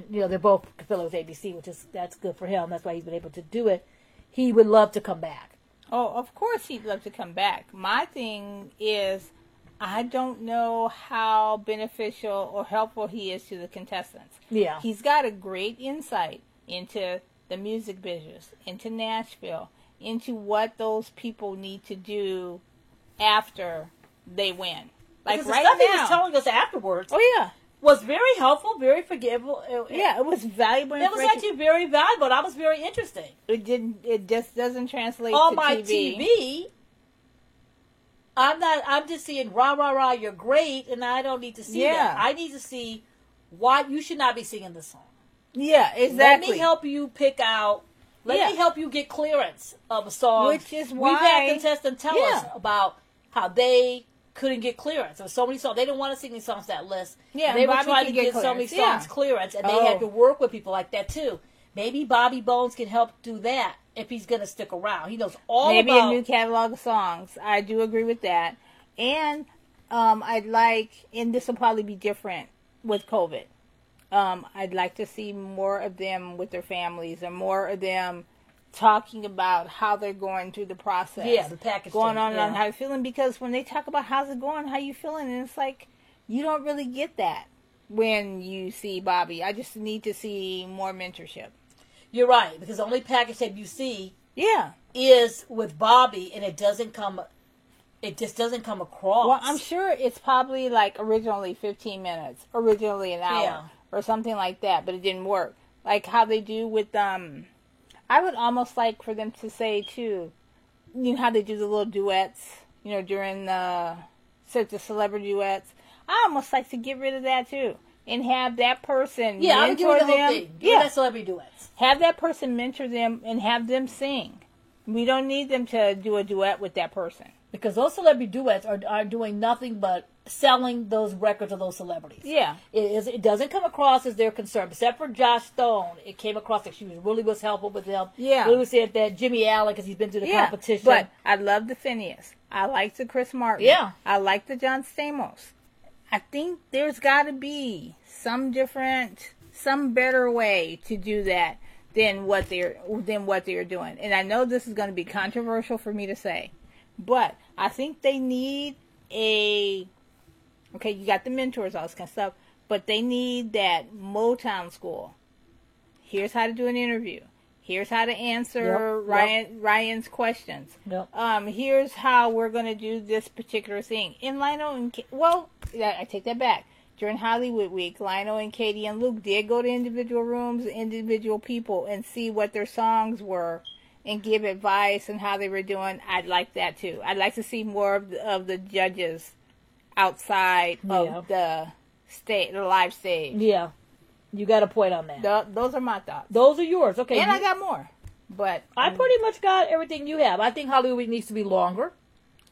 you know they're both affiliated with ABC, that's good for him. That's why he's been able to do it. He would love to come back. Oh, of course he'd love to come back. My thing is, I don't know how beneficial or helpful he is to the contestants. Yeah. He's got a great insight into the music business, into Nashville, into what those people need to do after they win. Like Because right the stuff now. he was telling us afterwards Oh yeah. was very helpful, very forgivable. Yeah, it was valuable It was information. actually very valuable. That was very interesting. It just doesn't translate On to my TV. TV, I'm just seeing rah rah rah, you're great, and I don't need to see that. I need to see why you should not be singing this song. Yeah, exactly. Let me help you pick out. Let me help you get clearance of a song. Which is why we've had contestants tell us about how they couldn't get clearance. There were so many songs they didn't want to sing these songs that list. Yeah, they were Bobby trying to could get get so many clearance. songs clearance, and they had to work with people like that too. Maybe Bobby Bones can help do that if he's going to stick around. He knows all maybe about a new catalog of songs. I do agree with that, and I'd like, and this will probably be different with COVID. I'd like to see more of them with their families, and more of them talking about how they're going through the process. Yeah, the package going thing, on yeah. and how they're feeling. Because when they talk about how's it going, how you feeling, and it's like you don't really get that when you see Bobby. I just need to see more mentorship. You're right, because the only package tape you see Yeah. is with Bobby, and it just doesn't come across. Well, I'm sure it's probably like originally 15 minutes, originally an hour, or something like that, but it didn't work. Like how they do with, I would almost like for them to say too, you know how they do the little duets, you know, during the celebrity duets. I almost like to get rid of that too, and have that person I would do mentor the whole them. thing. Do that celebrity duets. Have that person mentor them and have them sing. We don't need them to do a duet with that person. Because those celebrity duets are doing nothing but selling those records of those celebrities. Yeah. It doesn't come across as they're concerned. Except for Josh Stone, it came across that she was helpful with them. Yeah. Really said that Jimmy Allen, because he's been through the competition. But I love the Phineas. I like the Chris Martin. Yeah. I like the John Stamos. I think there's got to be some better way to do that than what they're doing. And I know this is going to be controversial for me to say, but I think they need you got the mentors, all this kind of stuff, but they need that Motown school. Here's how to do an interview. Here's how to answer Ryan's questions. Yep. Here's how we're going to do this particular thing. In Lionel and I take that back. During Hollywood Week, Lionel and Katie and Luke did go to individual rooms, individual people, and see what their songs were and give advice on how they were doing, I'd like that too. I'd like to see more of the judges outside of the live stage. Yeah. You got a point on that. Those are my thoughts. Those are yours. Okay. And I got more. But I pretty much got everything you have. I think Hollywood needs to be longer.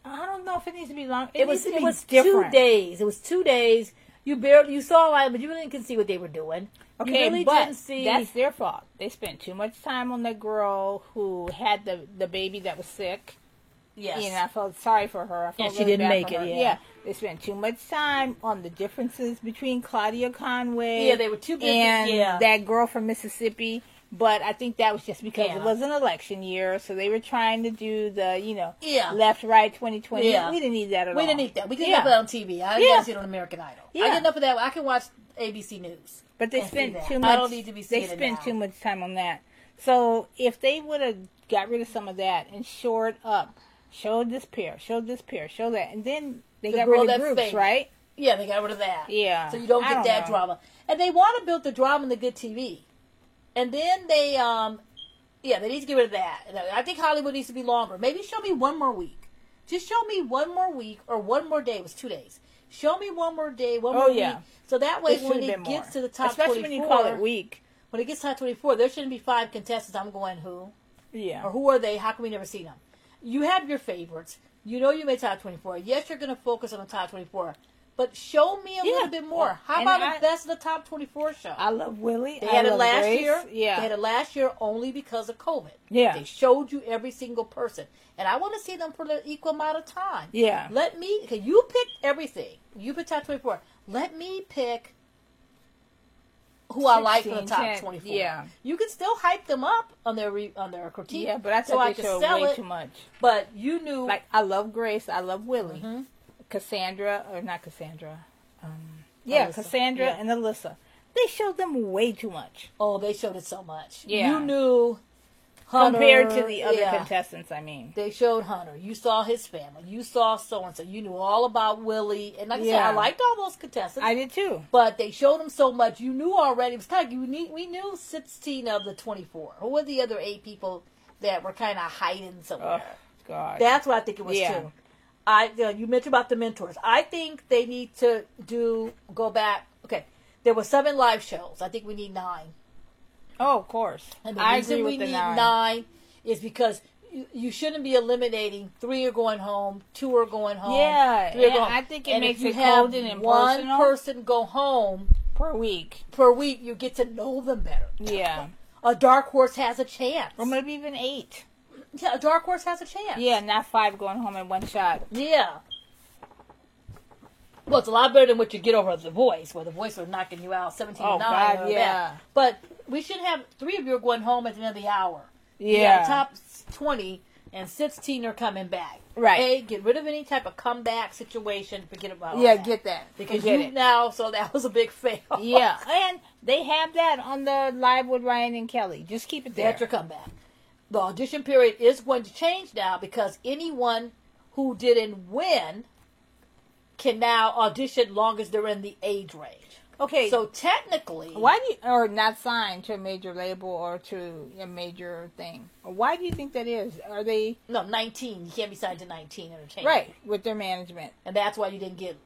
I don't know if it needs to be long. It was different. 2 days. It was 2 days. You saw a lot, but you really didn't see what they were doing. Okay, you really but didn't see. That's their fault. They spent too much time on the girl who had the baby that was sick. Yes. You know, I felt sorry for her. I felt she really didn't bad make for her. it. Yeah. They spent too much time on the differences between Claudia Conway. Yeah, they were too busy. And that girl from Mississippi. But I think that was just because it was an election year, so they were trying to do the, left, right, 2020. Yeah. We didn't need that at all. We didn't need that. We could have it on TV. I didn't see it on American Idol. Yeah. I get enough of that. I can watch ABC News. But they spent too much. I don't need to be seeing it now. They spent too much time on that. So if they would have got rid of some of that and shored up, showed this pair, showed that, and then they got rid of groups, right? Yeah, they got rid of that. Yeah. So you don't get that drama. And they want to build the drama in the good TV. And then they need to get rid of that. I think Hollywood needs to be longer. Maybe show me one more week. Just show me one more week or one more day. It was 2 days. Show me one more day, one more week. So that way when it gets to the top 24. Especially when you call it week. When it gets to top 24, there shouldn't be 5 contestants. I'm going, who? Yeah. Or who are they? How come we never seen them? You have your favorites. You know you made top 24. Yes, you're going to focus on the top 24. But show me a little bit more. How about the best of the top 24 show? I love Willie. They had it last Grace. year. Yeah. They had it last year only because of COVID. Yeah. They showed you every single person. And I want to see them for the equal amount of time. Yeah. Okay, you picked everything. You picked top 24. Let me pick who 16, I like for the top 10, 24. Yeah. You can still hype them up on their critique. Yeah, but I thought they showed way too much. But you knew. Like, I love Grace. I love Willie. Mm-hmm. Cassandra, or not Cassandra. Cassandra and Alyssa. They showed them way too much. Oh, they showed it so much. Yeah. You knew Hunter. Compared to the other contestants, I mean. They showed Hunter. You saw his family. You saw so-and-so. You knew all about Willie. And like I said, I liked all those contestants. I did too. But they showed them so much. You knew already. It was kind of, we knew 16 of the 24. Who were the other 8 people that were kind of hiding somewhere? Oh, God. That's what I think it was too. You mentioned about the mentors. I think they need to go back. Okay, there were 7 live shows. I think we need 9. Oh, of course. And the reason we need 9 is because you shouldn't be eliminating 3 are going home, 2 are going home. Yeah, 3 are going home. I think it makes it cold and impersonal. One person go home per week, you get to know them better. Yeah, a dark horse has a chance, or maybe even 8. Yeah, a dark horse has a chance. Yeah, not 5 going home in one shot. Yeah. Well, it's a lot better than what you get over The Voice, where The Voice was knocking you out 17-9. Oh, God, yeah. But we should have 3 of you are going home at the end of the hour. Yeah. Top 20 and 16 are coming back. Right. Okay? Get rid of any type of comeback situation. Forget about all that. Get that. Because so that was a big fail. Yeah. And they have that on the Live with Ryan and Kelly. Just keep it there. That's your comeback. The audition period is going to change now because anyone who didn't win can now audition long as they're in the age range. Okay. So technically... or not signed to a major label or to a major thing. Why do you think that is? Are they... No, 19. You can't be signed to 19 Entertainment. Right, with their management. And that's why you didn't get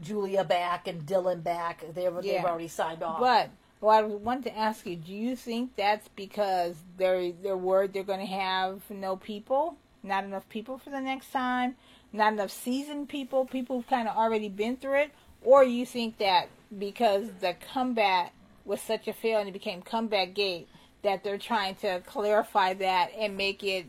Julia back and Dylan back. They've already signed off. But... Well, I wanted to ask you, do you think that's because they're worried they're going to have not enough people for the next time, not enough seasoned people who've kind of already been through it, or you think that because the comeback was such a fail and it became Comeback Gate, that they're trying to clarify that and make it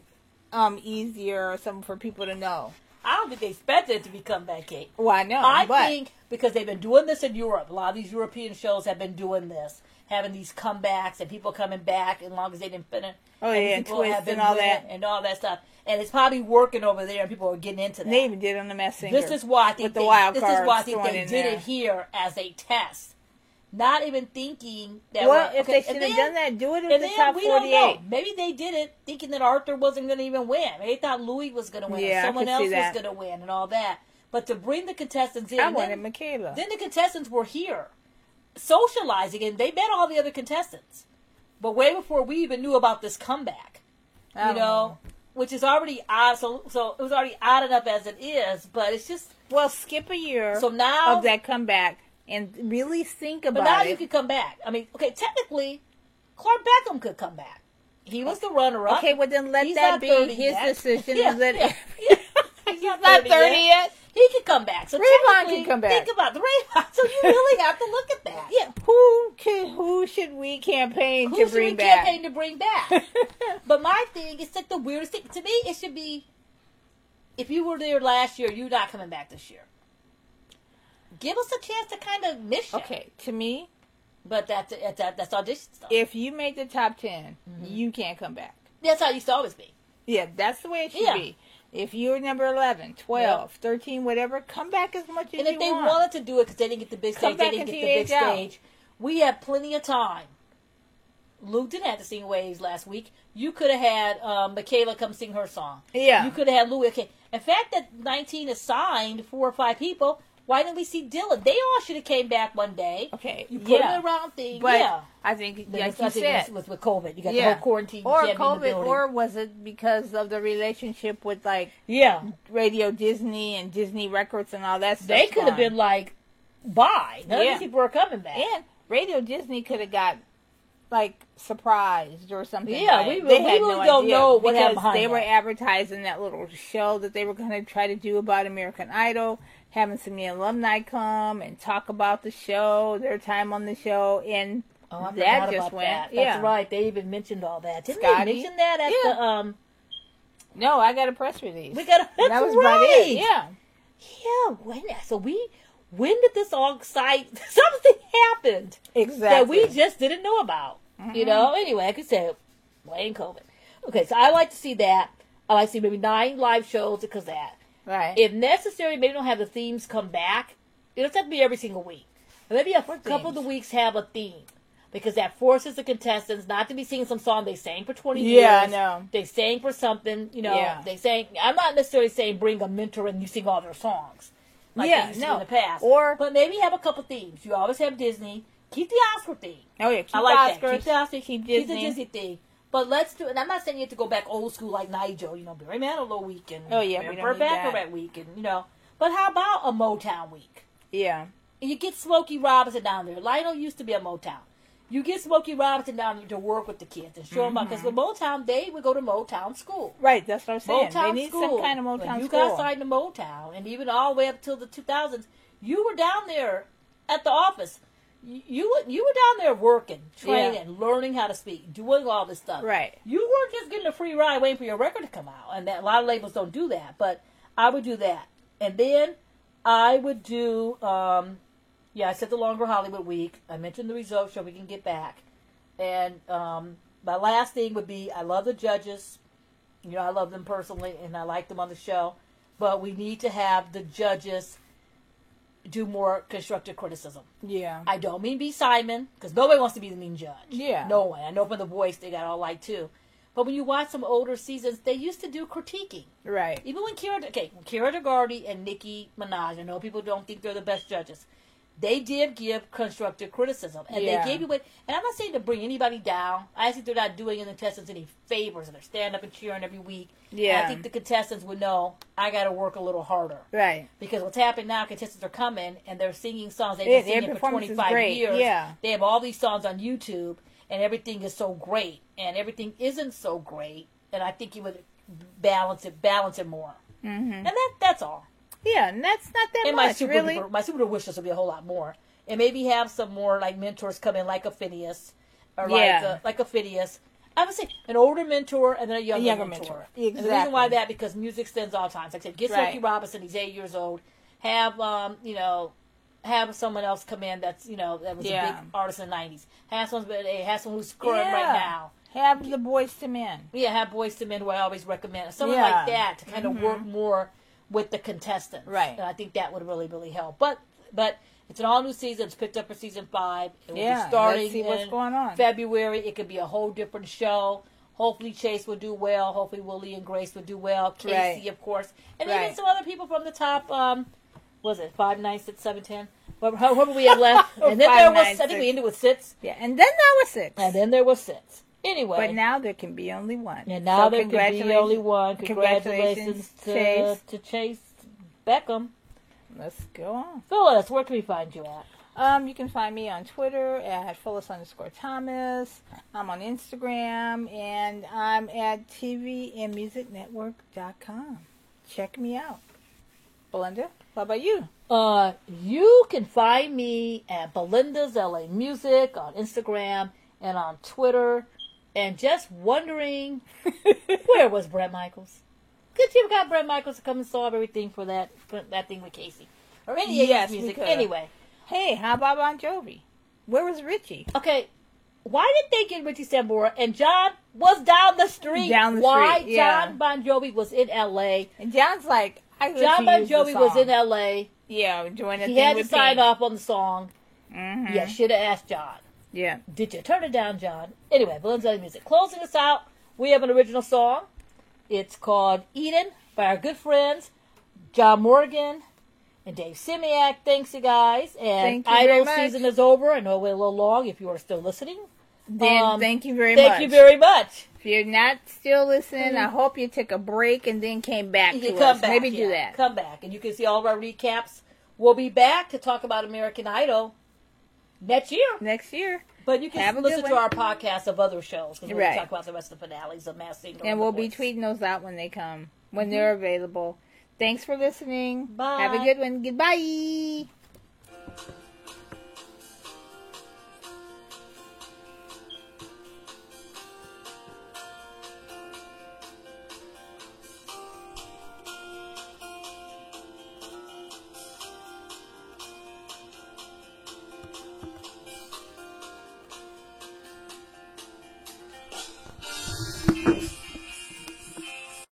easier or something for people to know? I don't think they expected it to be Comeback Gate. Well, I know. I think because they've been doing this in Europe. A lot of these European shows have been doing this, having these comebacks and people coming back as long as they didn't finish. Oh, yeah, and twists and all that. And all that stuff. And it's probably working over there and people are getting into that. They even did on the Masked Singer. This is why I think they did it here as a test. Not even thinking that... Well, if they should have done that, do it in the top 48. Don't know. Maybe they did it thinking that Arthur wasn't going to even win. Maybe they thought Louis was going to win. Yeah, someone else was going to win and all that. But to bring the contestants in... I wanted Michaela. Then the contestants were here socializing and they met all the other contestants. But way before we even knew about this comeback. You know, which is already odd. So it was already odd enough as it is, but it's just skip a year. So now of that comeback and really think about it. But now you could come back. I mean, okay, technically, Clark Beckham could come back. He was the runner-up. Okay, well then let that be his decision. He's not 30 yet. He could come back. So Rayvon can come back. Think about the Rayvon. So you really have to look at that. Yeah. Who should we campaign to bring back? But my thing is like the weirdest thing to me. It should be if you were there last year, you're not coming back this year. Give us a chance to kind of miss you. Okay, to me. But that's audition stuff. If you made the top 10, you can't come back. That's how it used to always be. Yeah, that's the way it should be. If you're number 11, 12, 13, whatever, come back as much as you want. And if they wanted to do it because they didn't get the big stage, we had plenty of time. Luke didn't have to sing Waves last week. You could have had Michaela come sing her song. Yeah. You could have had Louis. Okay. In fact, that 19 is signed 4 or 5 people. Why didn't we see Dylan? They all should have came back one day. Okay. You put them around thing. But I think, like you said, with COVID. You got the whole quarantine. Or COVID, or was it because of the relationship with, like, Radio Disney and Disney Records and all that stuff? They could have been like, bye. None of these people are coming back. And Radio Disney could have got, like, surprised or something. Yeah, we really don't know what happened behind they were advertising that little show that they were going to try to do about American Idol, having some of the alumni come and talk about the show, their time on the show, and that just went. That's right. They even mentioned all that. Didn't they mention that at the No, I got a press release. That was about it. Yeah. Yeah. So when did this all excite? Something happened that we just didn't know about. You know. Anyway, I could say blame COVID. Okay, so I like to see that. I like to see maybe 9 live shows because of that. Right. If necessary, maybe don't have the themes come back. It doesn't have to be every single week. But maybe a couple of the weeks have a theme. Because that forces the contestants not to be singing some song they sang for 20 years. Yeah, I know. They sang for something, you know. They sang. I'm not necessarily saying bring a mentor and you sing all their songs. Like they used to in the past. But maybe have a couple themes. You always have Disney. Keep the Oscar theme. Oh, yeah. Keep I like Oscar. That. Keep the Oscar. Keep the Disney theme. But let's do, and I'm not saying you have to go back old school like Nigel, you know, Barry Manilow week and Burt Bacharach week, and you know. But how about a Motown week? Yeah. And you get Smokey Robinson down there. Lionel used to be a Motown. You get Smokey Robinson down there to work with the kids and show them out. Because with Motown, they would go to Motown school. Right, that's what I'm saying. Motown they need school. some kind of Motown when you school. got signed to Motown, and even all the way up till the 2000s, you were down there at the office. You were down there working, training, learning how to speak, doing all this stuff. Right. You weren't just getting a free ride waiting for your record to come out. And that, a lot of labels don't do that. But I would do that. And then I would do, I said the longer Hollywood week. I mentioned the results so we can get back. And my last thing would be, I love the judges. You know, I love them personally, and I like them on the show. But we need to have the judges do more constructive criticism. Yeah. I don't mean be Simon, because nobody wants to be the mean judge. Yeah. No one. I know from The Voice they got all like too. But when you watch some older seasons, they used to do critiquing. Right. Even when Kira DeGardi and Nicki Minaj, I know people don't think they're the best judges. They did give constructive criticism. And they gave you what, and I'm not saying to bring anybody down. I think they're not doing the contestants any favors, and they're standing up and cheering every week. Yeah. And I think the contestants would know, I got to work a little harder. Right. Because what's happening now, contestants are coming, and they're singing songs they've been singing for 25 years. Yeah. They have all these songs on YouTube, and everything is so great, and everything isn't so great. And I think you would balance it more. Mm-hmm. And that's all. Yeah, and that's not that much, really. My super wish list would be a whole lot more. And maybe have some more, like, mentors come in, like a Phineas. Or like a Phineas. I would say an older mentor and then a younger mentor. Exactly. And the reason why because music stands all times. Like I said, get Smokey Robinson, he's 8 years old. Have, have someone else come in that's, that was a big artist in the 90s. Have someone who's current right now. Have the Boyz II Men. Yeah, have Boyz II Men, who I always recommend. Someone like that to kind of work more with the contestants. Right. And I think that would really, really help. But it's an all-new season. It's picked up for season 5. It will be starting let's see what's going on. February. It could be a whole different show. Hopefully Chase will do well. Hopefully Willie and Grace will do well. Casey, of course. And even some other people from the top, was it 5, 9, 6, 7, 10? Whoever we have left. And then there was, I think we ended with 6. Yeah, and then there was 6. And then there was 6. Anyway. But now there can be only one. And now there can be only one. Congratulations to Chase Beckham. Let's go on. Phyllis, where can we find you at? You can find me on Twitter at Phyllis_Thomas. I'm on Instagram, and I'm at tvandmusicnetwork.com. Check me out. Belinda, what about you? You can find me at Belinda's LA Music on Instagram and on Twitter. And just wondering, where was Bret Michaels? Could you have got Bret Michaels to come and solve everything for that thing with Casey? Or any 80s music. Anyway. Hey, how about Bon Jovi? Where was Richie? Okay, why did they get Richie Sambora? And John was down the street. Why John Bon Jovi was in L.A. And John's like, John Bon Jovi was in L.A. Yeah, doing a He thing had to with sign Pink. off on the song. Mm-hmm. Yeah, should have asked John. Yeah. Did you turn it down, John? Anyway, Belinda's Music. Closing us out, we have an original song. It's called Eden by our good friends John Morgan and Dave Simiak. Thanks, you guys. And Idol season is over. I know we're a little long if you are still listening. Dan, thank you very much. Thank you very much. If you're not still listening, I hope you took a break and then came back to us. Maybe do that. Come back. And you can see all of our recaps. We'll be back to talk about American Idol next year. But you can listen to our podcast of other shows. Because we'll talk about the rest of the finales of Masked Singer. And we'll be tweeting those out when they come, when they're available. Thanks for listening. Bye. Have a good one. Goodbye.